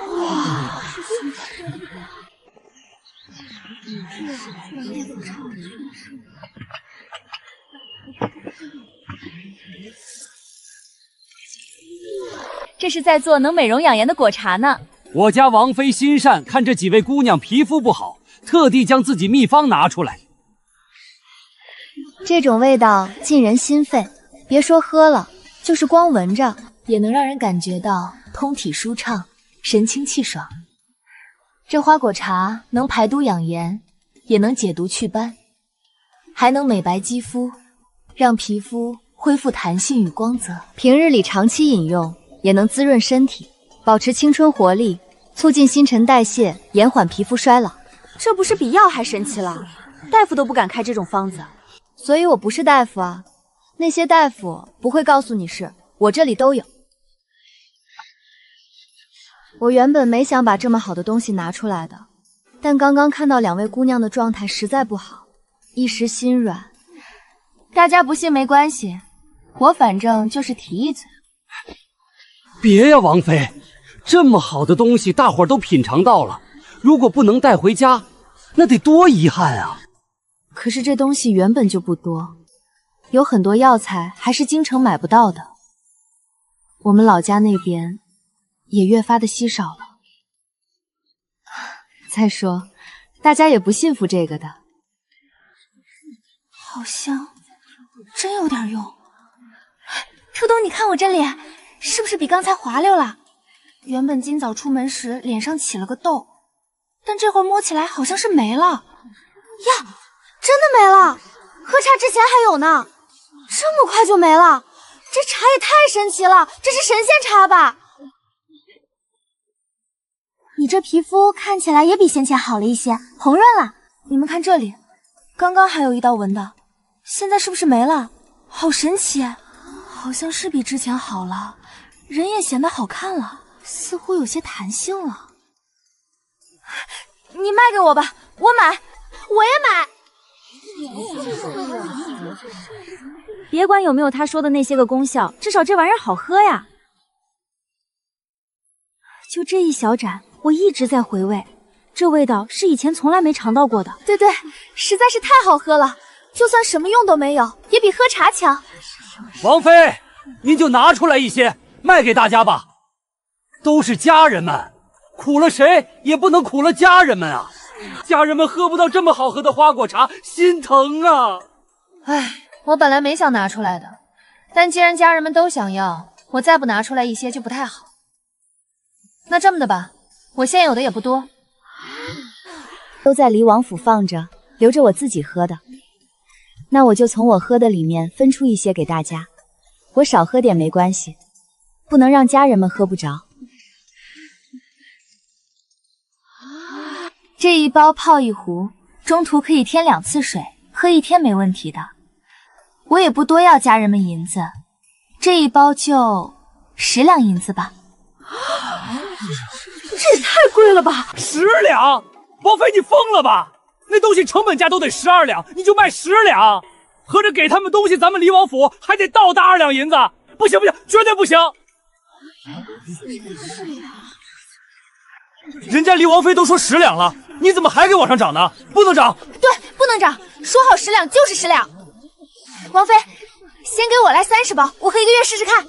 哇！这是在做能美容养颜的果茶呢。我家王妃心善，看这几位姑娘皮肤不好，特地将自己秘方拿出来。这种味道沁人心肺，别说喝了，就是光闻着也能让人感觉到通体舒畅，神清气爽。这花果茶能排毒养颜，也能解毒祛斑，还能美白肌肤，让皮肤恢复弹性与光泽。平日里长期饮用，也能滋润身体，保持青春活力，促进新陈代谢，延缓皮肤衰老。这不是比药还神奇了？大夫都不敢开这种方子。所以我不是大夫啊，那些大夫不会告诉你是，我这里都有。我原本没想把这么好的东西拿出来的，但刚刚看到2位姑娘的状态实在不好，一时心软。大家不信没关系，我反正就是提一嘴。别呀，王妃，这么好的东西大伙儿都品尝到了，如果不能带回家，那得多遗憾啊！可是这东西原本就不多，有很多药材还是京城买不到的，我们老家那边也越发的稀少了。再说，大家也不信服这个的。好香，真有点用。初冬，你看我这脸，是不是比刚才滑溜了？原本今早出门时脸上起了个痘，但这会儿摸起来好像是没了。呀，真的没了！喝茶之前还有呢，这么快就没了，这茶也太神奇了，这是神仙茶吧？你这皮肤看起来也比先前好了一些，红润了。你们看这里，刚刚还有一道纹的，现在是不是没了？好神奇，好像是比之前好了，人也显得好看了，似乎有些弹性了。你卖给我吧，我买，我也买。别管有没有他说的那些个功效，至少这玩意儿好喝呀。就这一小盏，我一直在回味，这味道是以前从来没尝到过的。对对，实在是太好喝了，就算什么用都没有，也比喝茶强。王妃，您就拿出来一些卖给大家吧，都是家人们，苦了谁也不能苦了家人们啊！家人们喝不到这么好喝的花果茶，心疼啊！唉，我本来没想拿出来的，但既然家人们都想要，我再不拿出来一些就不太好。那这么的吧，我现有的也不多，都在离王府放着，留着我自己喝的。那我就从我喝的里面分出一些给大家，我少喝点没关系，不能让家人们喝不着。这一包泡一壶，中途可以添2次水，喝1天没问题的。我也不多要家人们银子，这一包就10两银子吧。这也太贵了吧！10两，王妃你疯了吧？那东西成本价都得12两，你就卖10两，合着给他们东西，咱们离王府还得倒大2两银子，不行不行，绝对不行！人家离王妃都说10两了，你怎么还给往上涨呢？不能涨！对，不能涨，说好10两就是10两。王妃，先给我来30包，我喝1个月试试看。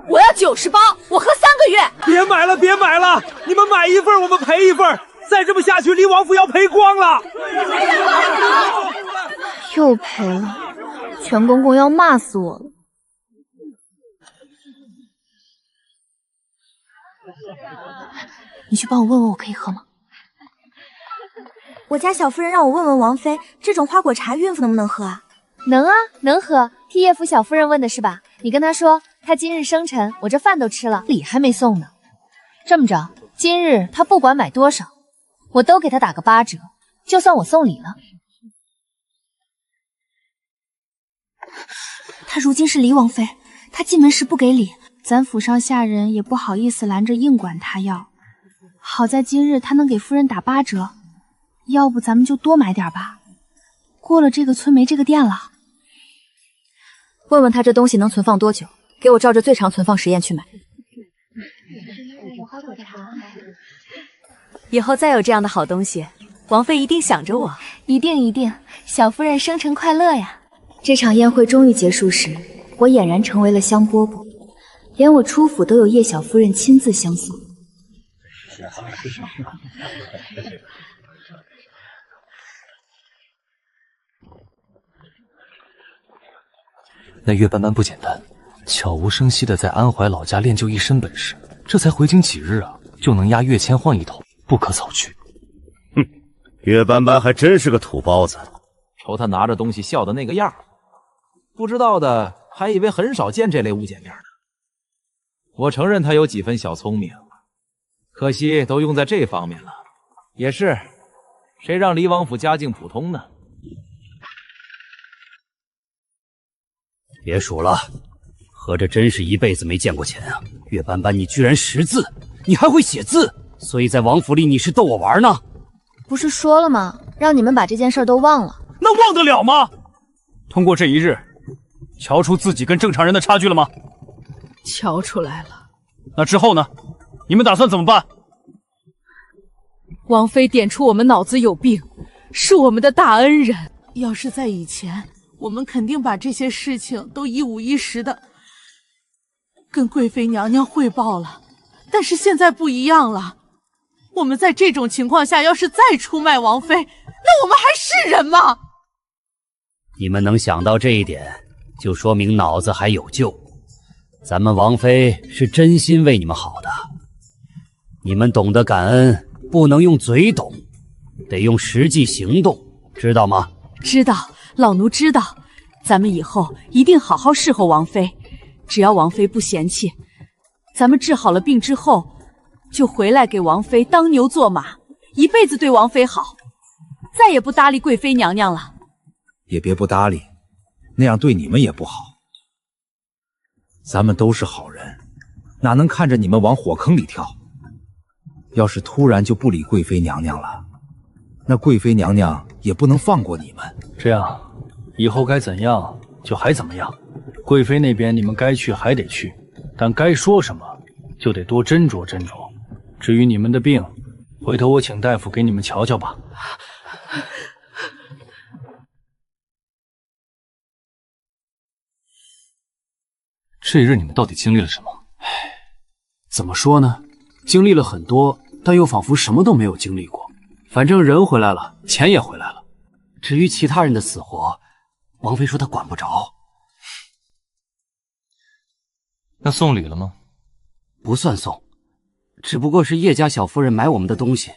我要90包，我喝3个月。别买了，别买了，你们买一份，我们赔一份，再这么下去，离王府要赔光了。又赔了，全公公要骂死我了。你去帮我问问我可以喝吗？我家小夫人让我问问王妃，这种花果茶孕妇能不能喝啊？能啊，能喝。替叶府小夫人问的是吧？你跟她说，她今日生辰，我这饭都吃了，礼还没送呢。这么着，今日她不管买多少，我都给她打个8折，就算我送礼了。她如今是离王妃，她进门时不给礼，咱府上下人也不好意思拦着硬管她要。好在今日她能给夫人打8折，要不咱们就多买点吧。过了这个村没这个店了。问问他这东西能存放多久，给我照着最长存放时间去买。以后再有这样的好东西，王妃一定想着我。一定一定，小夫人生辰快乐呀！这场宴会终于结束时，我俨然成为了香饽饽，连我出府都有叶小夫人亲自相送。那岳斑斑不简单，悄无声息的在安怀老家练就一身本事，这才回京几日啊，就能压岳千晃一头，不可小觑。哼，岳斑斑还真是个土包子，瞅他拿着东西笑的那个样，不知道的还以为很少见这类物件面呢。我承认他有几分小聪明，可惜都用在这方面了。也是，谁让离王府家境普通呢？别数了，合着真是一辈子没见过钱啊！岳斑斑，你居然识字，你还会写字，所以在王府里你是逗我玩呢？不是说了吗？让你们把这件事都忘了。那忘得了吗？通过这一日，瞧出自己跟正常人的差距了吗？瞧出来了。那之后呢？你们打算怎么办？王妃点出我们脑子有病，是我们的大恩人。要是在以前，我们肯定把这些事情都一五一十的跟贵妃娘娘汇报了。但是现在不一样了，我们在这种情况下要是再出卖王妃，那我们还是人吗？你们能想到这一点，就说明脑子还有救。咱们王妃是真心为你们好的，你们懂得感恩，不能用嘴懂，得用实际行动，知道吗？知道，老奴知道。咱们以后一定好好侍候王妃，只要王妃不嫌弃，咱们治好了病之后，就回来给王妃当牛做马，一辈子对王妃好，再也不搭理贵妃娘娘了。也别不搭理，那样对你们也不好。咱们都是好人，哪能看着你们往火坑里跳？要是突然就不理贵妃娘娘了，那贵妃娘娘也不能放过你们。这样，以后该怎样就还怎么样。贵妃那边你们该去还得去，但该说什么就得多斟酌斟酌。至于你们的病，回头我请大夫给你们瞧瞧吧。这一日你们到底经历了什么？怎么说呢？经历了很多，但又仿佛什么都没有经历过。反正人回来了，钱也回来了。至于其他人的死活，王妃说她管不着。那送礼了吗？不算送，只不过是叶家小夫人买我们的东西，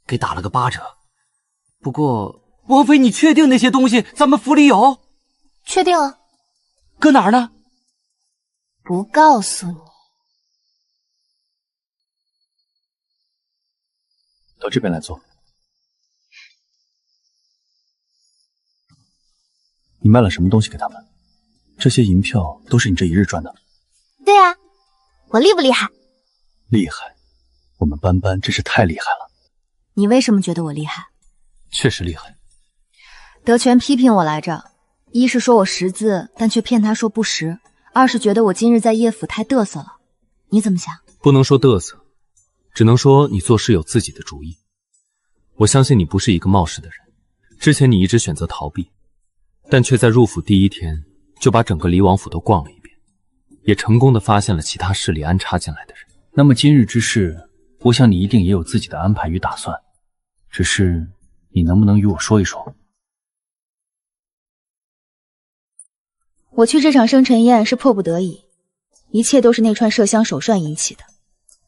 给打了个8折。不过，王妃，你确定那些东西咱们府里有？确定了。搁哪儿呢？不告诉你。到这边来坐。你卖了什么东西给他们？这些银票都是你这一日赚的？对啊，我厉不厉害？厉害，我们班班真是太厉害了。你为什么觉得我厉害？确实厉害。德全批评我来着，一是说我识字，但却骗他说不识；二是觉得我今日在叶府太嘚瑟了。你怎么想？不能说嘚瑟，只能说你做事有自己的主意。我相信你不是一个冒失的人，之前你一直选择逃避，但却在入府第一天就把整个离王府都逛了一遍，也成功的发现了其他势力安插进来的人。那么今日之事，我想你一定也有自己的安排与打算，只是你能不能与我说一说？我去这场生辰宴是迫不得已，一切都是那串麝香手涮引起的。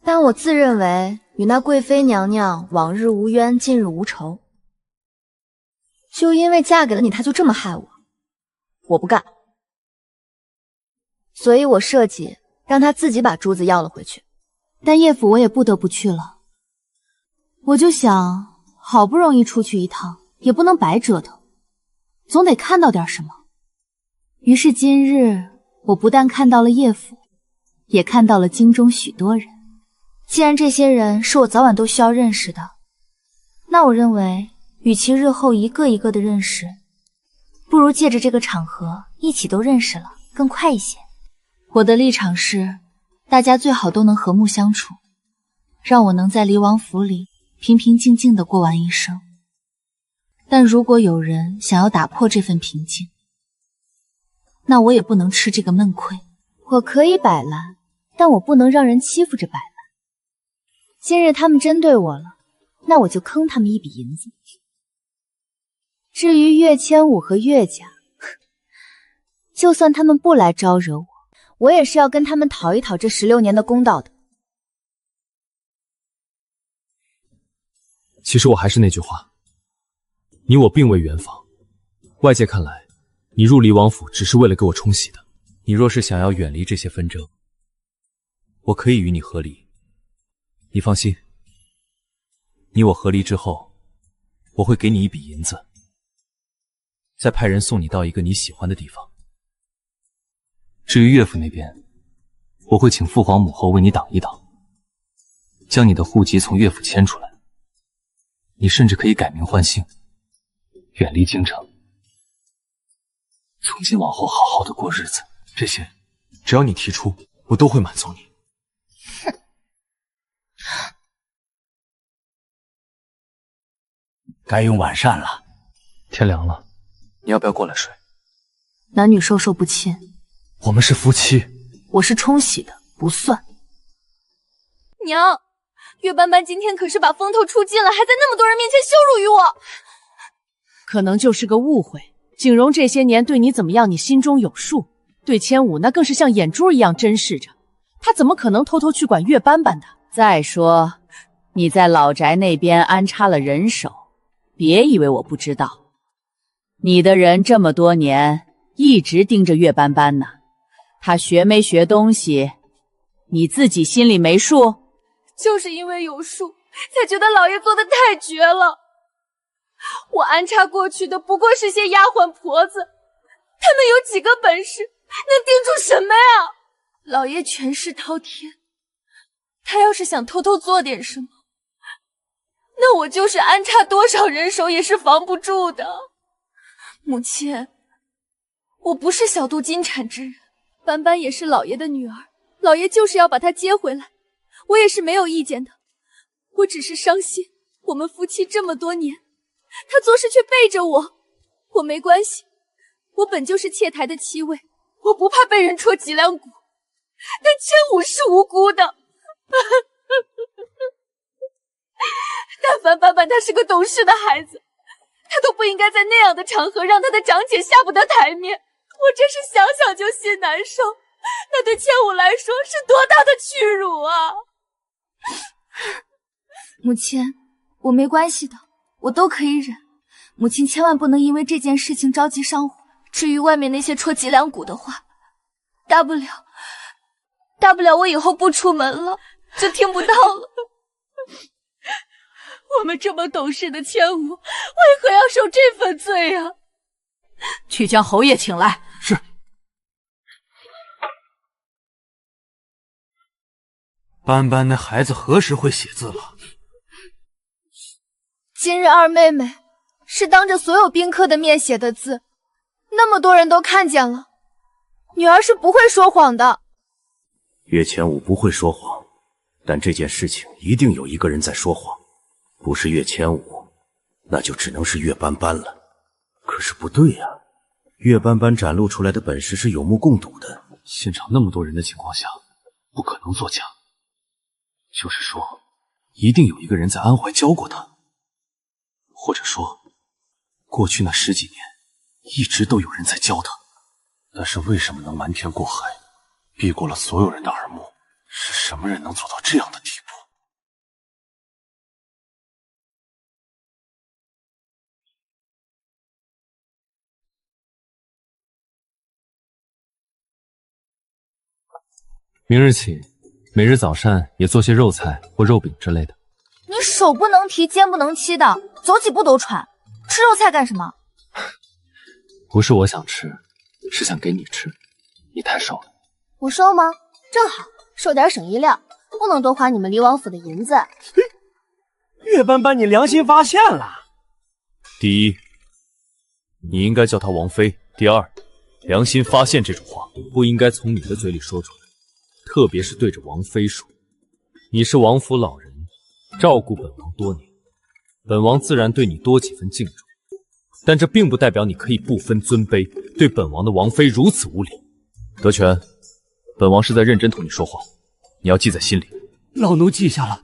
但我自认为与那贵妃娘娘往日无冤，近日无仇。就因为嫁给了你，她就这么害我，我不干。所以我设计让她自己把珠子要了回去。但叶府我也不得不去了。我就想，好不容易出去一趟，也不能白折腾，总得看到点什么。于是今日，我不但看到了叶府，也看到了京中许多人。既然这些人是我早晚都需要认识的，那我认为，与其日后一个一个的认识，不如借着这个场合一起都认识了，更快一些。我的立场是，大家最好都能和睦相处，让我能在离王府里平平静静地过完一生。但如果有人想要打破这份平静，那我也不能吃这个闷亏。我可以摆烂，但我不能让人欺负着摆烂。今日他们针对我了，那我就坑他们一笔银子。至于岳千武和岳家，就算他们不来招惹我，我也是要跟他们讨一讨这16年的公道的。其实我还是那句话，你我并未圆房，外界看来，你入离王府只是为了给我冲喜的。你若是想要远离这些纷争，我可以与你和离。你放心，你我和离之后，我会给你一笔银子，再派人送你到一个你喜欢的地方。至于岳父那边，我会请父皇母后为你挡一挡，将你的户籍从岳府迁出来。你甚至可以改名换姓，远离京城，从今往后好好的过日子。这些，只要你提出，我都会满足你。哼。该用晚膳了。天凉了，你要不要过来睡？男女授受不亲。我们是夫妻。我是冲喜的，不算。娘，岳斑斑今天可是把风头出尽了，还在那么多人面前羞辱于我。可能就是个误会，景荣这些年对你怎么样，你心中有数。对千武那更是像眼珠一样珍视着，他怎么可能偷偷去管岳斑斑的？再说，你在老宅那边安插了人手，别以为我不知道。你的人这么多年一直盯着岳斑斑呢，他学没学东西，你自己心里没数？就是因为有数，才觉得老爷做的太绝了。我安插过去的不过是些丫鬟婆子，他们有几个本事，能盯住什么呀？老爷权势滔天，他要是想偷偷做点什么，那我就是安插多少人手也是防不住的。母亲，我不是小肚金产之人，斑斑也是老爷的女儿，老爷就是要把她接回来，我也是没有意见的。我只是伤心，我们夫妻这么多年，他做事却背着我。我没关系，我本就是妾台的妻位，我不怕被人戳脊梁骨，但千武是无辜的。但凡斑斑他是个懂事的孩子，他都不应该在那样的场合让他的长姐下不得台面。我真是想想就心难受，那对千武来说是多大的屈辱啊！母亲，我没关系的，我都可以忍。母亲千万不能因为这件事情着急上火。至于外面那些戳脊梁骨的话，大不了我以后不出门了，就听不到了。我们这么懂事的千武，为何要受这份罪啊？去将侯爷请来。是。斑斑那孩子何时会写字了？今日二妹妹是当着所有宾客的面写的字，那么多人都看见了。女儿是不会说谎的。岳千武不会说谎，但这件事情一定有一个人在说谎，不是岳千武，那就只能是岳斑斑了。可是不对呀，岳斑斑展露出来的本事是有目共睹的，现场那么多人的情况下，不可能作假。就是说，一定有一个人在安怀教过他，或者说，过去那10几年一直都有人在教他。但是为什么能瞒天过海，避过了所有人的耳目？是什么人能做到这样的地步？明日起，每日早膳也做些肉菜或肉饼之类的。你手不能提，肩不能揖的，走几步都喘。吃肉菜干什么？不是我想吃，是想给你吃。你太瘦了。我瘦吗？正好，瘦点省衣料，不能多花你们离王府的银子。岳斑斑，你良心发现了。第一，你应该叫她王妃。第二，良心发现这种话不应该从你的嘴里说出来，特别是对着王妃说。你是王府老人，照顾本王多年，本王自然对你多几分敬重，但这并不代表你可以不分尊卑，对本王的王妃如此无礼。德全，本王是在认真同你说话，你要记在心里。老奴记下了，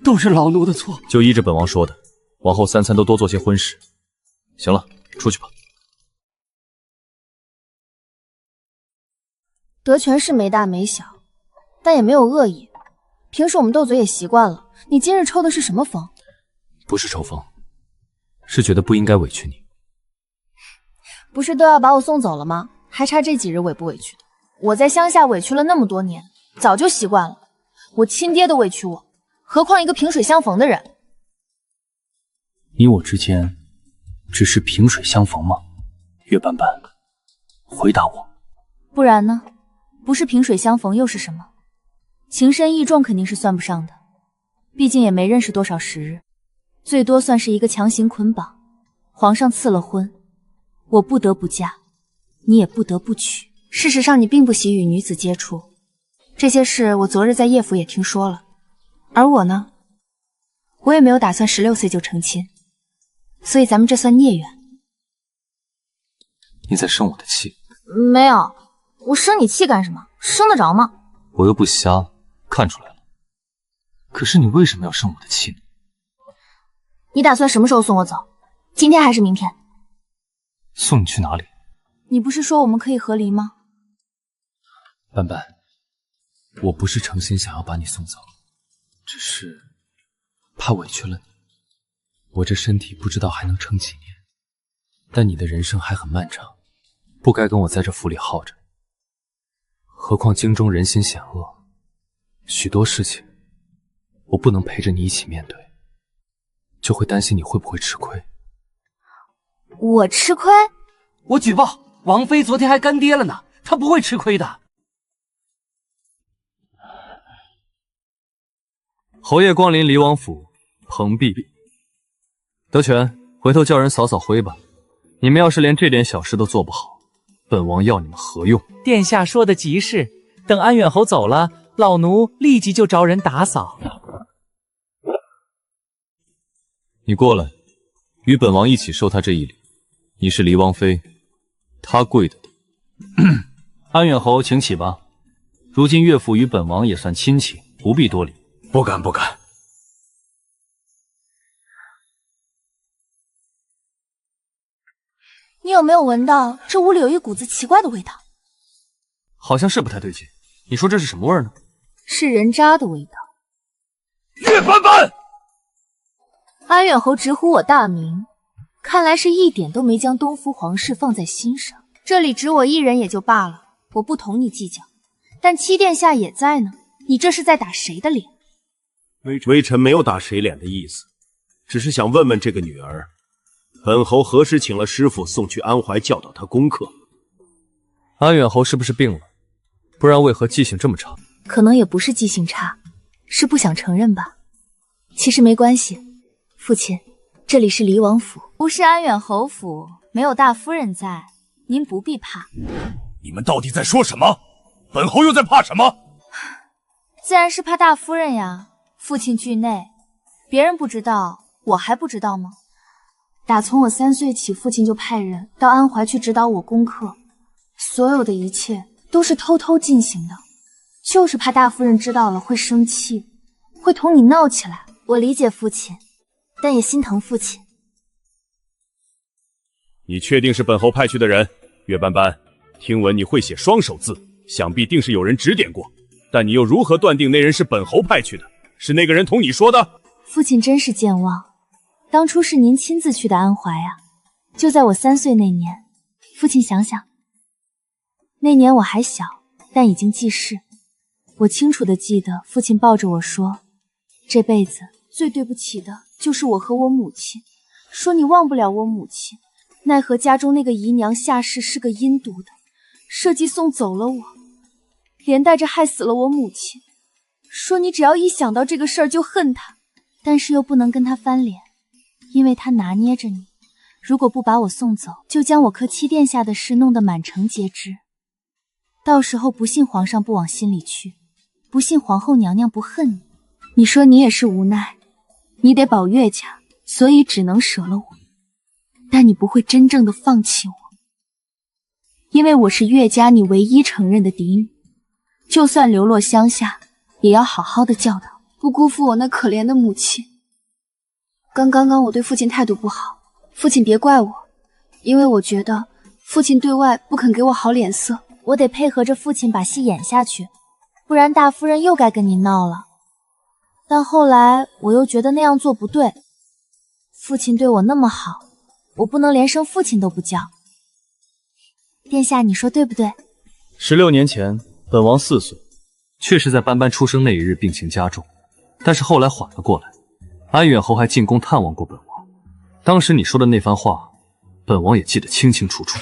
都是老奴的错。就依着本王说的，往后3餐都多做些荤食。行了，出去吧。德全是没大没小，但也没有恶意。平时我们斗嘴也习惯了，你今日抽的是什么风？不是抽风，是觉得不应该委屈你。不是都要把我送走了吗？还差这几日委不委屈的？我在乡下委屈了那么多年，早就习惯了。我亲爹都委屈我，何况一个萍水相逢的人？你我之间只是萍水相逢吗？岳斑斑，回答我。不然呢？不是萍水相逢又是什么？情深意重肯定是算不上的，毕竟也没认识多少时日，最多算是一个强行捆绑。皇上赐了婚，我不得不嫁，你也不得不娶。事实上，你并不喜与女子接触，这些事我昨日在叶府也听说了。而我呢，我也没有打算16岁就成亲，所以咱们这算孽缘。你在生我的气？没有，我生你气干什么？生得着吗？我又不瞎，看出来了。可是你为什么要生我的气呢？你打算什么时候送我走？今天还是明天？送你去哪里？你不是说我们可以和离吗？斑斑，我不是诚心想要把你送走，只是怕委屈了你。我这身体不知道还能撑几年，但你的人生还很漫长，不该跟我在这府里耗着。何况京中人心险恶，许多事情我不能陪着你一起面对，就会担心你会不会吃亏。我吃亏？我举报王妃昨天还干爹了呢，她不会吃亏的。侯爷光临离王府，蓬荜。德全，回头叫人扫扫灰吧。你们要是连这点小事都做不好，本王要你们何用？殿下说的极是，等安远侯走了，老奴立即就找人打扫。你过来，与本王一起受他这一礼。你是离王妃，他跪的。安远侯，请起吧。如今岳父与本王也算亲戚，不必多礼。不敢不敢。你有没有闻到这屋里有一股子奇怪的味道？好像是不太对劲。你说这是什么味呢？是人渣的味道。岳斑斑！安远侯直呼我大名，看来是一点都没将东府皇室放在心上。这里只我一人也就罢了，我不同你计较。但七殿下也在呢，你这是在打谁的脸？微臣没有打谁脸的意思，只是想问问这个女儿，本侯何时请了师傅送去安怀教导她功课？安远侯是不是病了？不然为何记性这么差？可能也不是记性差，是不想承认吧。其实没关系，父亲，这里是离王府，不是安远侯府，没有大夫人在，您不必怕。你们到底在说什么？本侯又在怕什么？自然是怕大夫人呀。父亲惧内，别人不知道，我还不知道吗？打从我3岁起，父亲就派人到安怀去指导我功课，所有的一切都是偷偷进行的，就是怕大夫人知道了会生气，会同你闹起来。我理解父亲，但也心疼父亲。你确定是本侯派去的人？岳斑斑，听闻你会写双手字，想必定是有人指点过，但你又如何断定那人是本侯派去的？是那个人同你说的？父亲真是健忘，当初是您亲自去的安怀啊，就在我3岁那年。父亲想想，那年我还小，但已经记事。我清楚地记得父亲抱着我说，这辈子最对不起的就是我和我母亲，说你忘不了我母亲，奈何家中那个姨娘下世是个阴毒的，设计送走了我，连带着害死了我母亲。说你只要一想到这个事儿就恨他，但是又不能跟他翻脸，因为他拿捏着你，如果不把我送走，就将我克七殿下的事弄得满城皆知。到时候不信皇上不往心里去，不信皇后娘娘不恨你。你说你也是无奈，你得保岳家，所以只能舍了我。但你不会真正的放弃我，因为我是岳家你唯一承认的嫡女，就算流落乡下，也要好好的教导，不辜负我那可怜的母亲。刚刚我对父亲态度不好，父亲别怪我，因为我觉得父亲对外不肯给我好脸色，我得配合着父亲把戏演下去，不然大夫人又该跟你闹了。但后来我又觉得那样做不对，父亲对我那么好，我不能连声父亲都不叫。殿下，你说对不对？16年前，本王4岁，确实在斑斑出生那一日病情加重，但是后来缓了过来。安远侯还进宫探望过本王，当时你说的那番话，本王也记得清清楚楚。